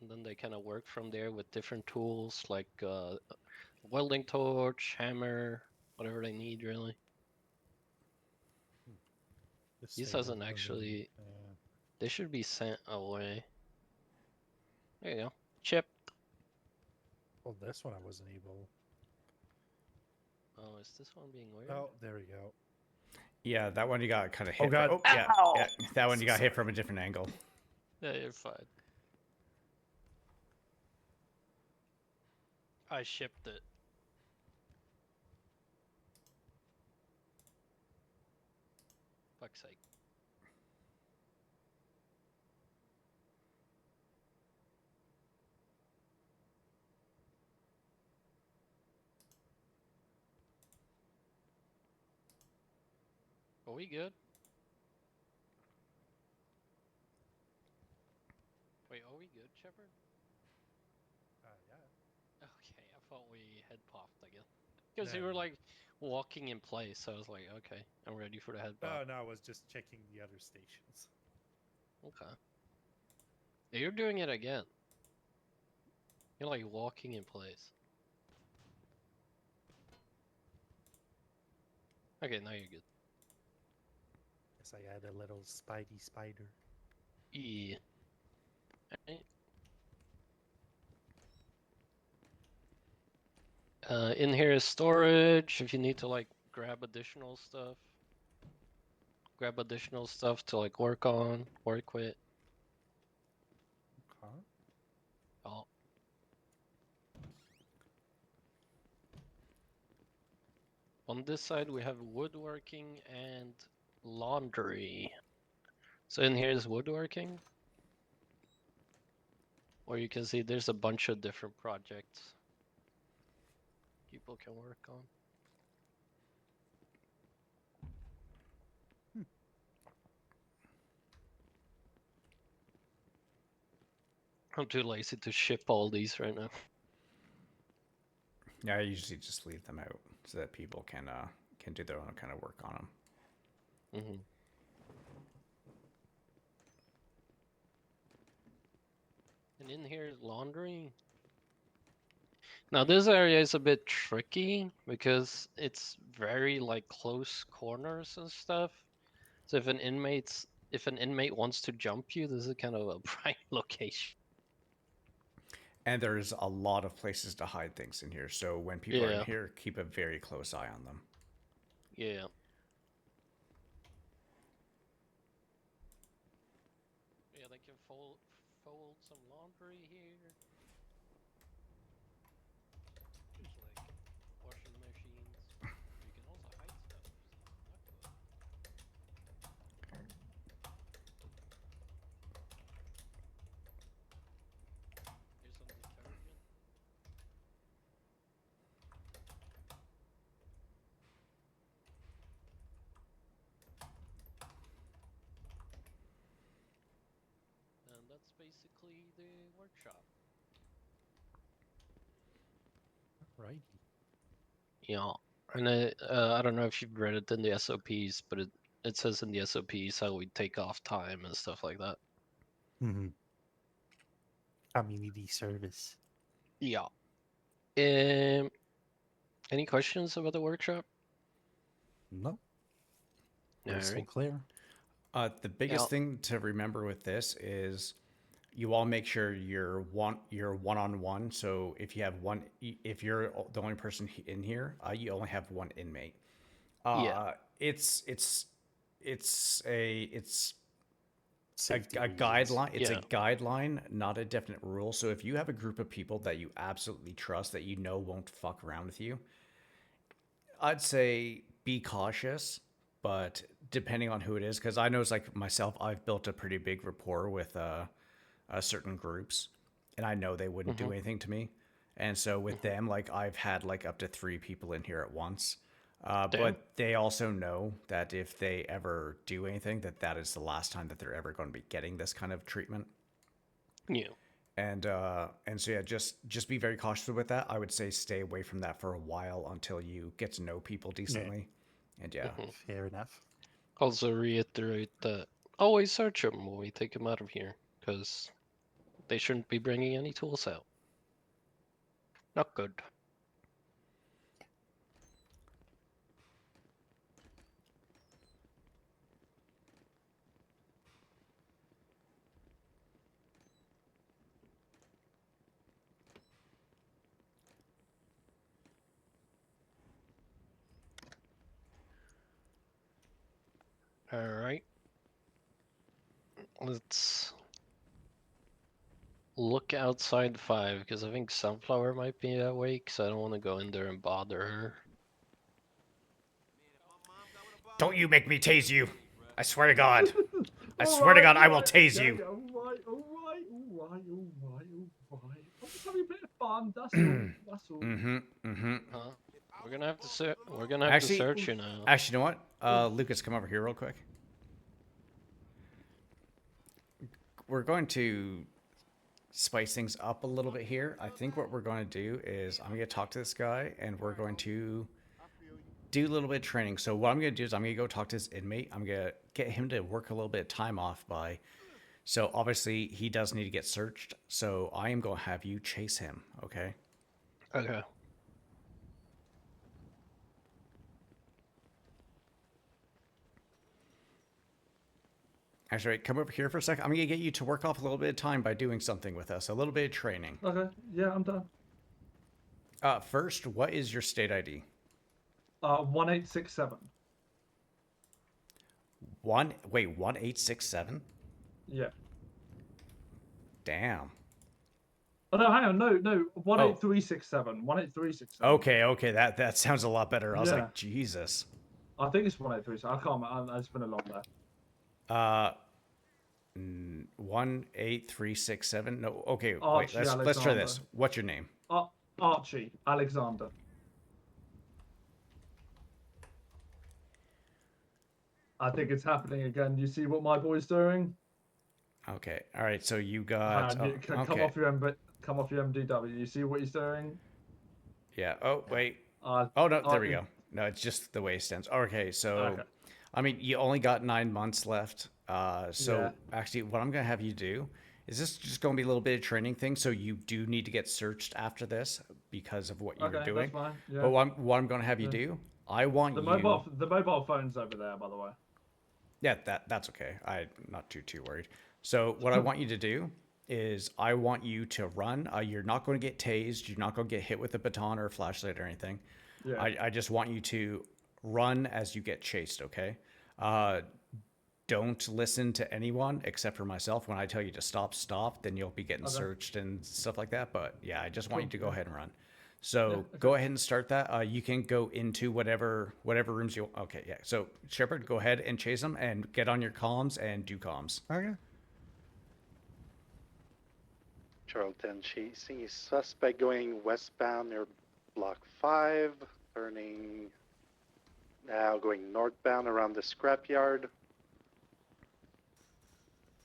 and then they kind of work from there with different tools like welding torch, hammer, whatever they need, really. This These table doesn't doesn't- actually. yeah. They should be sent away. There you go. Chip. Well, this one I wasn't able. Oh, is this one being weird? Oh, there we go. Yeah, that one you got kind of hit. Oh, God. Oh, yeah, Ow! yeah. That one So you got hit sorry. from a different angle. Yeah, you're fine. I shipped it. Fuck's sake. Are we good? Wait, are we good, Shepard? Yeah. Okay, I thought we head popped again. Because No, you were no. like walking in place, so I was like, okay, I'm ready for the head pop. No, I was just checking the other stations. Okay. Yeah, you're doing it again. You're like walking in place. Okay, now you're good. Yes, I had a little Spidey spider. Yeah. Alright. In here is storage. If you need to like grab additional stuff to like work on, work with. Okay. Oh. On this side we have woodworking and laundry. So in here is woodworking. Or you can see there's a bunch of different projects people can work on. I'm too lazy to ship all these right now. Yeah, I usually just leave them out so that people can do their own kind of work on them. Mm-hmm. And in here is laundry. Now this area is a bit tricky because it's very like close corners and stuff. So if an inmate wants to jump you, this is kind of a prime location. And there's a lot of places to hide things in here. So when people are in Yeah. here, keep a very close eye on them. Yeah. Yeah, they can fold some laundry here. There's like washing machines. You can also hide stuff. Not good. Here's some detergent. And that's basically the workshop. Righty. Yeah, and I don't know if you've read it in the SOPs, but it says in the SOPs how we take off time and stuff like that. Mm-hmm. Community service. Yeah. Any questions about the workshop? No. Crystal Alright. clear. The biggest thing to remember with this is you all make sure you're one-on-one. So if you have if you're the only person in here, you only have one inmate. Yeah. It's a Safety guideline. It's a Yeah. guideline, not a definite rule. So if you have a group of people that you absolutely trust that you know won't fuck around with you, I'd say be cautious, but depending on who it is, because I know it's like myself, I've built a pretty big rapport with certain groups, and I know they wouldn't do anything to me. And so with them, like I've had like up to 3 people in here at once. But they also know that if they ever do anything, that is the last time that they're ever going to be getting this kind of treatment. Yeah. And so yeah, just be very cautious with that. I would say stay away from that for a while until you get to know people decently. And yeah, fair enough. Also reiterate that always search them when we take them out of here, because they shouldn't be bringing any tools out. Not good. All right. Let's look outside 5 because I think Sunflower might be awake, so I don't want to go in there and bother her. Don't you make me tase you. I swear to God. I swear to God, I will tase you. Alright. I'm just having a bit of fun. That's all. That's all. Huh? We're gonna have to search. We're gonna have to Actually, search you now. Actually, you know what? Lucas, come over here real quick. We're going to spice things up a little bit here. I think what we're going to do is I'm going to talk to this guy, and we're going to do a little bit of training. So what I'm going to do is I'm going to go talk to this inmate. I'm going to get him to work a little bit of time off by. So obviously he does need to get searched. So I am going to have you chase him. Okay. Okay. Actually, come over here for a second. I'm going to get you to work off a little bit of time by doing something with us. A little bit of training. Okay. Yeah, I'm done. First, what is your state ID? 1867. 1867? Yeah. Damn. Oh no, hang on, no, 18367. 18367. Okay, that sounds a lot better. I was Yeah. like, Jesus. I think it's 1837. I can't remember. It's been a long day. 18367. No, okay, Archie wait, let's try this. Alexander. What's your name? Archie Alexander. I think it's happening again. You see what my boy's doing? Okay, all right. So you got. Come okay. off your come off your MDW. You see what he's doing? Yeah. Oh wait. Oh no, there we go. No, it's just the way it stands. Okay, so Okay. I mean, you only got 9 months left. So Yeah. actually, what I'm gonna have you do is this just gonna be a little bit of training thing. So you do need to get searched after this because of what you were Okay, doing. that's fine. Yeah. But what I'm gonna have you do, I want The you. mobile phone's over there, by the way. Yeah, that's okay. I'm not too worried. So what I want you to do is I want you to run. You're not going to get tased. You're not going to get hit with a baton or a flashlight or anything. Yeah. I just want you to run as you get chased, okay? Don't listen to anyone except for myself. When I tell you to stop, then you'll be getting Okay. searched and stuff like that. But yeah, I just want Cool, you to go yeah. ahead and run. So Yeah, okay. go ahead and start that. You can go into whatever rooms you. Okay, yeah. So Shepard, go ahead and chase them and get on your comms and do comms. Okay. Charlton chasing a suspect going westbound near block 5, turning now going northbound around the scrapyard.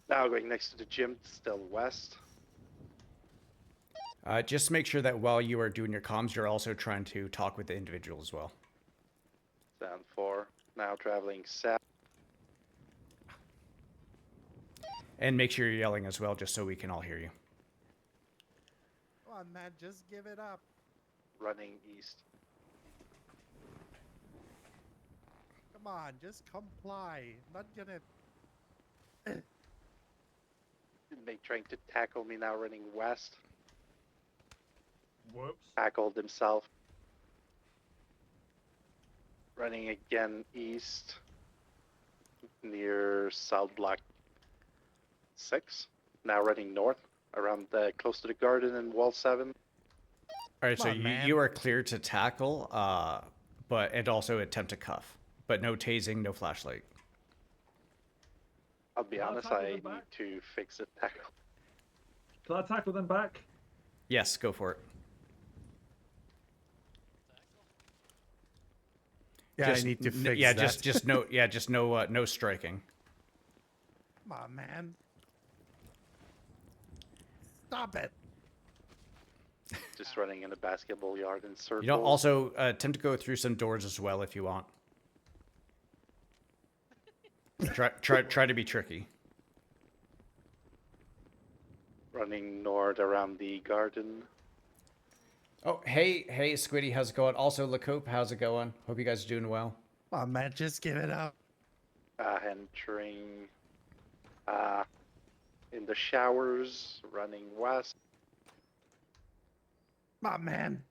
Now going next to the gym, still west. Just make sure that while you are doing your comms, you're also trying to talk with the individual as well. Down 4, now traveling south. And make sure you're yelling as well, just so we can all hear you. Come on, man, just give it up. Running east. Come on, just comply. Not gonna. Inmate trying to tackle me now, running west. Whoops. Tackled himself. Running again east. Near South Block 6. Now running north. Around close to the garden and wall 7. All right, so Come on, man. you are clear to tackle, and also attempt to cuff, but no tasing, no flashlight. I'll be Can I honest, tackle I them need back? to fix the tackle. Can I tackle them back? Yes, go for it. Yeah, I need to fix yeah, that. just no striking. Come on, man. Stop it. Just running in a basketball yard in circles. You know, also attempt to go through some doors as well if you want. Try to be tricky. Running north around the garden. Oh, hey, Squiddy, how's it going? Also, Lacope, how's it going? Hope you guys are doing well. Come on, man, just give it up. Entering in the showers, running west. Come on, man.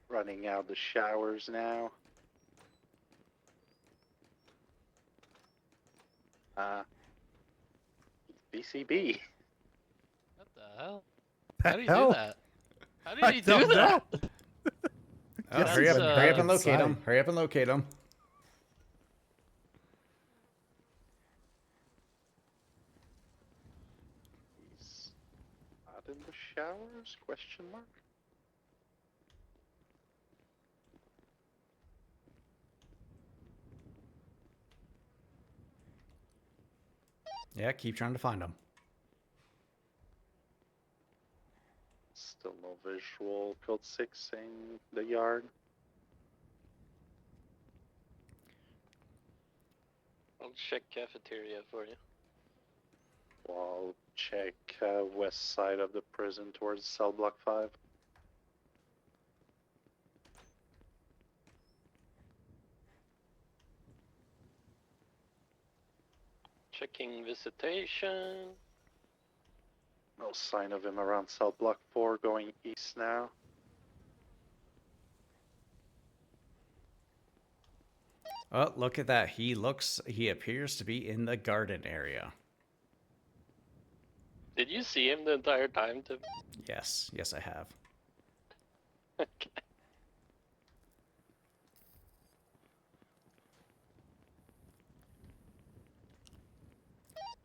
Running out the showers now. BCB. What the hell? The How do you hell? do that? How did I he do don't that? Oh, Guess hurry he up! went Hurry back up and locate inside. him! Hurry up and locate him! He's not in the showers? Question mark. Yeah, keep trying to find him. Still no visual. Code 6 in the yard. I'll check cafeteria for you. I'll check west side of the prison towards cell block 5. Checking visitation. No sign of him around cell block 4, going east now. Oh, look at that! He appears to be in the garden area. Did you see him the entire time? Yes, yes, I have. Okay.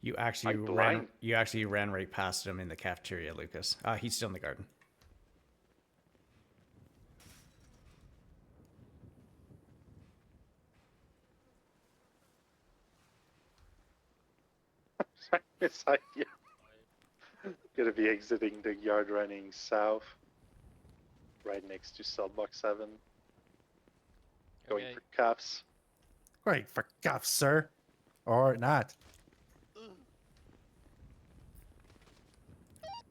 You actually I'm ran. blind. You actually ran right past him in the cafeteria, Lucas. He's still in the garden. It's like, yeah. Gonna be exiting the yard running south. Right next to cell block 7. Going Okay. for cuffs. Great for cuffs, sir. Or not.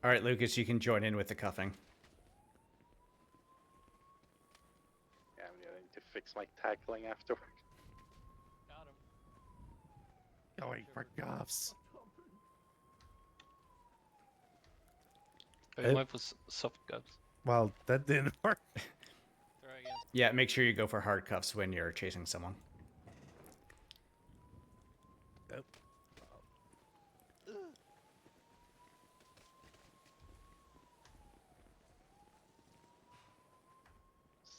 All right, Lucas, you can join in with the cuffing. Yeah, I'm gonna need to fix my tackling afterward. Got him. Going for cuffs. Oh, you might put soft cups. Well, that didn't work. Try again. Yeah, make sure you go for hard cuffs when you're chasing someone.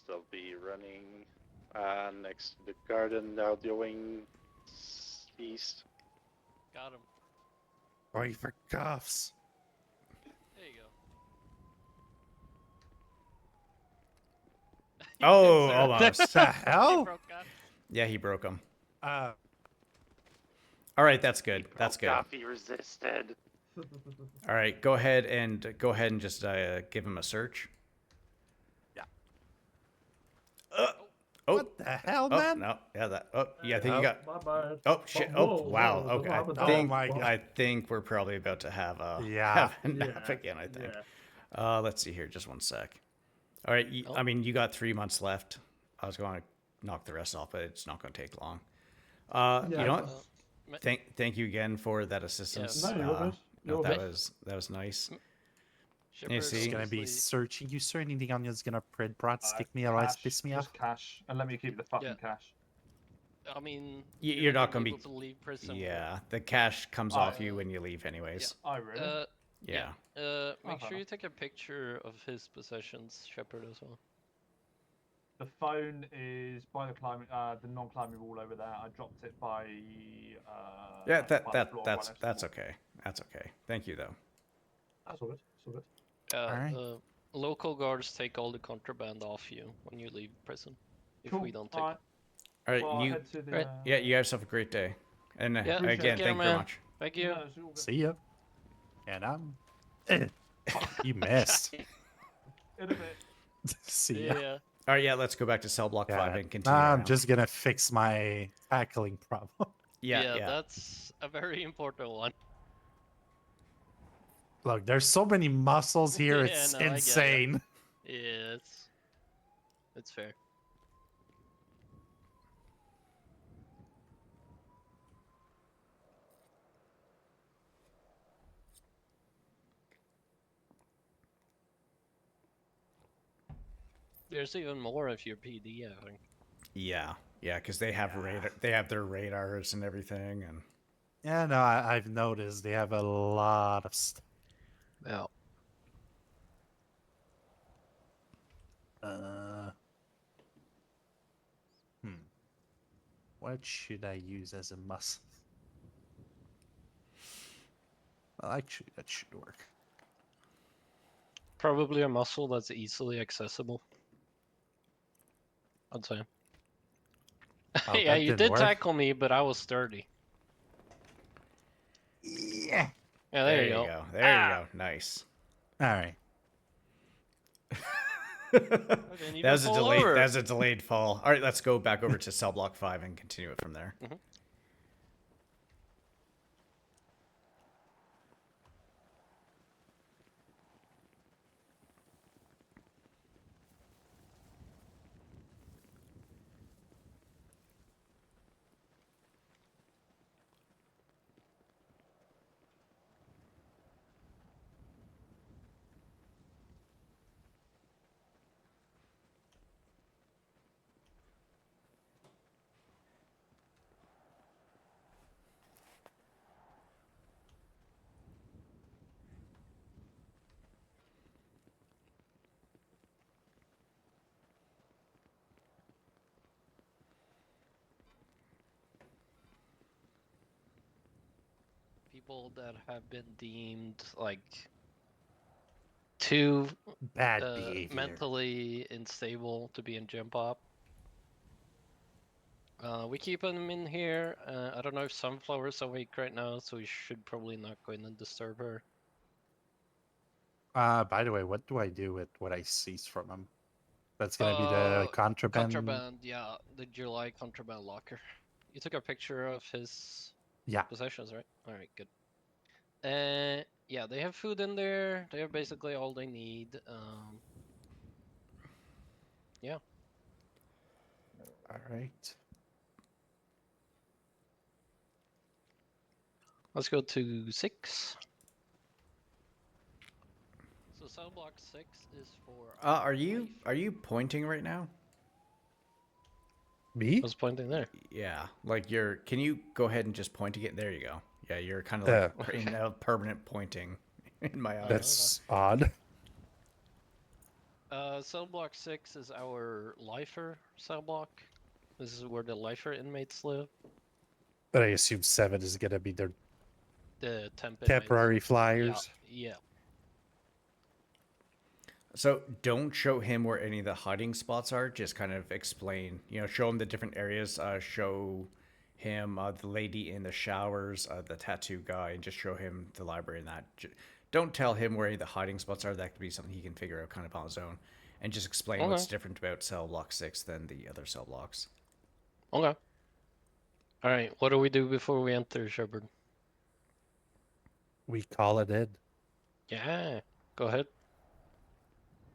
Still be running next to the garden, now going east. Got him. Going for cuffs. There you go. Oh, Sir. almost. What the hell? Broke out. Yeah, he broke him. Uh, All right, that's good. That's good. Coffee resisted. All right, go ahead and just give him a search. Yeah. Oh, what the hell, oh man? no, yeah, that. Oh, yeah, I think Oh. you got. My bad. Oh shit! Whoa, Oh wow. whoa, Okay, what happened Oh there? my God. I think we're probably about to have a Yeah. have a nap Yeah, again. I think. yeah. Let's see here. Just one sec. All right. I mean, you got 3 months left. I was going to knock the rest off, but it's not going to take long. You Yeah, know what? Ma- Thank you again for that assistance. No, you're all good. No, You're all that good. was nice. Shepard, see? It's gonna be obviously- searching you, sir. Anything on you is gonna print prod, stick me, or else Cash, piss me just off. cash, and let me keep the fucking Yeah. cash. I mean, You're not gonna going able to to leave prison. Yeah, the cash comes Oh, off you when you leave, anyways. Oh, really? Yeah. Make fair sure you take a picture of his possessions, Shepard, as well. The phone is by the non-climbing wall over there. I dropped it by. Yeah, by the floor right next to the that's wall. okay. That's okay. Thank you though. That's all good. That's all good. Alright. Local guards take all the contraband off you when you leave prison. If Cool. we don't take Alright. All right, Well, I'll you. head to the, Right. Yeah, you have yourself a great day. And Yeah, again, appreciate thank it. you very man. much. Thank you. No, it's all good. See ya. And I'm. You missed. In a bit. See ya. Yeah. All right, yeah, let's go back to cell block 5 Yeah, and continue. I'm around. just gonna fix my tackling problem. Yeah. That's a very important one. Look, there's so many muscles here. Yeah, It's no, I get it. insane. Yeah, it's fair. There's even more if you're PD, I think. Yeah, because they have radar. They have their radars and everything, and Yeah, no, I've noticed they have a lot of stuff. Yeah. What should I use as a muscle? Well, actually, that should work. Probably a muscle that's easily accessible. I'd say. Oh, Yeah, that you didn't did work. tackle me, but I was sturdy. Yeah. Yeah, there you go. There you go. Nice. All right. didn't even That was a fall delayed. over. That was a delayed fall. All right, let's go back over to cell block 5 and continue it from there. People that have been deemed like too Bad behavior. mentally unstable to be in gym pop. We keep them in here. I don't know if Sunflower's awake right now, so we should probably not go in and disturb her. By the way, what do I do with what I seized from him? That's gonna be the contraband. Contraband, yeah, the July contraband locker. You took a picture of his Yeah. possessions, right? All right, good. Yeah, they have food in there. They have basically all they need. Yeah. All right. Let's go to 6. So cell block 6 is for. Are you pointing right now? Me? I was pointing there. Yeah, like you're. Can you go ahead and just point again? There you go. Yeah, you're kind of like in a permanent pointing in my eyes. That's odd. Cell block 6 is our lifer cell block. This is where the lifer inmates live. But I assume 7 is gonna be their The temp temporary inmates. flyers. Yeah. So don't show him where any of the hiding spots are. Just kind of explain. Show him the different areas. Show him the lady in the showers, the tattoo guy, and just show him the library and that. Don't tell him where any of the hiding spots are. That could be something he can figure out kind of on his own. And just explain what's different about cell block 6 than the other cell blocks. Okay. All right. What do we do before we enter, Shepard? We call it in. Yeah. Go ahead.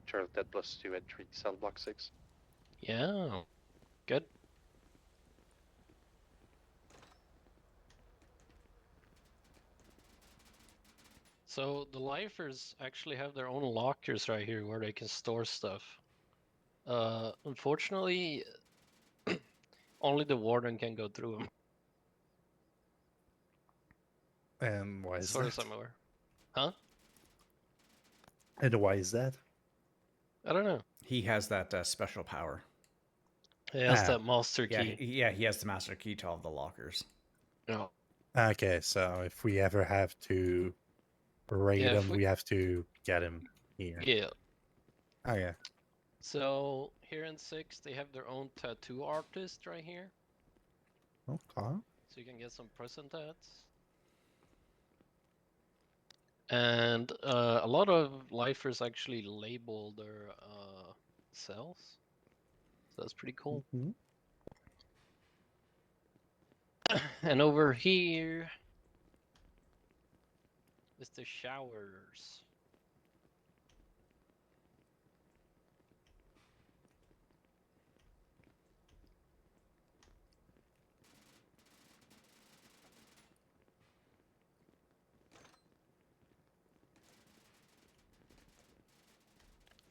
Charles, that +2 entry, cell block 6. Yeah. Good. So the lifers actually have their own lockers right here where they can store stuff. Unfortunately, only the warden can go through them. And why is As far as that? I'm aware. Huh? And why is that? I don't know. He has that special power. He has that master key. He has the master key to all the lockers. No. Okay, so if we ever have to raid him, we have to get him here. Yeah. Okay. So here in 6, they have their own tattoo artist right here. Okay. So you can get some prison tats. And a lot of lifers actually label their cells. So that's pretty cool. And over here is the showers.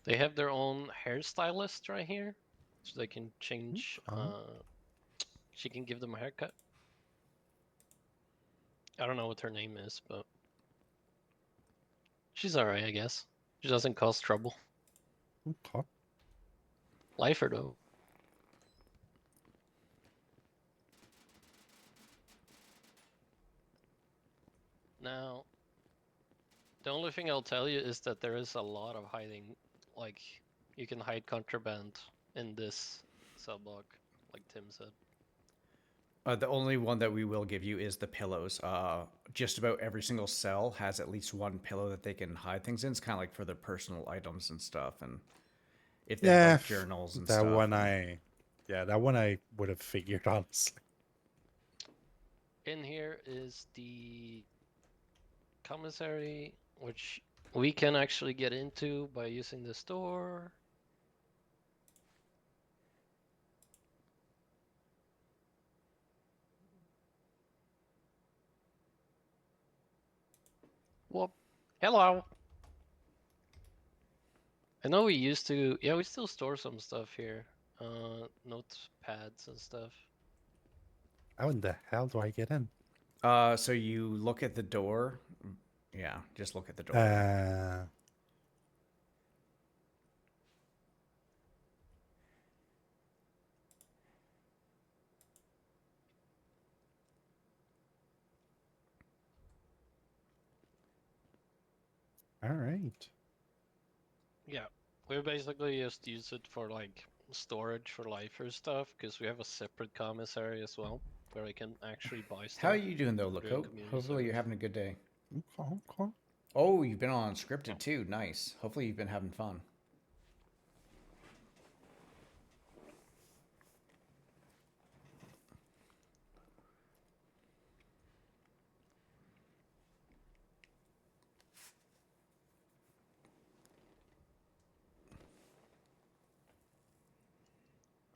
They have their own hairstylist right here, so they can change. She can give them a haircut. I don't know what her name is, but she's alright, I guess. She doesn't cause trouble. Okay. Lifer though. Now, the only thing I'll tell you is that there is a lot of hiding. Like, you can hide contraband in this subblock, like Tim said. The only one that we will give you is the pillows. Just about every single cell has at least one pillow that they can hide things in. It's kind of like for their personal items and stuff, and if they have like journals and that stuff. one that one I would have figured, honestly. In here is the commissary, which we can actually get into by using the store. Whoop. Hello. I know we used to, yeah, we still store some stuff here. Notepads and stuff. How in the hell do I get in? So you look at the door. Yeah, just look at the door. All right. Yeah, we basically just use it for like storage for lifer stuff because we have a separate commissary as well where I can actually buy stuff. How are you doing though, during Loco? community Hopefully you're service. having a good day. Okay. Oh, you've been on scripted too. Nice. Hopefully you've been having fun.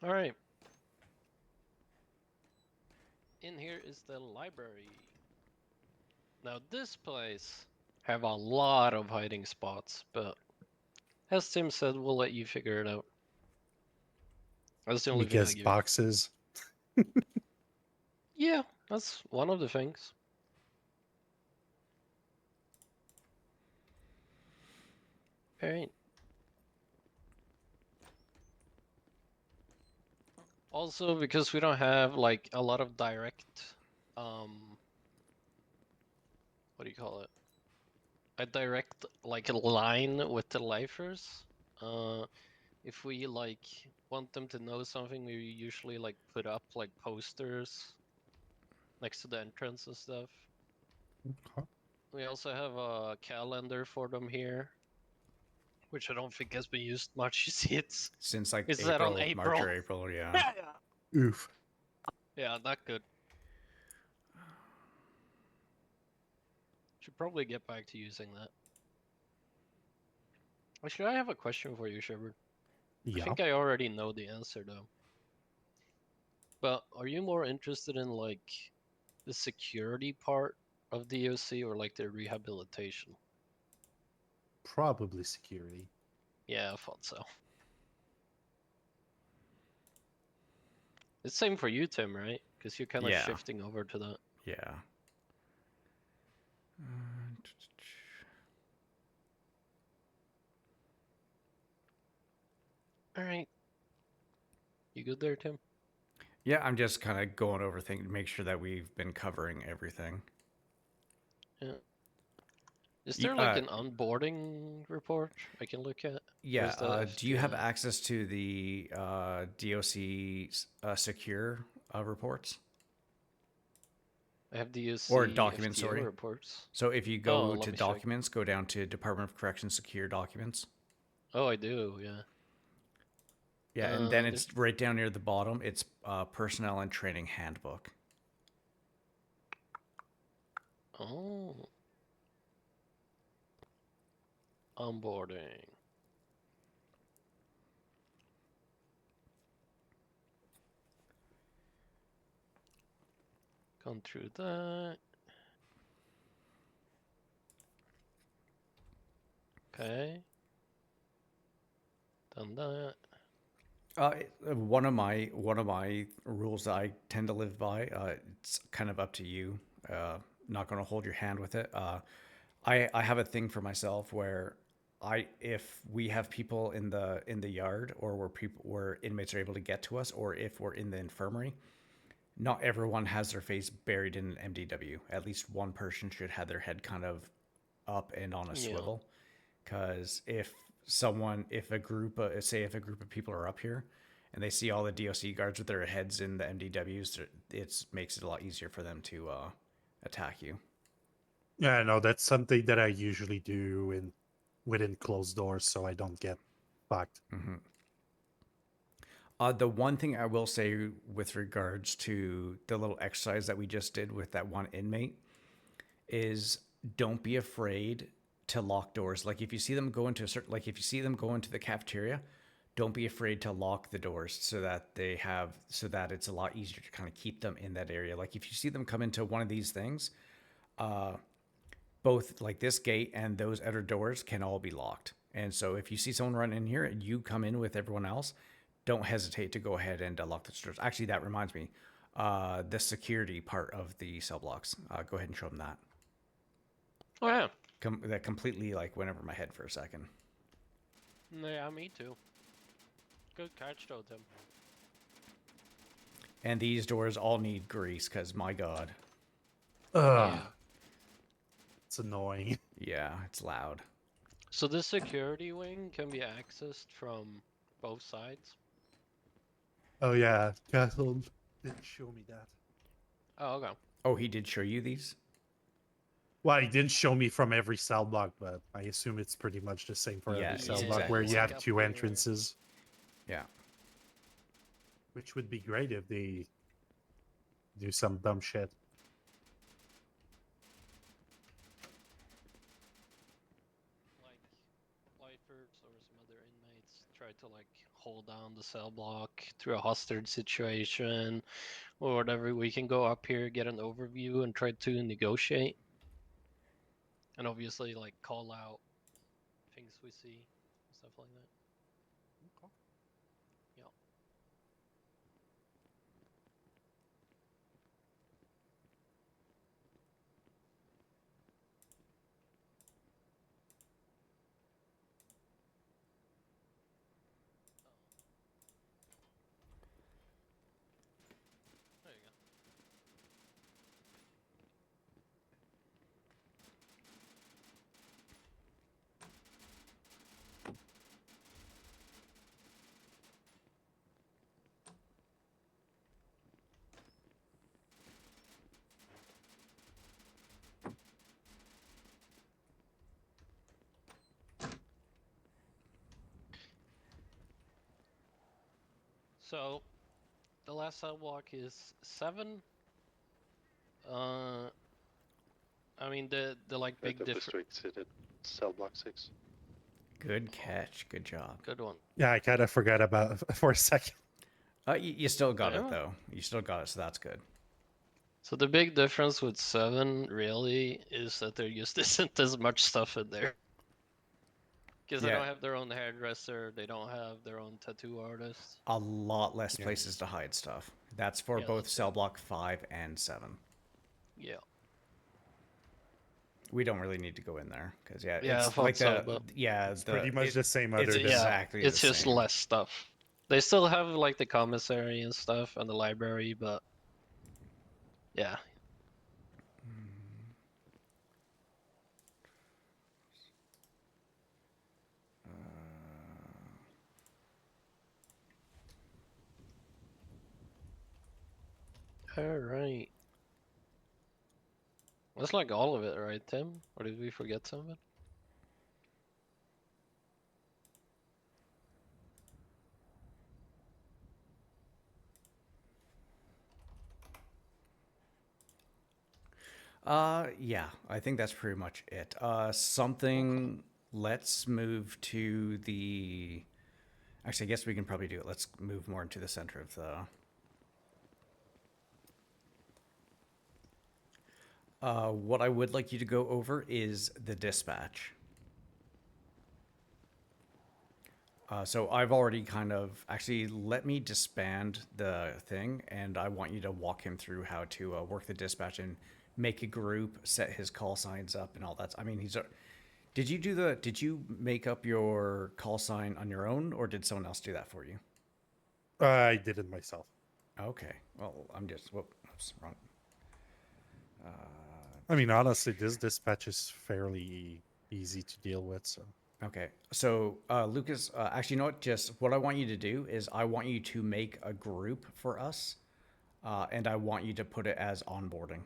All right. In here is the library. Now this place have a lot of hiding spots, but as Tim said, we'll let you figure it out. That's the only thing I Because give you. boxes. Yeah, that's one of the things. All right. Also, because we don't have like a lot of direct, what do you call it? A direct like a line with the lifers. If we like want them to know something, we usually like put up like posters next to the entrance and stuff. Okay. We also have a calendar for them here, which I don't think has been used much. You see, it's Since like is that on April, March April? or April, yeah. Oof. Yeah, not good. Should probably get back to using that. Actually, I have a question for you, Shepard. Yeah. I think I already know the answer though. But are you more interested in like the security part of DOC or like the rehabilitation? Probably security. Yeah, I thought so. It's same for you, Tim, right? Because you're kind of Yeah. shifting over to that. Yeah. All right. You good there, Tim? Yeah, I'm just kind of going over things to make sure that we've been covering everything. Yeah. Is there like an onboarding report I can look at? Or Yeah. is that Do you have FTL? access to the DOC secure reports? I have DOC Or documents, FTO sorry. reports. So if you Oh, go let to me check. documents, go down to Department of Corrections secure documents. Oh, I do, yeah. Yeah, and then it's right down near the bottom. It's personnel and training handbook. Oh. Onboarding. Gone through that. Okay. Done that. One of my rules that I tend to live by. It's kind of up to you. not gonna hold your hand with it. I have a thing for myself where if we have people in the yard, or where inmates are able to get to us, or if we're in the infirmary, not everyone has their face buried in an MDW. At least one person should have their head kind of up and on a Yeah. swivel, because if a group of people are up here and they see all the DOC guards with their heads in the MDWs, it makes it a lot easier for them to attack you. Yeah, no, that's something that I usually do within closed doors, so I don't get fucked. Mm-hmm. The one thing I will say with regards to the little exercise that we just did with that one inmate is, don't be afraid to lock doors. Like if you see them go into the cafeteria, don't be afraid to lock the doors so that it's a lot easier to kind of keep them in that area. Like if you see them come into one of these things, both like this gate and those outer doors can all be locked. And so if you see someone run in here and you come in with everyone else, don't hesitate to go ahead and lock the doors. Actually, that reminds me, the security part of the cell blocks. Go ahead and show them that. Oh yeah. That completely like went over my head for a second. Yeah, me too. Good catch, though, Tim. And these doors all need grease, because my god. Ugh. Yeah. It's annoying. Yeah, it's loud. So this security wing can be accessed from both sides? Oh yeah, Castle didn't show me that. Oh, okay. Oh, he did show you these? Well, he didn't show me from every cell block, but I assume it's pretty much the same for Yeah, every it's cell block exactly where the you same. have two entrances. Yeah. Which would be great if they do some dumb shit. Like, lifers or some other inmates try to, like, hold down the cell block through a hostage situation or whatever. We can go up here, get an overview, and try to negotiate. And obviously, like, call out things we see, stuff like that. Okay. Yeah. There you go. So, the last cell block is 7. I mean the like big difference. Restricted cell block 6. Good catch. Good job. Good one. Yeah, I kind of forgot about it for a second. You still got it Yeah. though. You still got it, so that's good. So the big difference with 7 really is that there just isn't as much stuff in there. Because they Yeah. don't have their own hairdresser, they don't have their own tattoo artist. A lot less Yeah. places to hide stuff. That's for Yeah, both that's cell block 5 and 7. Yeah. We don't really need to go in there because Yeah, I it's thought like so, the but- it's pretty much the same It's other than- exactly It's the just same. less stuff. They still have like the commissary and stuff and the library, but yeah. All right. That's like all of it, right, Tim? Or did we forget something? Yeah, I think that's pretty much it. Let's move to the. Actually, I guess we can probably do it. Let's move more into the center of the. What I would like you to go over is the dispatch. So I've already kind of actually let me disband the thing, and I want you to walk him through how to work the dispatch and make a group, set his call signs up, and all that. I mean, Did you make up your call sign on your own, or did someone else do that for you? I did it myself. Okay. Well, I'm just whoops, wrong. I mean, honestly, this dispatch is fairly easy to deal with. So Okay. So, Lucas, actually, you know what? Just what I want you to do is I want you to make a group for us, and I want you to put it as onboarding.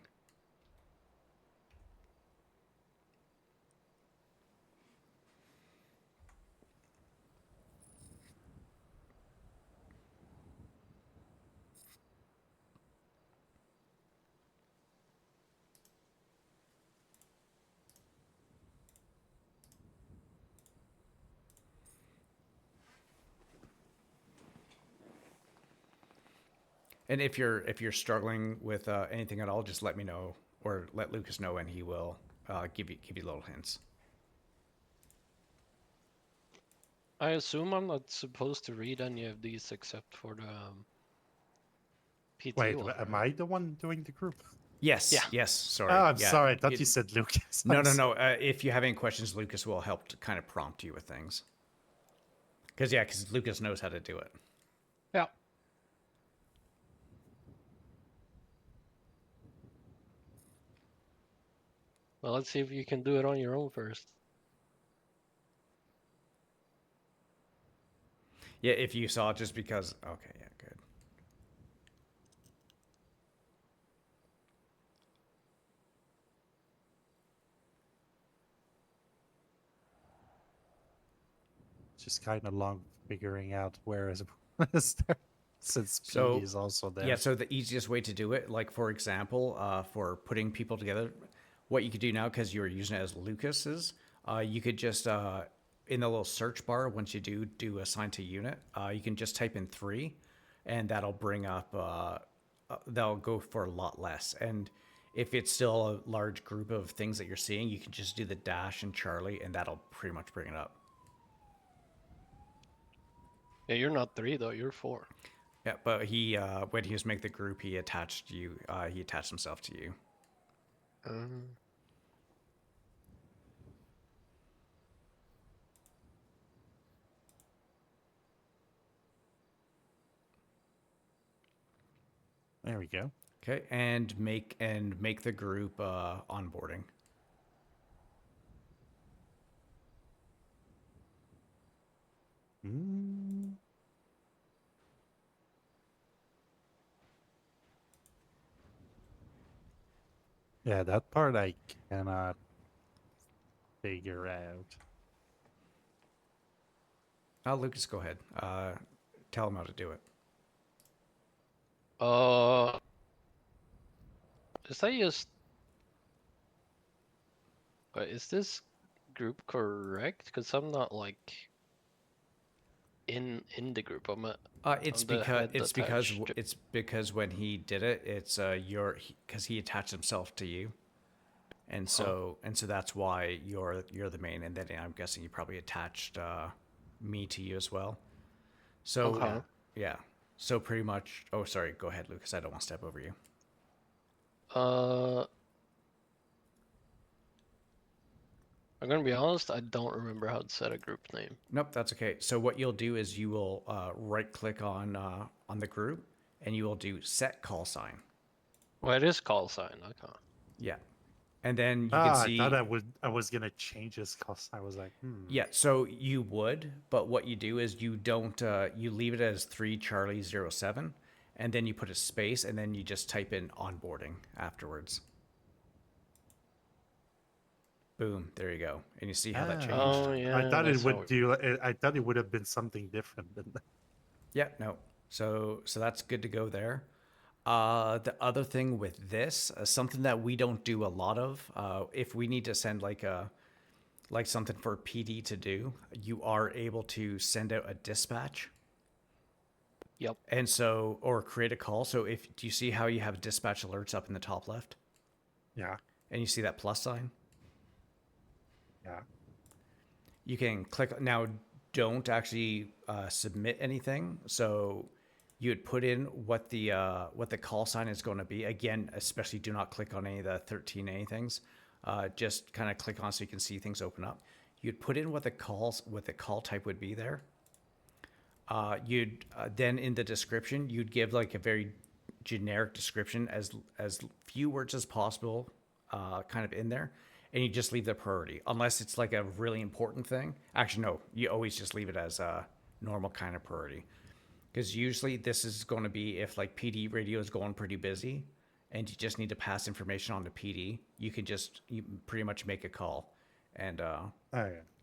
And if you're struggling with anything at all, just let me know or let Lucas know, and he will give you little hints. I assume I'm not supposed to read any of these except for the PT wait, one, am right? I the one doing the group? Yes. Yeah. Yes. Sorry. Oh, I'm Yeah, sorry. I thought you said Lucas. No, I'm no, no. If you have any questions, Lucas will help to kind of prompt you with things. Because Lucas knows how to do it. Yeah. Well, let's see if you can do it on your own first. Yeah, if you saw it just because. Okay, yeah, good. It's just kind of long figuring out where is there, since So PD is also there. yeah, so the easiest way to do it, like for example, for putting people together, what you could do now because you're using it as Lucas's, you could just in the little search bar once you do assign to unit, you can just type in 3, and that'll bring up that'll go for a lot less. And if it's still a large group of things that you're seeing, you can just do the dash and Charlie, and that'll pretty much bring it up. Yeah, you're not 3 though. You're 4. Yeah, but he when he was making the group, he attached you. He attached himself to you. There we go. Okay, and make the group onboarding. Yeah, that part I cannot figure out. Lucas, go ahead. Tell him how to do it. Is that just? Is this group correct? Because I'm not like in the group. I'm It's I'm the because head it's because when he did it, it's because he attached himself to you, and so that's why you're the main, and then I'm guessing you probably attached me to you as well. So yeah, so pretty much. Oh, sorry. Go ahead, Lucas. I don't want to step over you. I'm gonna be honest. I don't remember how to set a group name. Nope, that's okay. So what you'll do is you will right click on the group, and you will do set call sign. Well, it is call sign. Okay. Yeah, and then you can see. I thought I was gonna change this because I was like, Yeah, so you would, but what you do is you don't. You leave it as 3 Charlie 07, and then you put a space, and then you just type in onboarding afterwards. Boom! There you go, and you see how that changed. Oh yeah. I thought it would do. I thought it would have been something different than that. Yeah, no. So that's good to go there. The other thing with this, something that we don't do a lot of, if we need to send like something for PD to do, you are able to send out a dispatch. Yep. And so, or create a call. So do you see how you have dispatch alerts up in the top left? Yeah. And you see that plus sign? Yeah. You can click now. Don't actually submit anything. So you would put in what the call sign is going to be. Again, especially do not click on any of the 13A things. Just kind of click on so you can see things open up. You'd put in what the call type would be there. You'd then in the description you'd give like a very generic description, as few words as possible, kind of in there, and you just leave the priority unless it's like a really important thing. Actually, no, you always just leave it as a normal kind of priority, because usually this is going to be if like PD radio is going pretty busy and you just need to pass information on to PD, you pretty much make a call, and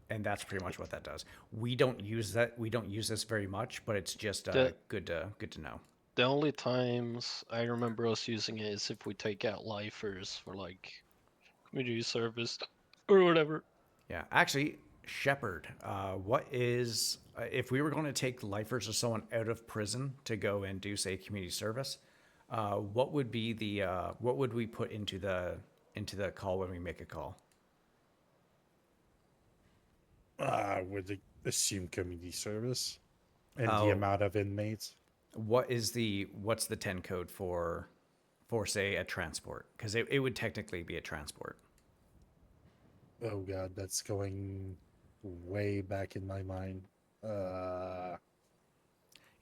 and that's pretty much what that does. We don't use this very much, but it's just good to know. The only times I remember us using it is if we take out lifers for like community service or whatever. Yeah, actually, Shepard, what is if we were going to take lifers or someone out of prison to go and do say community service? What would be the what would we put into the call when we make a call? Would assume community service and the amount of inmates. What's the 10 code for say a transport? Because it would technically be a transport. Oh god, that's going way back in my mind.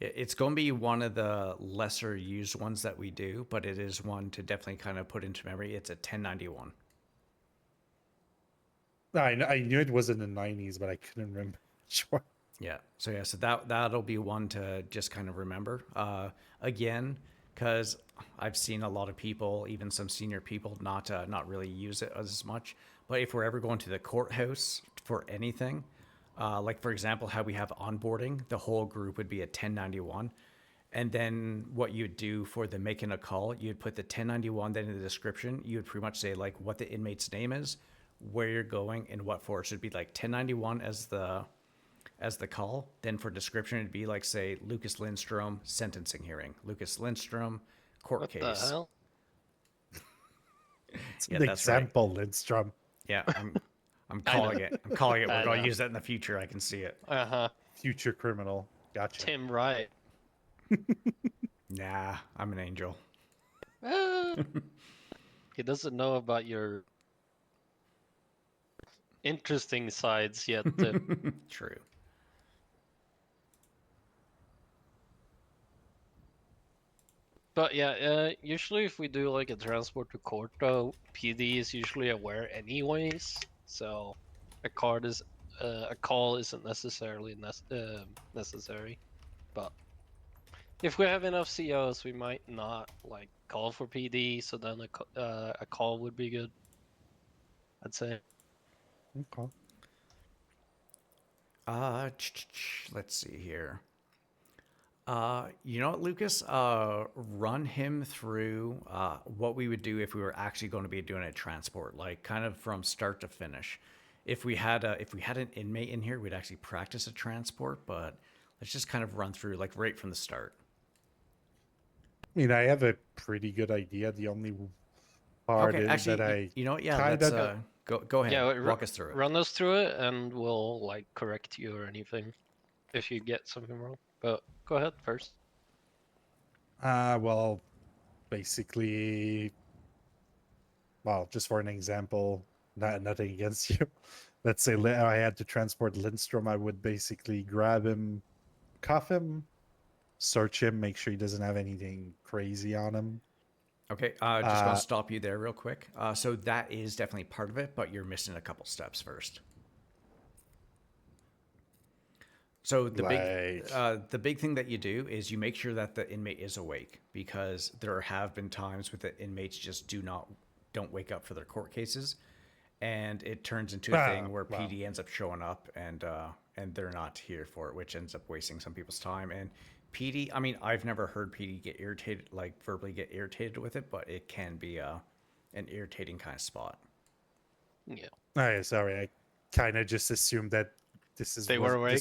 It's going to be one of the lesser used ones that we do, but it is one to definitely kind of put into memory. It's a 1091. I knew it was in the 90s, but I couldn't remember which one. Yeah. So that'll be one to just kind of remember. Again, because I've seen a lot of people, even some senior people, not really use it as much. But if we're ever going to the courthouse for anything, like for example, how we have onboarding, the whole group would be a 1091. And then what you'd do for the making a call, you'd put the 1091 then in the description. You would pretty much say like what the inmate's name is, where you're going, and what for. It should be like 1091 as the call. Then for description, it'd be like, say, Lucas Lindstrom sentencing hearing, Lucas Lindstrom court What case. the hell? It's Yeah, an that's right. example, Lindstrom. Yeah, I'm calling it. I'm calling it. I We're going know. to use that in the future. I can see it. Future criminal. Gotcha. Tim Wright. Nah, I'm an angel. He doesn't know about your interesting sides yet. True. But yeah, usually if we do like a transport to court, though, PD is usually aware anyways. So a call isn't necessarily necessary. But if we have enough COs, we might not like call for PD. So then a call would be good, I'd say. Okay. Let's see here. You know what, Lucas? Run him through what we would do if we were actually going to be doing a transport, like kind of from start to finish. If we had an inmate in here, we'd actually practice a transport, but let's just kind of run through like right from the start. I mean, I have a pretty good idea. The only part Okay, is actually, that I you know what? Yeah, kinda let's go ahead. Yeah, Walk us through it. Run us through it, and we'll like correct you or anything if you get something wrong. But go ahead first. well, basically, well, just for an example, nothing against you. Let's say I had to transport Lindstrom. I would basically grab him, cuff him, search him, make sure he doesn't have anything crazy on him. Okay, just gonna stop you there real quick. So that is definitely part of it, but you're missing a couple steps first. So the big thing that you do is you make sure that the inmate is awake, because there have been times with the inmates just don't wake up for their court cases, and it turns into a thing where PD ends up showing up and they're not here for it, which ends up wasting some people's time. And PD, I mean, I've never heard PD get irritated, like verbally get irritated with it, but it can be an irritating kind of spot. Yeah. Oh, sorry, I kind of just assumed that this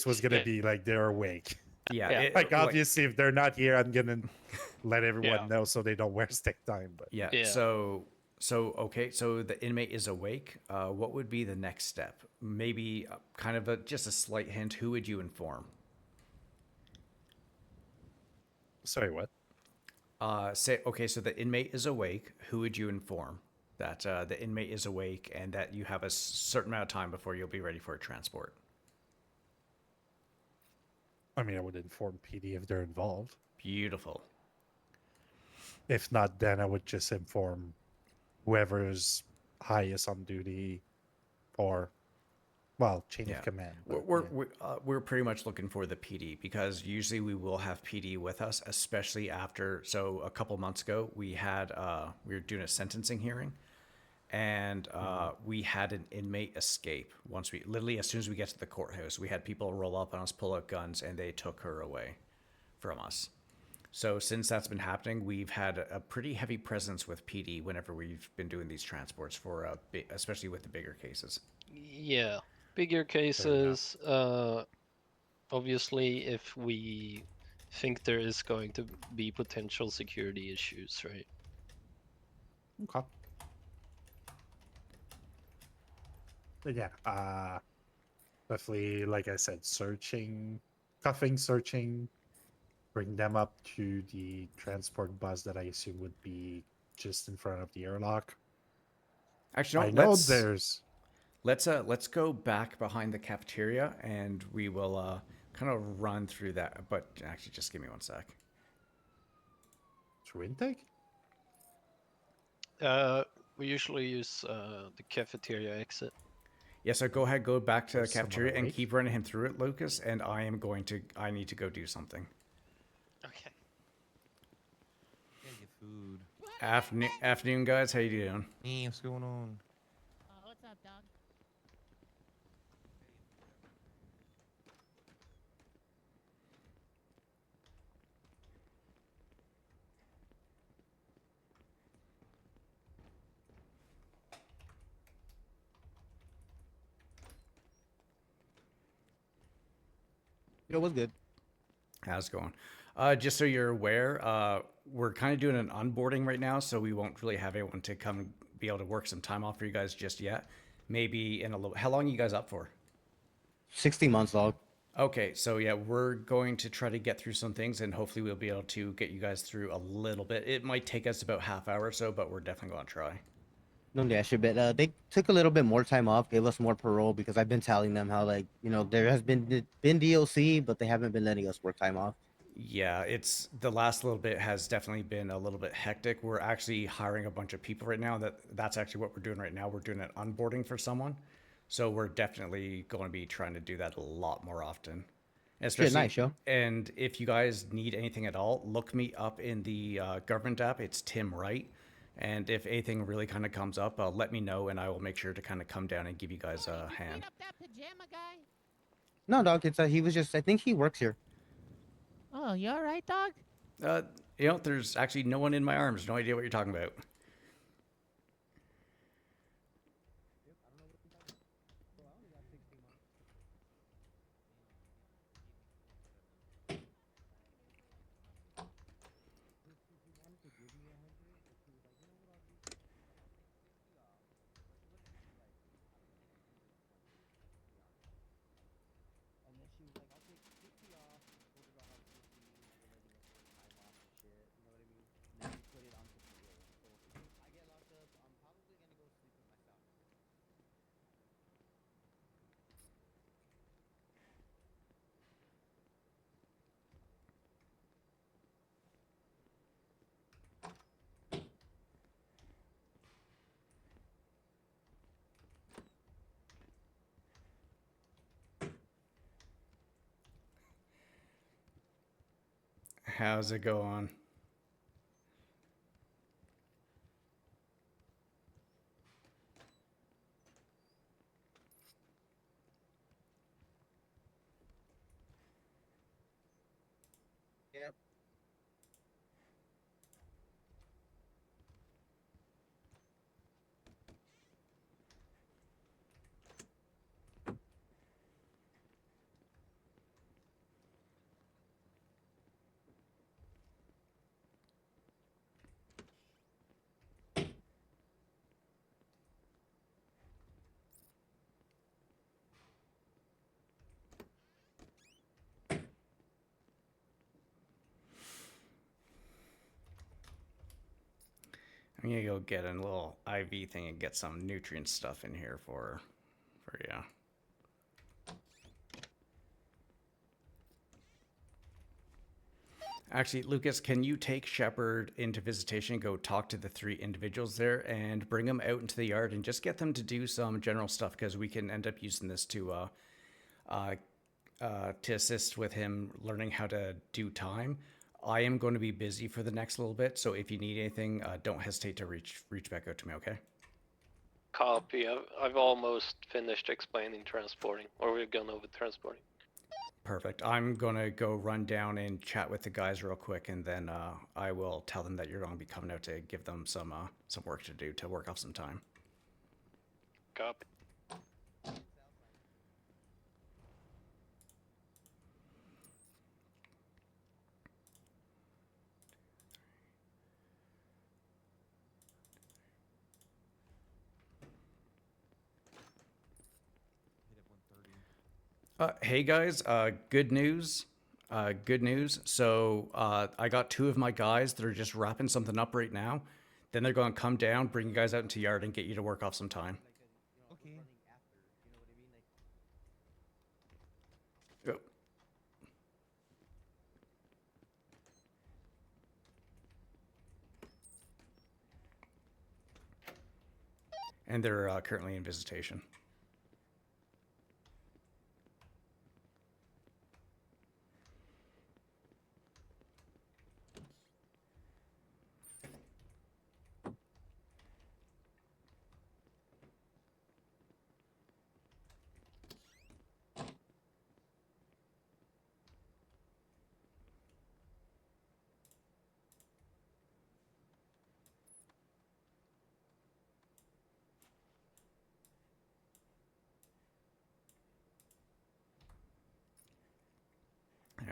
was gonna be like they're awake. Yeah, like obviously if they're not here, I'm gonna let everyone know so they don't waste their time. But yeah. So okay, so the inmate is awake. What would be the next step? Maybe kind of just a slight hint. Who would you inform? Sorry, what? Say okay. So the inmate is awake. Who would you inform that the inmate is awake and that you have a certain amount of time before you'll be ready for a transport? I mean, I would inform PD if they're involved. Beautiful. If not, then I would just inform whoever's highest on duty, or, well, chain of command. but We're pretty much looking for the PD because usually we will have PD with us, especially after. So a couple months ago, we were doing a sentencing hearing, and we had an inmate escape. Literally as soon as we get to the courthouse, we had people roll up on us, pull out guns, and they took her away from us. So since that's been happening, we've had a pretty heavy presence with PD whenever we've been doing these transports for especially with the bigger cases. Yeah, bigger cases. Obviously, if we think there is going to be potential security issues, right? Okay. But yeah, definitely, like I said, cuffing, searching, bring them up to the transport bus that I assume would be just in front of the airlock. Actually, I no, know there's. Let's go back behind the cafeteria and we will kind of run through that. But actually, just give me one sec. Through intake? We usually use the cafeteria exit. Yeah, so go ahead, go back to the There's someone cafeteria and awake? keep running him through it, Lucas. And I need to go do something. Okay. Gotta get food. Afternoon, guys. How you doing? Hey, what's going on? What's up, dog? Yo, what's good? How's it going? Just so you're aware, we're kind of doing an onboarding right now, so we won't really have anyone to come be able to work some time off for you guys just yet. Maybe in a little. How long are you guys up for? 60 months, dog. Okay, so yeah, we're going to try to get through some things, and hopefully we'll be able to get you guys through a little bit. It might take us about half hour or so, but we're definitely going to try. No dash a bit. They took a little bit more time off, gave us more parole because I've been telling them how, like, there has been DLC, but they haven't been letting us work time off. Yeah, it's the last little bit has definitely been a little bit hectic. We're actually hiring a bunch of people right now. That's actually what we're doing right now. We're doing an onboarding for someone, so we're definitely going to be trying to do that a lot more often. Shit, nice, yo. And if you guys need anything at all, look me up in the government app. It's Tim Wright. And if anything really kind of comes up, let me know, and I will make sure to kind of come down and give you guys a hand. No, dog. It's he was just. I think he works here. Oh, you alright, dog? There's actually no one in my arms. No idea what you're talking about. How's it going? Yep. I'm gonna go get a little IV thing and get some nutrient stuff in here for you. Actually, Lucas, can you take Shepard into visitation, go talk to the 3 individuals there, and bring them out into the yard and just get them to do some general stuff, because we can end up using this to assist with him learning how to do time. I am going to be busy for the next little bit, so if you need anything, don't hesitate to reach back out to me, okay? Copy. I've almost finished explaining transporting, or we're gone over transporting. Perfect. I'm going to go run down and chat with the guys real quick, and then I will tell them that you're going to be coming out to give them some work to do to work off some time. Copy. Hey guys, good news. Good news. So I got 2 of my guys that are just wrapping something up right now. Then they're going to come down, bring you guys out into the yard, and get you to work off some time. Okay. Yep. And they're currently in visitation.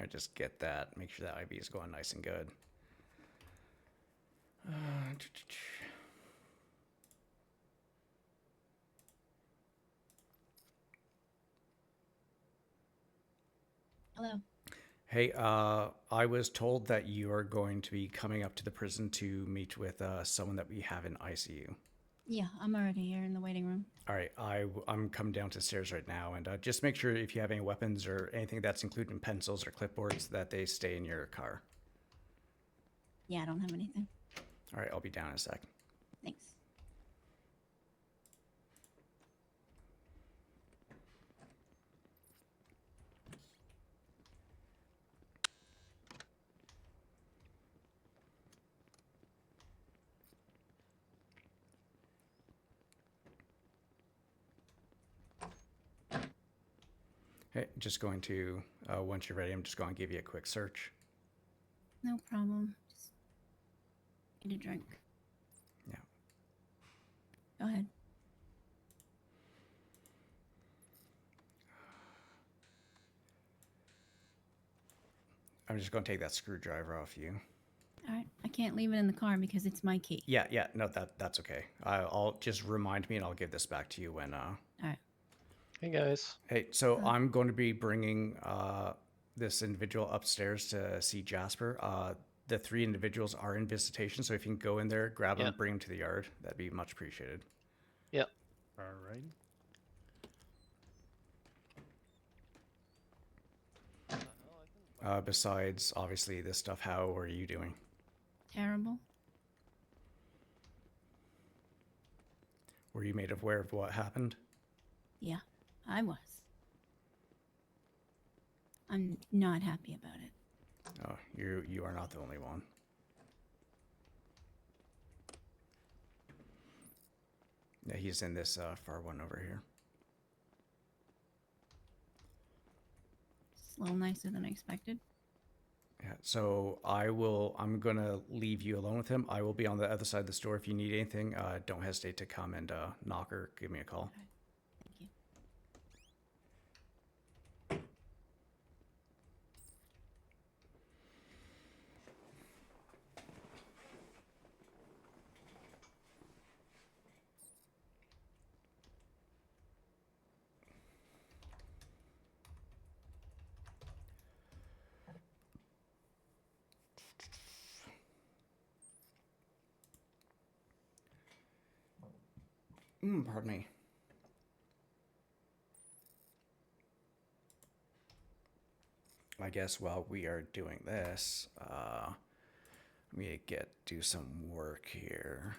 I just get that. Make sure that IV is going nice and good. Hello. Hey, I was told that you are going to be coming up to the prison to meet with someone that we have in ICU. Yeah, I'm already here in the waiting room. All right, I'm coming down to the stairs right now, and just make sure if you have any weapons or anything that's including pencils or clipboards that they stay in your car. Yeah, I don't have anything. All right, I'll be down in a sec. Thanks. Hey, just going to, once you're ready, I'm just going to give you a quick search. No problem. Just need a drink. Yeah. Go ahead. I'm just going to take that screwdriver off you. All right. I can't leave it in the car because it's my key. Yeah, no, that's okay. I'll just remind me, and I'll give this back to you when. All right. Hey guys. Hey, so I'm going to be bringing this individual upstairs to see Jasper. The 3 individuals are in visitation, so if you can go in there, grab them, bring them to the yard, that'd be much appreciated. Yep. All right. Besides, obviously, this stuff, how are you doing? Terrible. Were you made aware of what happened? Yeah, I was. I'm not happy about it. Oh, you are not the only one. Yeah, he's in this far one over here. It's a little nicer than I expected. Yeah, so I'm gonna leave you alone with him. I will be on the other side of the store. If you need anything, don't hesitate to come and knock or give me a call. Thank you. Pardon me. I guess while we are doing this, let me do some work here.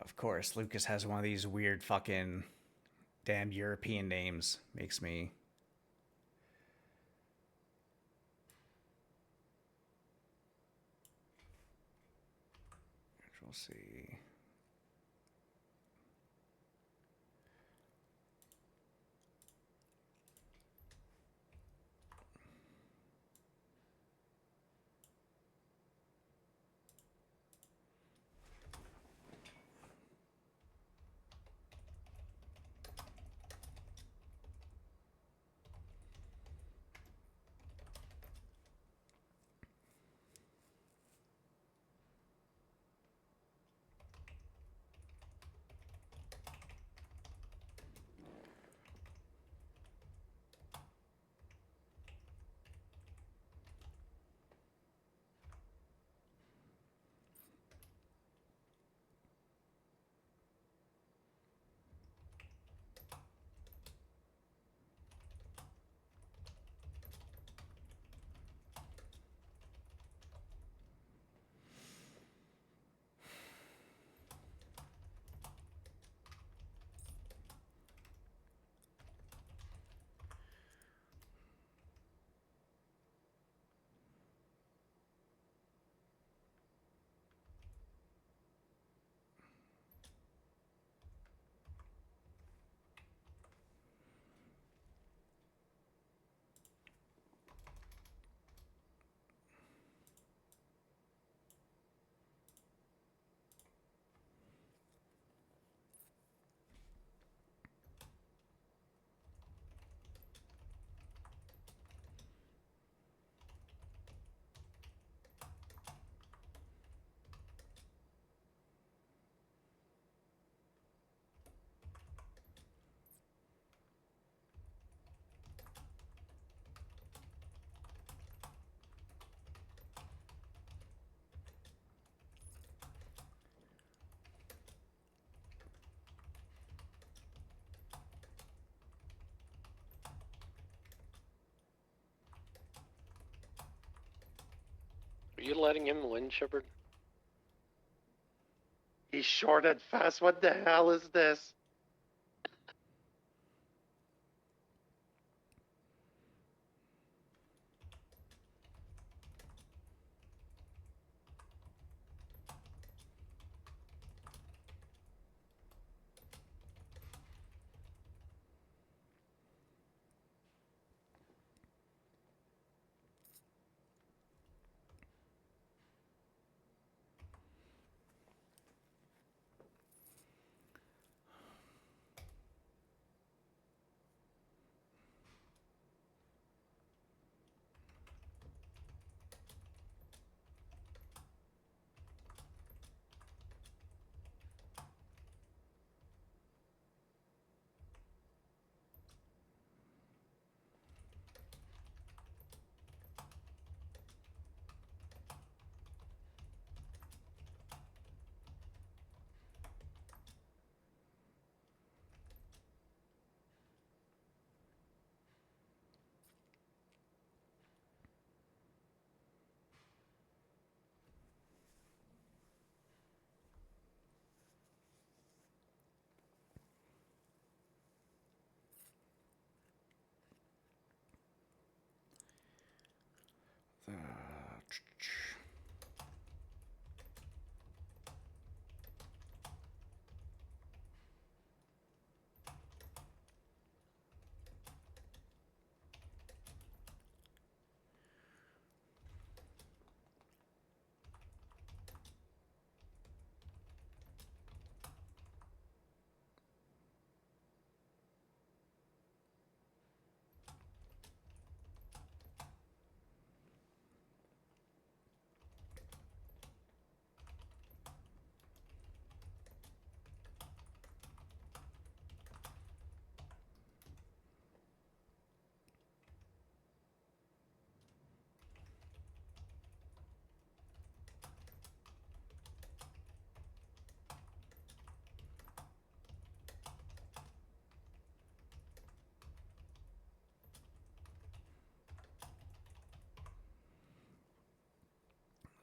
Of course, Lucas has one of these weird fucking damn European names. Makes me. Control C. Are you letting him win, Shepard? He's short and fast. What the hell is this?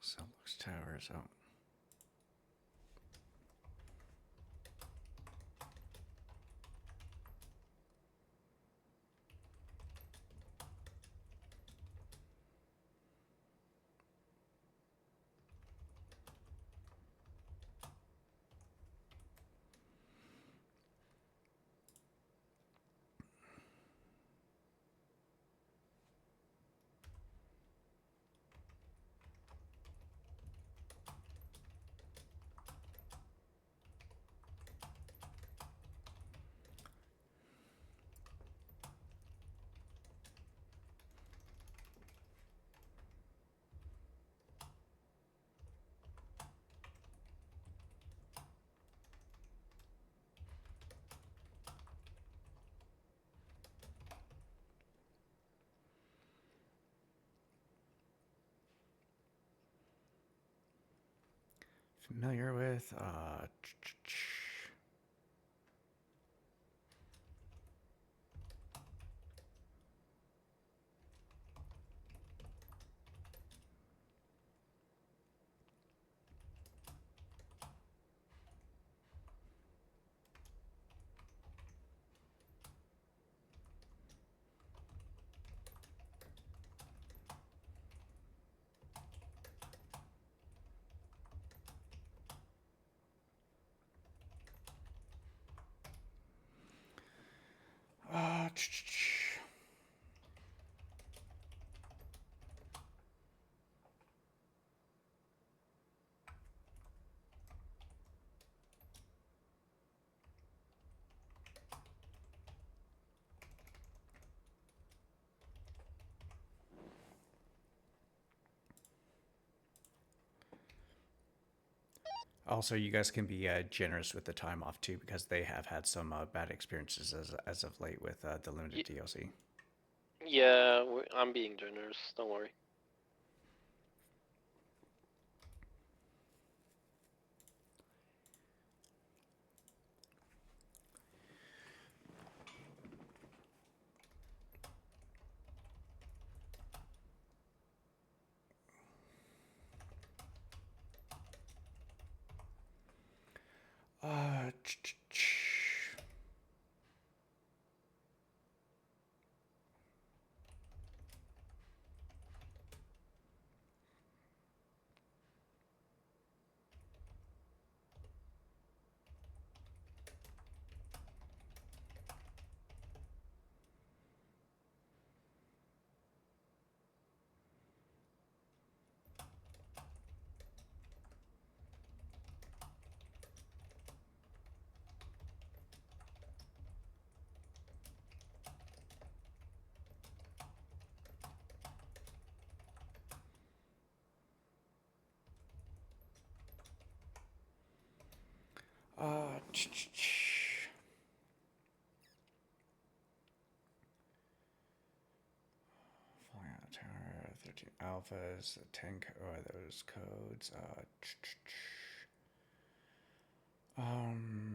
Sunlux Towers out. Familiar with Also, you guys can be generous with the time off too, because they have had some bad experiences as of late with the limited DLC. Yeah, I'm being generous. Don't worry. Uh, Falling out tower, 13 alphas, 10 are those codes. Um.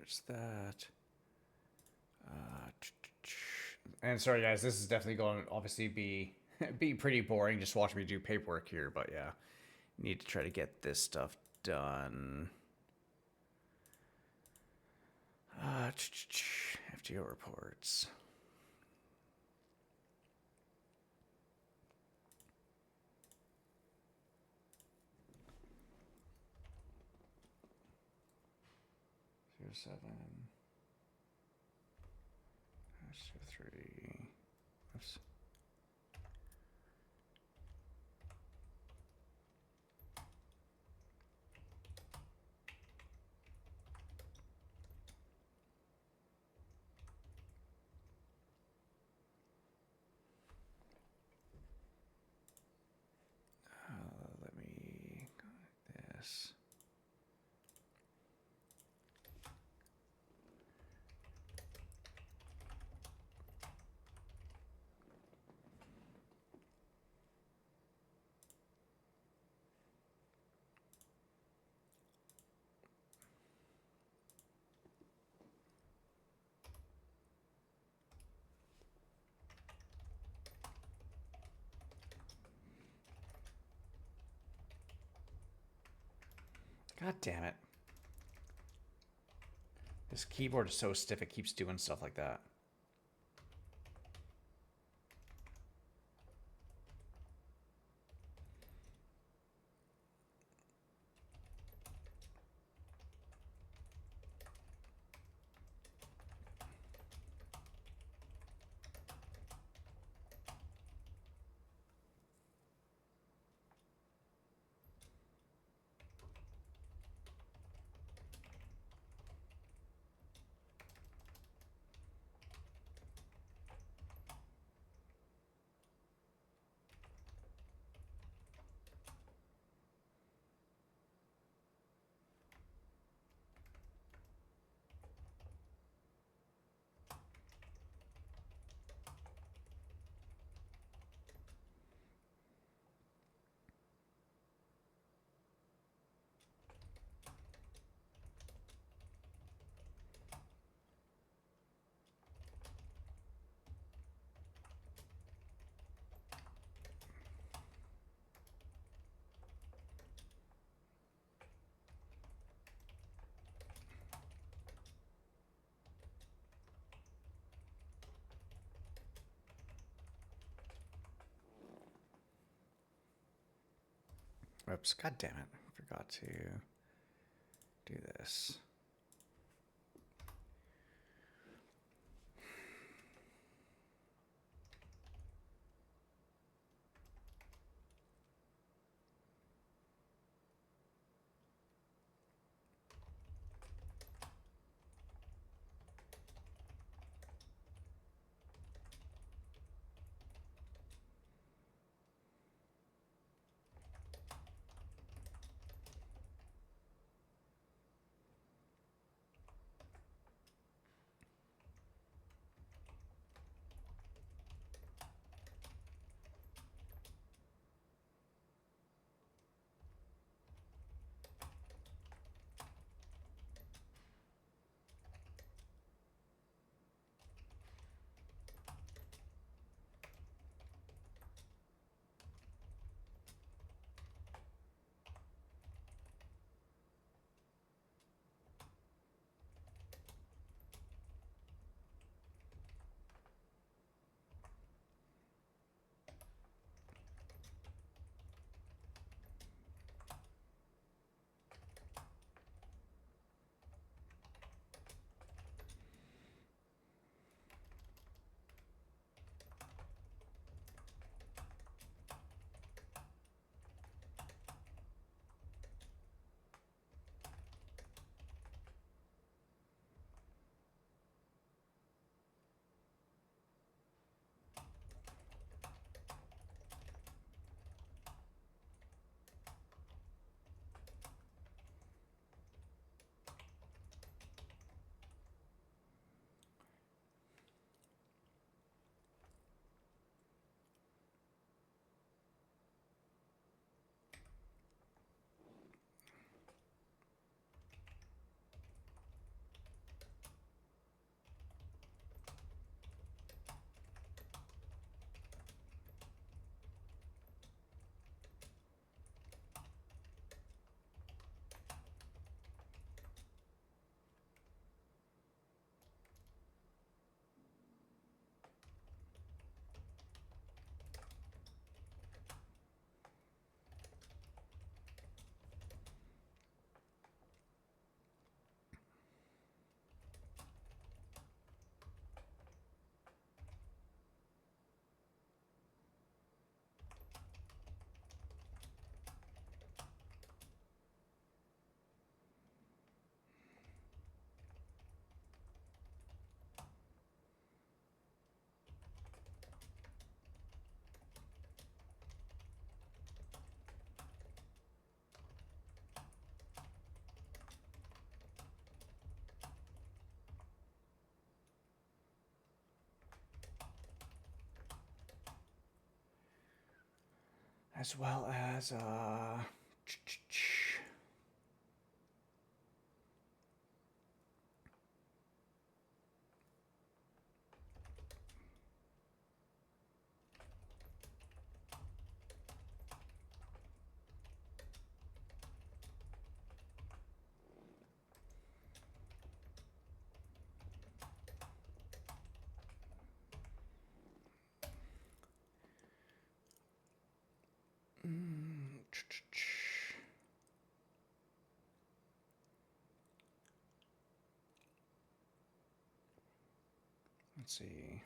Where's that? And sorry guys, this is definitely going to obviously be be pretty boring just watching me do paperwork here, but yeah, need to try to get this stuff done. FTO reports. Zero 07. 03. Oops. Let me go like this. God damn it. This keyboard is so stiff, it keeps doing stuff like that. Oops, god damn it. I forgot to do this. as well as let's see.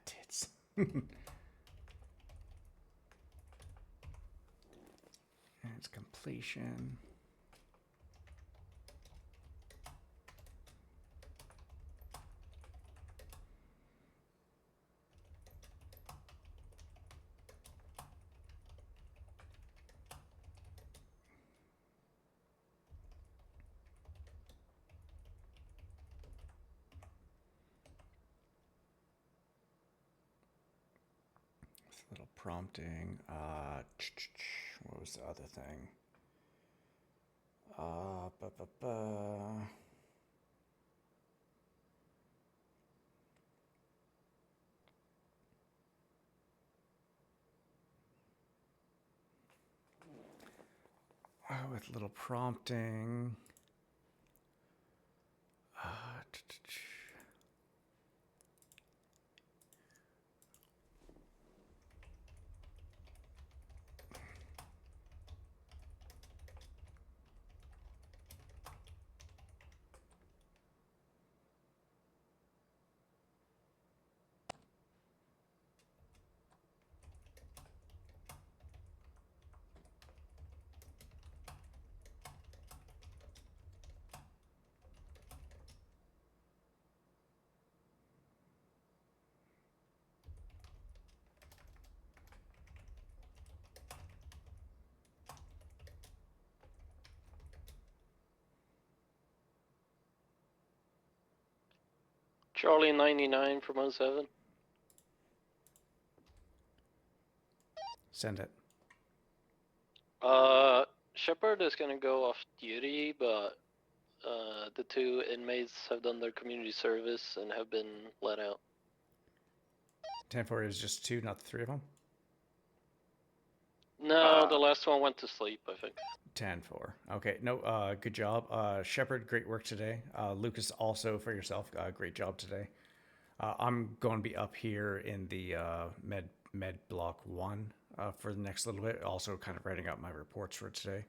Tits. And it's completion. With a little prompting. What was the other thing? Ba, ba, ba. With little prompting. Charlie 99 from 07. Send it. Shepard is gonna go off duty, but the two inmates have done their community service and have been let out. 10-4 is just 2, not the 3 of them? No, the last one went to sleep, I think. 10-4. Okay, no, good job. Shepard, great work today. Lucas, also for yourself, great job today. I'm going to be up here in the med block 1 for the next little bit, also kind of writing up my reports for today.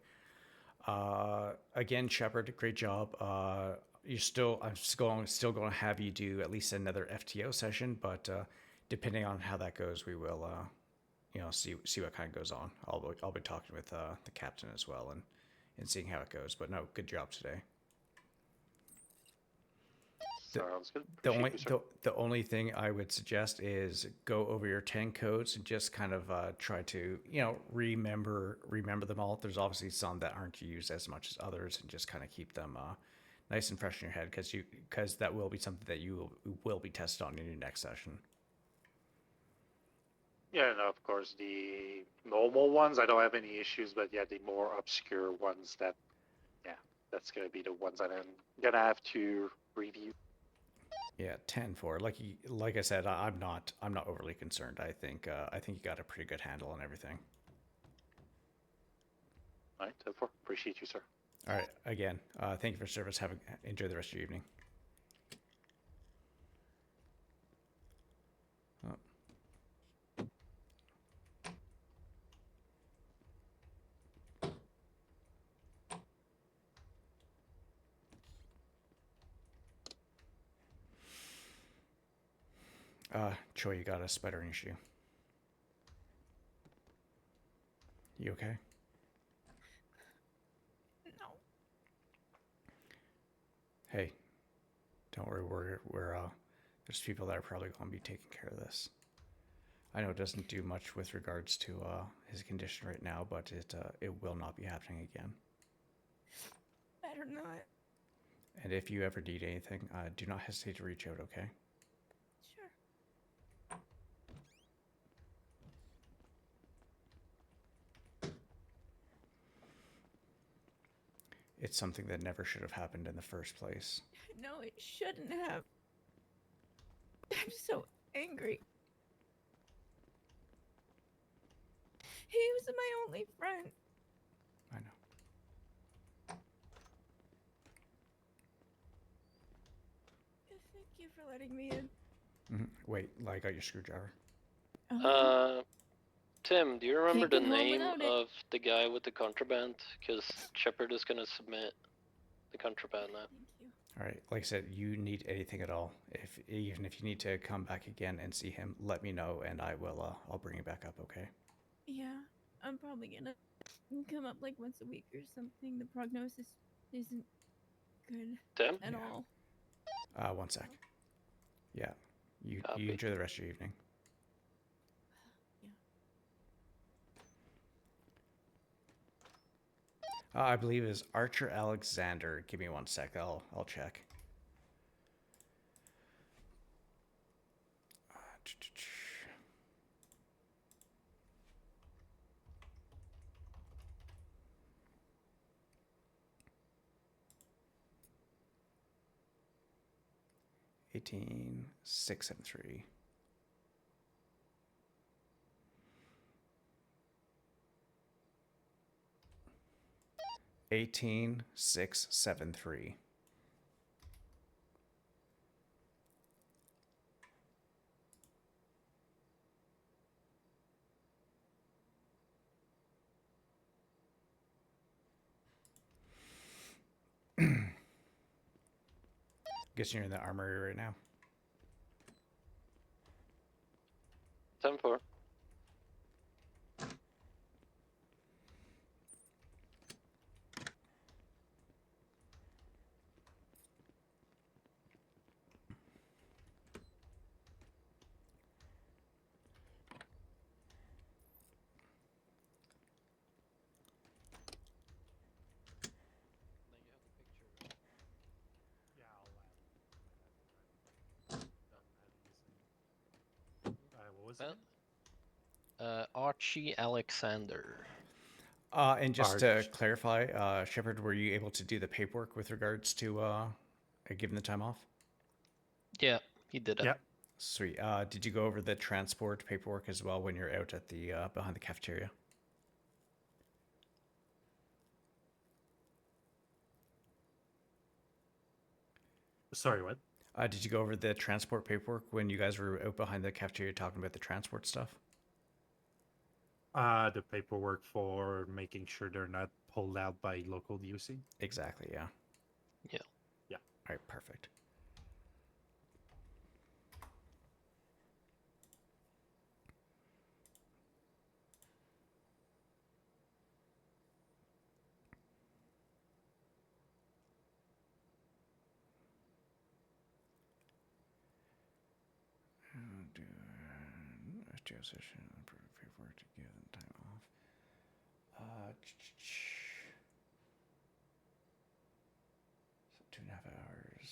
Again, Shepard, great job. I'm still going to have you do at least another FTO session, but depending on how that goes, we will see what kind of goes on. I'll be talking with the captain as well and seeing how it goes. But no, good job today. Sounds good. The only thing I would suggest is go over your 10 codes and just kind of try to remember them all. There's obviously some that aren't used as much as others, and just kind of keep them nice and fresh in your head, because that will be something that you will be tested on in your next session. Yeah, no, of course, the normal ones, I don't have any issues, but yeah, the more obscure ones that's going to be the ones that I'm going to have to review. Yeah, 10-4. Like I said, I'm not overly concerned. I think you got a pretty good handle on everything. All right, 10-4. Appreciate you, sir. All right, again, thank you for service. Enjoy the rest of your evening. Oh. Choi, you got a spider in your shoe. You okay? No. Hey, don't worry. We're there's people that are probably going to be taking care of this. I know it doesn't do much with regards to his condition right now, but it will not be happening again. Better not. And if you ever need anything, do not hesitate to reach out. Okay? Sure. It's something that never should have happened in the first place. No, it shouldn't have. I'm so angry. He was my only friend. I know. Thank you for letting me in. Wait, I got your screwdriver. Tim, do you remember Can't the get home name without it. of the guy with the contraband? Because Shepard is gonna submit the contraband now. Thank you. All right, like I said, you need anything at all. Even if you need to come back again and see him, let me know, and I will. I'll bring you back up. Okay? Yeah, I'm probably gonna come up like once a week or something. The prognosis isn't good Tim? at all. 1 sec. Yeah, you Copy. enjoy the rest of your evening. I believe is Archer Alexander. Give me 1 sec. I'll check. $18,673. $18,673. Guessing you're in the armory right now. 10-4. Yeah, what was it? Archie Alexander. And just to clarify, Shepard, were you able to do the paperwork with regards to giving the time off? Yeah, he did it. Yep. Sweet. Did you go over the transport paperwork as well when you're out at the behind the cafeteria? Sorry, what? Did you go over the transport paperwork when you guys were out behind the cafeteria talking about the transport stuff? The paperwork for making sure they're not pulled out by local UC. Exactly, yeah. Yeah. Yeah. All right, perfect. Do a session paperwork to give them time off. So 2.5 hours.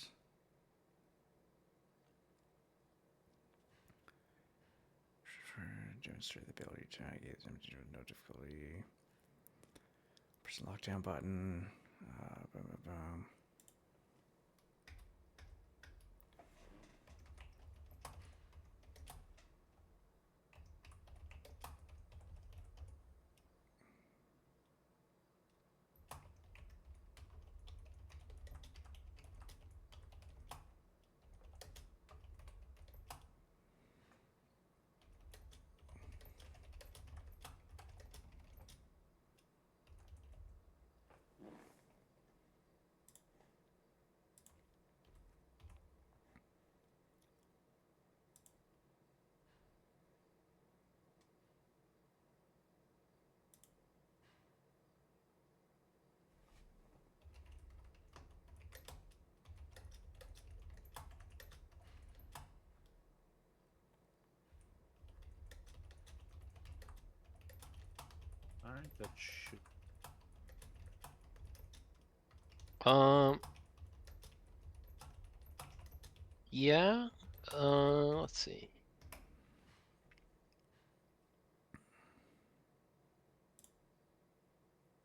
Demonstrate the ability to navigate them to no difficulty. Press the lockdown button. Boom, boom, boom. Alright, that should. Yeah. Let's see.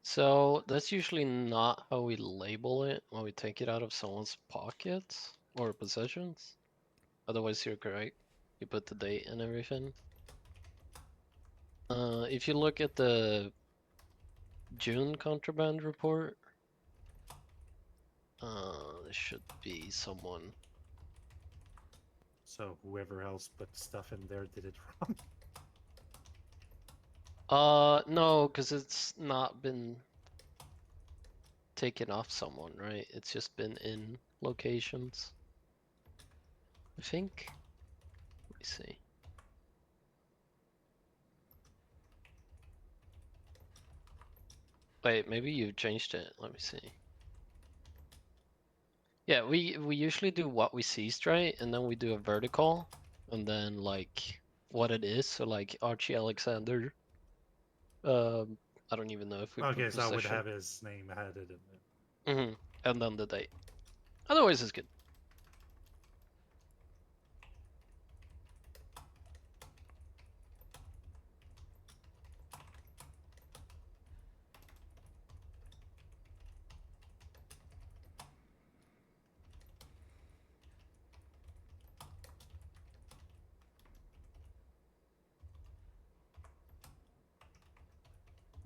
So that's usually not how we label it when we take it out of someone's pockets or possessions. Otherwise, you're correct. You put the date and everything. If you look at the June contraband report, there should be someone. So whoever else put stuff in there did it wrong. No, because it's not been taken off someone, right? It's just been in locations. I think. Let me see. Wait, maybe you changed it. Let me see. Yeah, we usually do what we seized, right? And then we do a vertical, and then like what it is. So like Archie Alexander. I don't even know if we put Okay, so I would possession. have his name added in there. Mm-hmm. And then the date. Otherwise, it's good.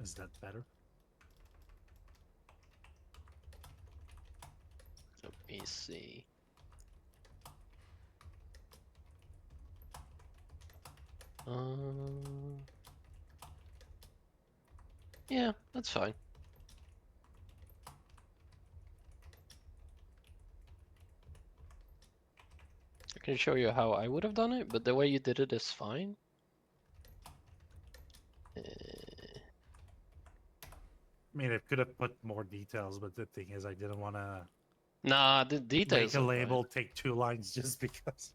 Is that better? Let me see. Yeah, that's fine. I can show you how I would have done it, but the way you did it is fine. I mean, it could have put more details, but the thing is, I didn't want to Nah, the details make a are label fine. take 2 lines just because.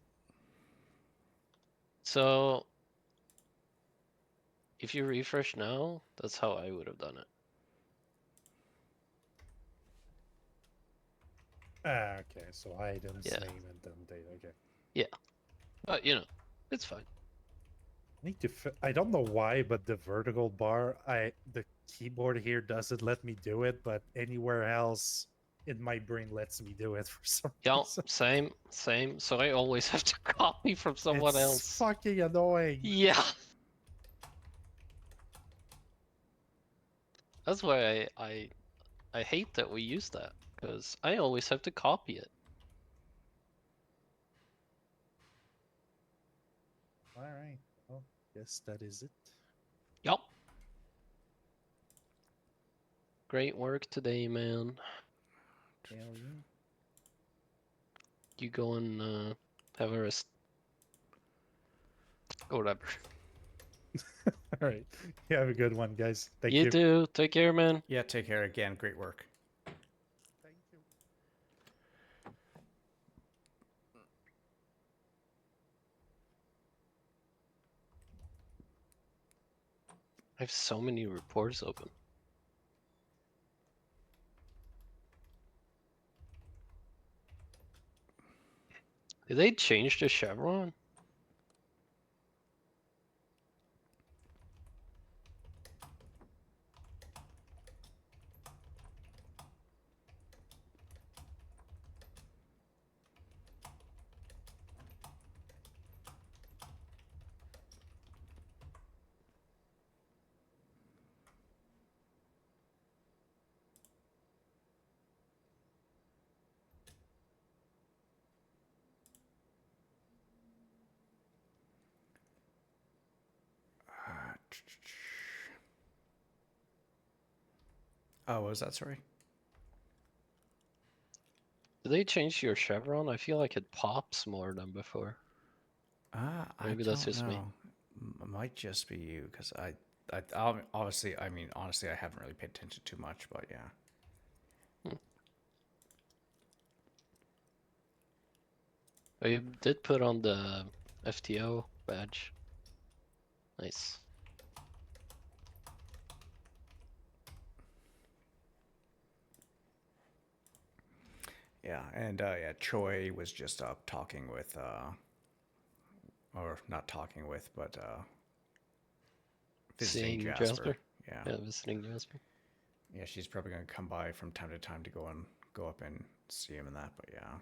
So if you refresh now, that's how I would have done it. Okay, so items, Yeah. name, and then date. Okay. Yeah, but you know, it's fine. Need to. I don't know why, but the vertical bar, the keyboard here doesn't let me do it, but anywhere else in my brain lets me do it for some Yeah, reason. same. So I always have to copy from someone It's else. fucking annoying. Yeah. That's why I hate that we use that, because I always have to copy it. All right. Well, guess that is it. Yup. Great work today, man. Hell yeah. You go and have a rest. Or whatever. All right. You have a good one, guys. Thank You you. too. Take care, man. Yeah, take care again. Great work. Thank you. I have so many reports open. Did they change the chevron? Oh, what was that? Sorry. Did they change your chevron? I feel like it pops more than before. Maybe I that's don't just me. know. Might just be you, because obviously, I mean, honestly, I haven't really paid attention too much, but yeah. Oh, you did put on the FTO badge. Nice. Yeah, and yeah, Choi was just up talking with, or not talking with, but visiting Seeing Jasper. Yeah. Yeah, visiting Jasper. Yeah, she's probably gonna come by from time to time to go up and see him and that. But yeah,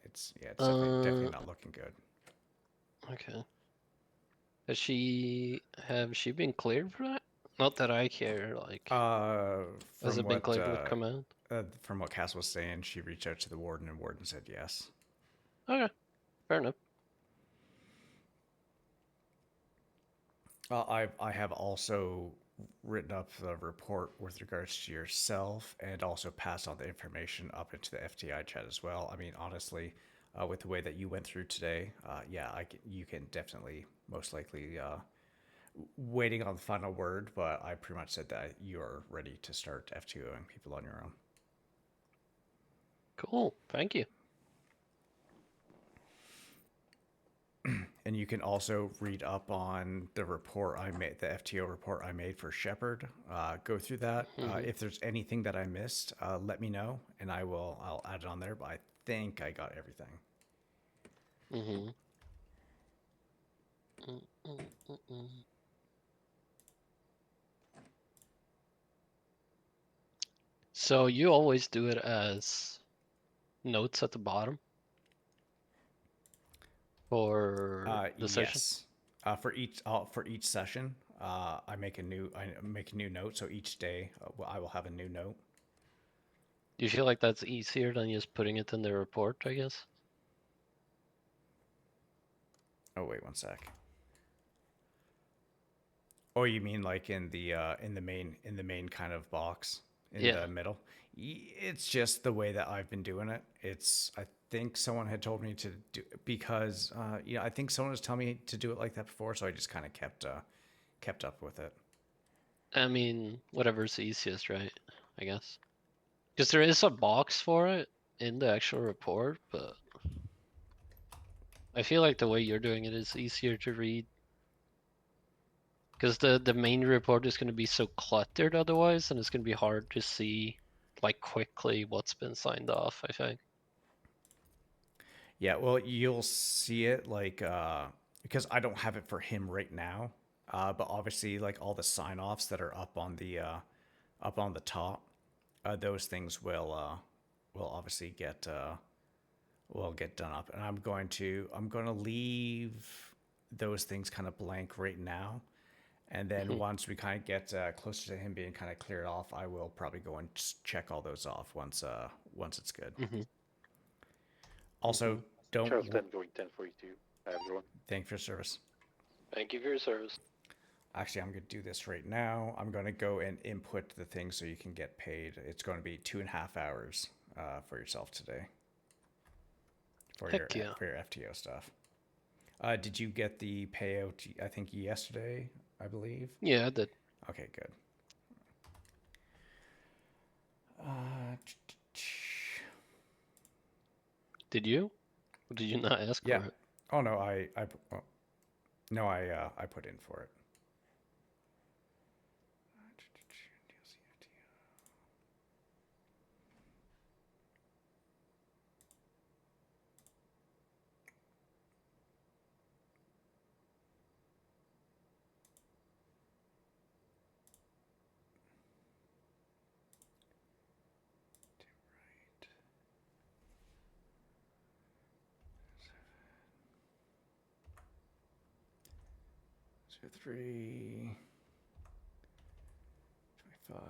it's definitely not looking good. Okay. Have she been cleared for that? Not that I care. Like, has From it been what cleared with command? from what Cass was saying, she reached out to the warden, and warden said yes. Okay, fair enough. I have also written up the report with regards to yourself, and also passed on the information up into the FTI chat as well. I mean, honestly, with the way that you went through today, yeah, you can definitely most likely waiting on the final word, but I pretty much said that you're ready to start FTOing people on your own. Cool, thank you. And you can also read up on the report I made, the FTO report I made for Shepard. Go through that. If there's anything that I missed, let me know, and I'll add it on there. But I think I got everything. So you always do it as notes at the bottom for the session? Yes. For each session, I make a new note. So each day, I will have a new note. Do you feel like that's easier than just putting it in the report, I guess? Oh wait, one sec. Oh, you mean like in the main kind of box in Yeah. the middle? It's just the way that I've been doing it. I think someone had told me to do, because I think someone was telling me to do it like that before, so I just kind of kept up with it. I mean, whatever's easiest, right? I guess. Because there is a box for it in the actual report, but I feel like the way you're doing it is easier to read. Because the main report is going to be so cluttered otherwise, and it's going to be hard to see like quickly what's been signed off, I think. Yeah, well, you'll see it like because I don't have it for him right now, but obviously like all the sign-offs that are up on the top, those things will obviously get done up, and I'm going to leave those things kind of blank right now, and then once we kind of get closer to him being kind of cleared off, I will probably go and check all those off once it's good. Also, don't. Charles 10 going 1042. Hi, everyone. Thank you for your service. Thank you for your service. Actually, I'm going to do this right now. I'm going to go and input the thing so you can get paid. It's going to be 2.5 hours for yourself today. For Heck yeah. for your FTO stuff. Did you get the payout? I think yesterday, I believe. Yeah, I did. Okay, good. Did you? Or did you not ask Yeah. for it? Oh no, I put in for it. So 3, 25.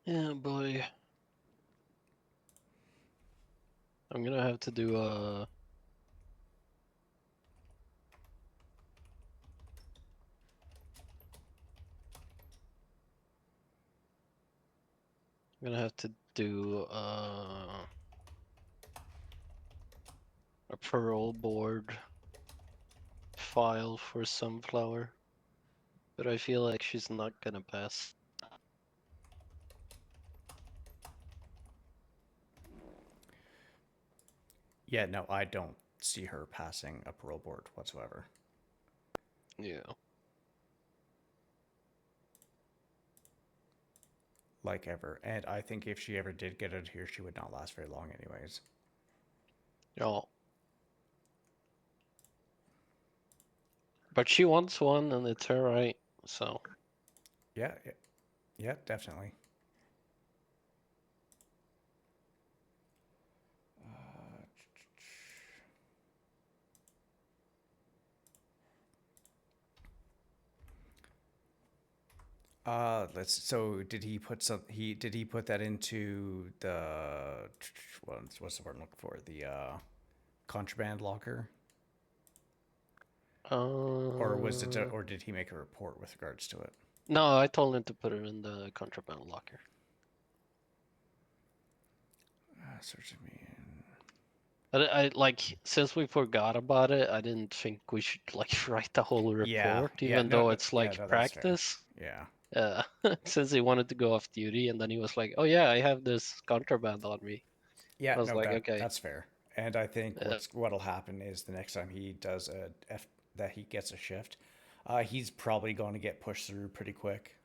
Yeah, boy. I'm gonna have to do I'm gonna have to do a parole board file for Sunflower, but I feel like she's not gonna pass. Yeah, no, I don't see her passing a parole board whatsoever. Yeah. Like ever. And I think if she ever did get out here, she would not last very long anyways. Oh. But she wants one and it's her right, so. Yeah, yeah, definitely. So did he put that into the what's the word I'm looking for? The contraband locker? Or was it or did he make a report with regards to it? No, I told him to put it in the contraband locker. Search me. I like, since we forgot about it, I didn't think we should like write the whole report, even though it's like no, that's fair. practice. Yeah. Since he wanted to go off duty, and then he was like, "Oh yeah, I have this contraband on me." Yeah, I was no, like, "Okay, that's fair. And I think what'll happen is the next time he does that he gets a shift, he's probably going to get pushed through pretty quick.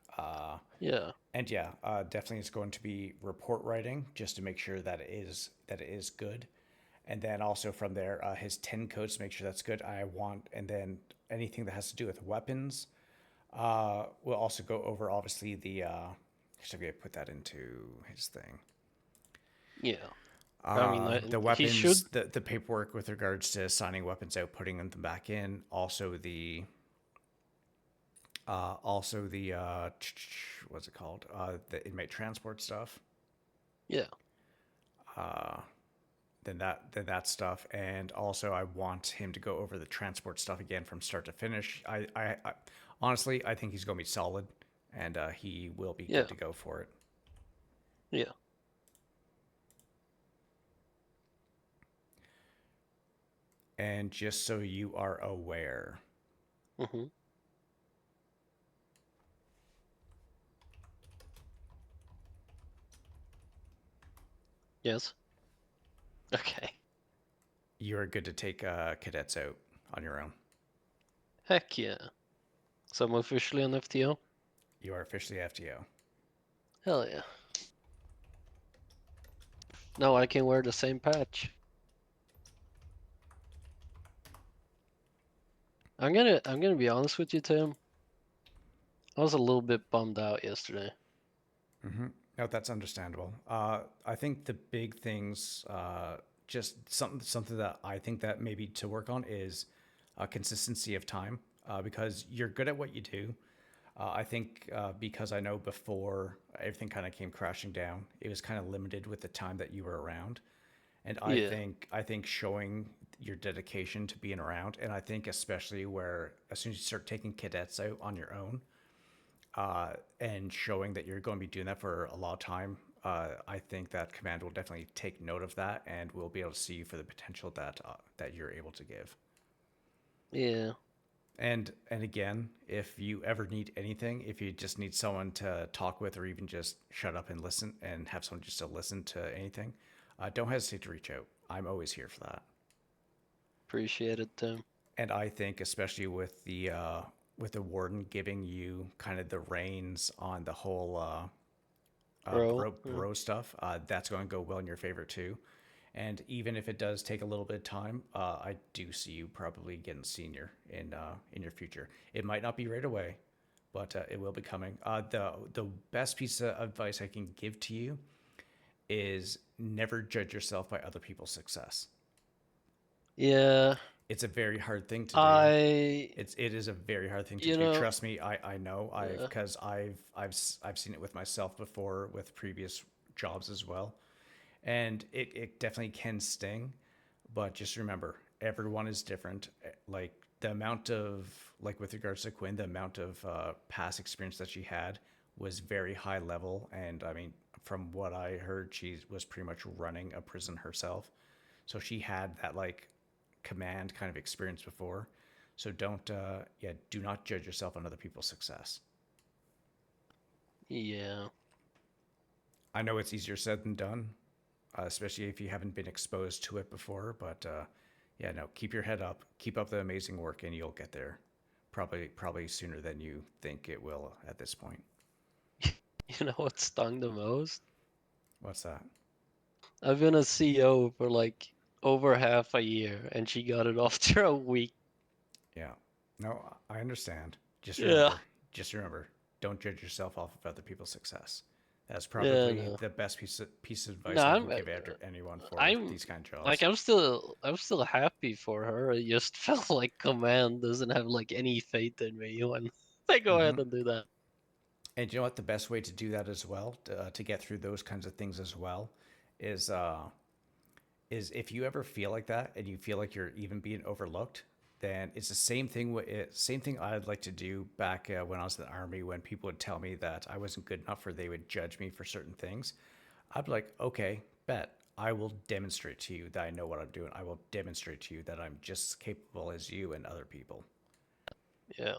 Yeah. And yeah, definitely it's going to be report writing just to make sure that it is good. And then also from there, his 10 codes, make sure that's good. And then anything that has to do with weapons, we'll also go over obviously the, should we put that into his thing? Yeah. I mean, the he weapons, should. the paperwork with regards to signing weapons out, putting them back in. Also the what's it called? The inmate transport stuff. Yeah. Then that stuff, and also I want him to go over the transport stuff again from start to finish. I honestly, I think he's going to be solid, and he will be good to go for it. Yeah. And just so you are aware, Mm-hmm. Yes. Okay. you are good to take cadets out on your own. Heck yeah. So I'm officially an FTO? You are officially FTO. Hell yeah. Now I can wear the same patch. I'm gonna be honest with you, Tim. I was a little bit bummed out yesterday. Mm-hmm. No, that's understandable. I think the big things, just something that I think that maybe to work on is consistency of time, because you're good at what you do. I think because I know before everything kind of came crashing down, it was kind of limited with the time that you were around, and Yeah. I think showing your dedication to being around, and I think especially where as soon as you start taking cadets out on your own, and showing that you're going to be doing that for a lot of time, I think that command will definitely take note of that, and we'll be able to see for the potential that you're able to give. Yeah. And again, if you ever need anything, if you just need someone to talk with, or even just shut up and listen, and have someone just to listen to anything, don't hesitate to reach out. I'm always here for that. Appreciate it, Tim. And I think especially with the warden giving you kind of the reins on the whole bro stuff, that's going to go well in your favor too. And even if it does take a little bit of time, I do see you probably getting senior in your future. It might not be right away, but it will be coming. The best piece of advice I can give to you is never judge yourself by other people's success. Yeah. It's a very hard thing to do. It is a very hard thing to do. Trust me, I know. Because I've seen it with myself before with previous jobs as well, and it definitely can sting. But just remember, everyone is different. Like the amount of like with regards to Quinn, the amount of past experience that she had was very high level, and I mean, from what I heard, she was pretty much running a prison herself, so she had that like command kind of experience before. So don't do not judge yourself on other people's success. Yeah. I know it's easier said than done, especially if you haven't been exposed to it before, but yeah, no, keep your head up, keep up the amazing work, and you'll get there. Probably sooner than you think it will at this point. You know what stung the most? What's that? I've been a CEO for like over half a year, and she got it after a week. Yeah. No, I understand. Yeah. Just remember, don't judge yourself off of other people's success. That's Yeah, probably no. the best piece of advice No, I I'm can give anyone for I'm these kind of jobs. like I'm still happy for her. It just felt like Command doesn't have like any faith in me when they go ahead and do that. And you know what? The best way to do that as well, to get through those kinds of things as well, is if you ever feel like that and you feel like you're even being overlooked, then it's the same thing. Same thing I'd like to do back when I was in the army. When people would tell me that I wasn't good enough, or they would judge me for certain things, I'd be like, okay, bet. I will demonstrate to you that I know what I'm doing. I will demonstrate to you that I'm just as capable as you and other people. Yeah.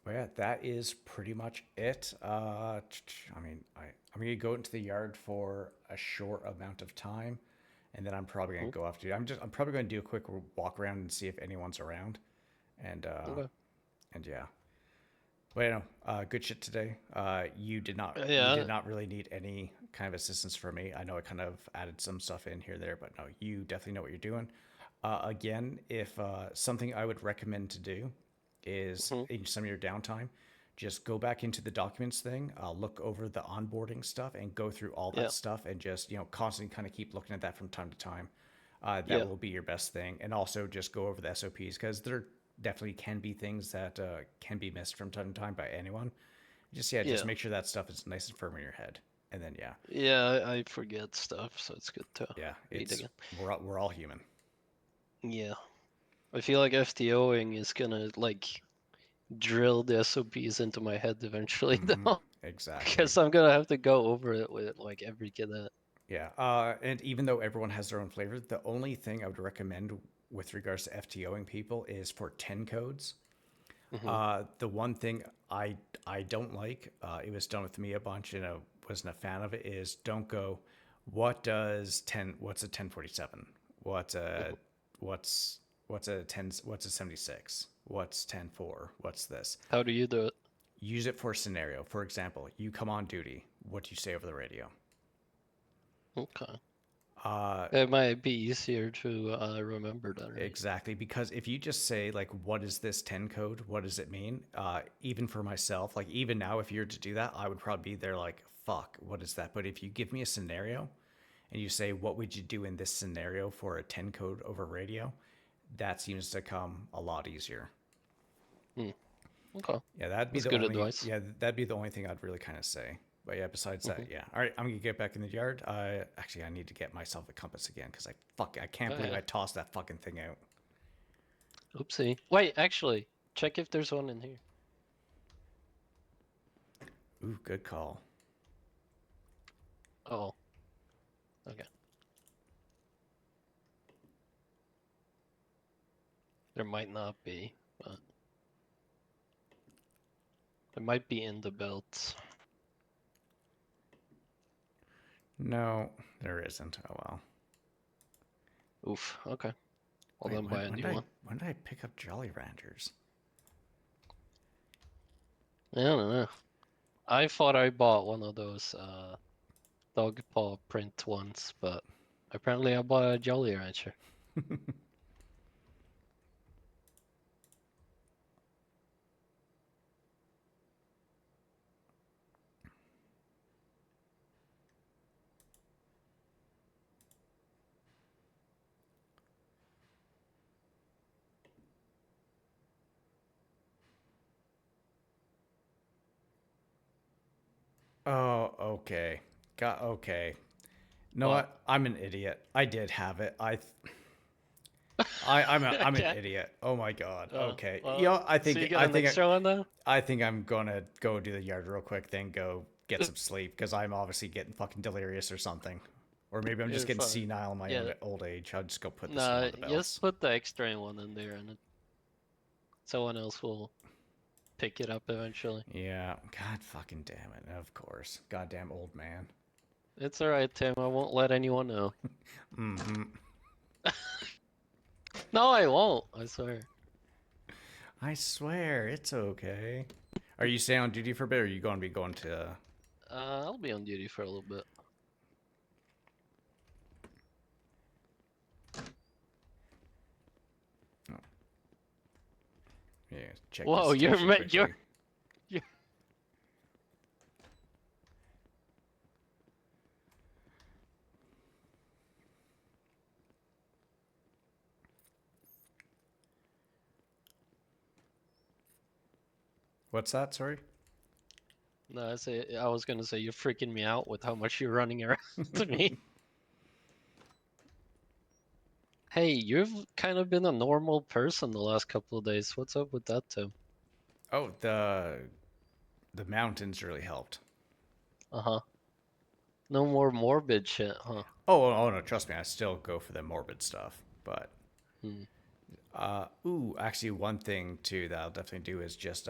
But yeah, that is pretty much it. I mean, I'm gonna go into the yard for a short amount of time, and then I'm probably gonna go off to. I'm probably gonna do a quick walk around and see if anyone's around, and and yeah. But you know, good shit today. You did not really need any kind of assistance from me. I know I kind of added some stuff in here there, but no, you definitely know what you're doing. Again, if something I would recommend to do is in some of your downtime, just go back into the documents thing, look over the onboarding stuff, and go through all that stuff, and just constantly kind of keep looking at that from time to time. That will be your best thing, and also just go over the SOPs, because there definitely can be things that can be missed from time to time by anyone. Just make sure that stuff is nice and firm in your head, and then Yeah, I forget stuff, so it's good to read it's again. we're all human. Yeah. I feel like FTOing is gonna like drill the SOPs into my head eventually, though. Exactly. Because I'm gonna have to go over it with like every cadet. Yeah, and even though everyone has their own flavor, the only thing I would recommend with regards to FTOing people is for 10 codes. The one thing I don't like, it was done with me a bunch, and I wasn't a fan of it, is don't go, what's a 1047? What's a 76? What's 104? What's this? How do you do it? Use it for a scenario. For example, you come on duty. What do you say over the radio? Okay. It might be easier to remember that. Right? Exactly, because if you just say like, "What is this 10 code? What does it mean?" Even for myself, like even now, if you were to do that, I would probably be there like, "Fuck, what is that?" But if you give me a scenario, and you say, "What would you do in this scenario for a 10 code over radio?" That seems to come a lot easier. Okay. Yeah, that'd be That's the good only. advice. Yeah, that'd be the only thing I'd really kind of say. But yeah, besides that, yeah. All right, I'm gonna get back in the yard. Actually, I need to get myself a compass again, because I can't believe I tossed that fucking thing out. Oopsie. Wait, actually, check if there's one in here. Ooh, good call. Oh. Okay. There might not be, but it might be in the belt. No, there isn't. Oh well. Oof. Okay. Well, Wait, then buy a new one. when did I pick up Jolly Ranchers? I don't know. I thought I bought one of those dog paw print ones, but apparently I bought a Jolly Rancher. Oh, okay. Got okay. No, What? I'm an idiot. I did have it. I'm an Okay. idiot. Oh my god. Oh, Okay. well, You know, so you got an extra one now? I think I'm gonna go do the yard real quick, then go get some sleep because I'm obviously getting fucking delirious or something, or maybe I'm just You're getting fine. senile in my Yeah. own old age. I'll just go put this one Nah, on the just bells. put the extra one in there, and someone else will pick it up eventually. Yeah. God fucking damn it. Of course. Goddamn old man. It's alright, Tim. I won't let anyone know. Mm-hmm. No, I won't. I swear. I swear, it's okay. Are you staying on duty for a bit, or are you going to be going to... I'll be on duty for a little bit. Yeah, check Whoa, this you're station you're. quickly. What's that? Sorry? No, I was gonna say you're freaking me out with how much you're running around to me. Hey, you've kind of been a normal person the last couple of days. What's up with that, Tim? Oh, the mountains really helped. Uh-huh. No more morbid shit, huh? Oh no, trust me, I still go for the morbid stuff, but Hmm. Actually one thing too that I'll definitely do is just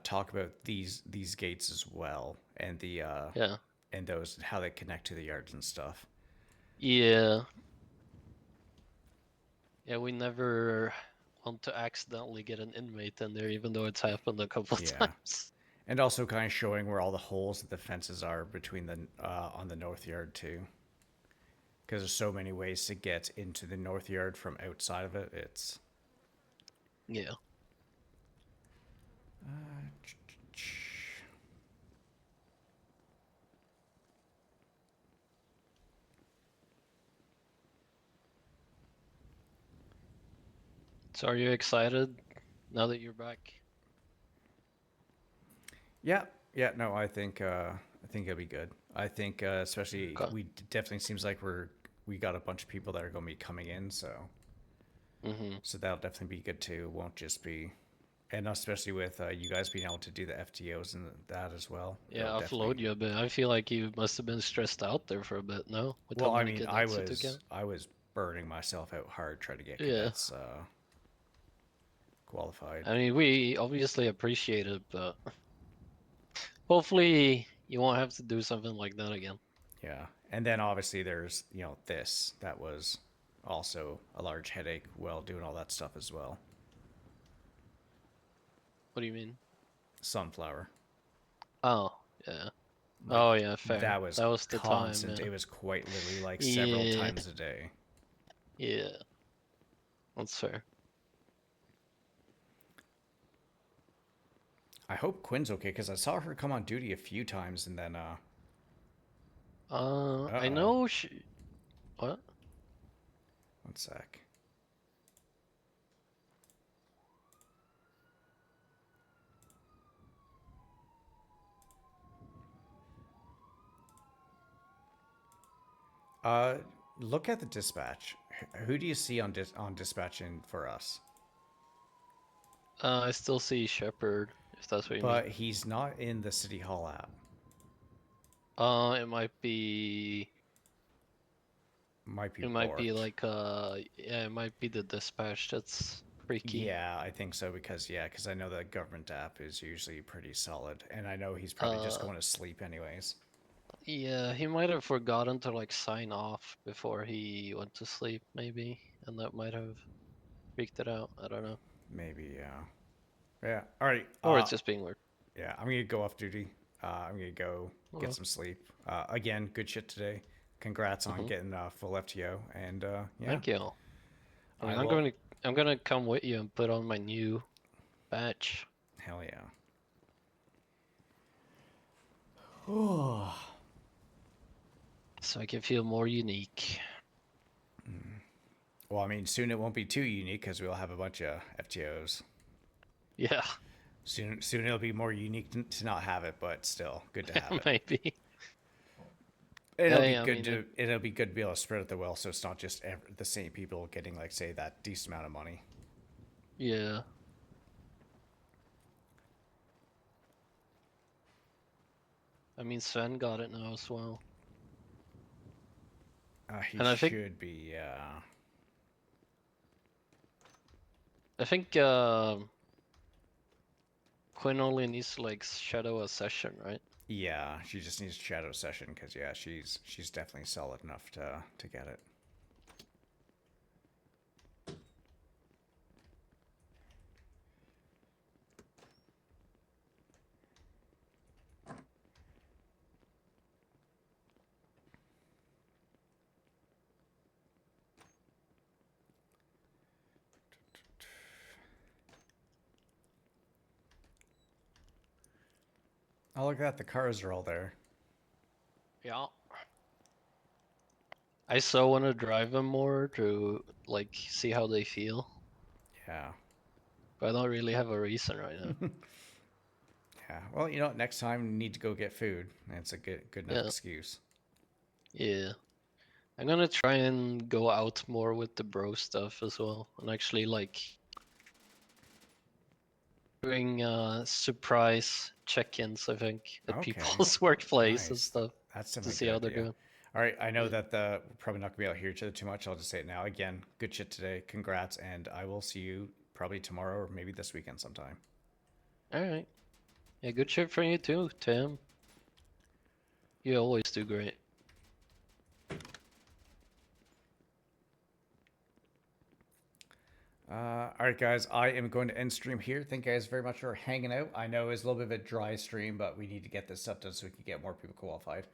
talk about these gates as well, and the Yeah. and those how they connect to the yards and stuff. Yeah. Yeah, we never want to accidentally get an inmate in there, even though it's happened a couple of Yeah. times. And also kind of showing where all the holes that the fences are between the on the north yard too. Because there's so many ways to get into the north yard from outside of it. It's Yeah. So are you excited now that you're back? yeah, no, I think it'll be good. I think especially we definitely seems like we got a bunch of people that are going to be coming in, so so that'll definitely be good too. It won't just be, and especially with you guys being able to do the FTOs and that as well. Yeah, it'll offload you a bit. I feel like you must have been stressed out there for a bit, no? With how Well, I many mean, I cadets you took out? was burning myself out hard trying to get Yeah. cadets qualified. I mean, we obviously appreciate it, but hopefully you won't have to do something like that again. Yeah, and then obviously there's this that was also a large headache while doing all that stuff as well. What do you mean? Sunflower. Oh, yeah. Like, oh, yeah, fair. That was the constant. time. Yeah. It was quite literally like several times a day. Yeah. That's fair. I hope Quinn's okay because I saw her come on duty a few times and then I know she. What? One sec. Look at the dispatch. Who do you see on dispatching for us? I still see Shepard, if that's what you mean. But he's not in the City Hall app. It might be. Might be. It might be like yeah, it might be the dispatch that's freaky. Yeah, I think so because I know the government app is usually pretty solid, and I know he's probably just going to sleep anyways. Yeah, he might have forgotten to like sign off before he went to sleep, maybe, and that might have freaked it out. I don't know. Maybe, yeah. Yeah. All right. Or it's just being weird. Yeah, I'm gonna go off duty. I'm gonna go get some sleep. Again, good shit today. Congrats on getting full FTO, and yeah. Thank you. I'm gonna come with you and put on my new badge. Hell yeah. Oh. So I can feel more unique. Well, I mean, soon it won't be too unique because we'll have a bunch of FTOs. Yeah. Soon it'll be more unique to not have it, but still good to have it. Maybe. It'll Yeah, be yeah, I good mean, to it'll be good to be able to spread out the wealth, so it's not just the same people getting like say that decent amount of money. Yeah. I mean, Sven got it now as well. He And I think- should be. I think Quinn only needs to like shadow a session, right? Yeah, she just needs shadow session because yeah, she's definitely solid enough to get it. Oh, look at that. The cars are all there. Yeah. I so want to drive them more to like see how they feel, Yeah. but I don't really have a reason right now. Yeah. Well, you know, next time you need to go get food. It's a good enough Yeah. excuse. Yeah. I'm gonna try and go out more with the bro stuff as well, and actually like doing surprise check-ins, I think, at Okay. people's workplace and Nice. stuff That's to definitely see a how good they're idea. doing. All right, I know Yeah. that we're probably not gonna be able to hear each other too much. I'll just say it now. Again, good shit today. Congrats, and I will see you probably tomorrow or maybe this weekend sometime. All right. Yeah, good shit for you too, Tim. You always do great. All right, guys, I am going to end stream here. Thank you guys very much for hanging out. I know it's a little bit of a dry stream, but we need to get this stuff done so we can get more people qualified.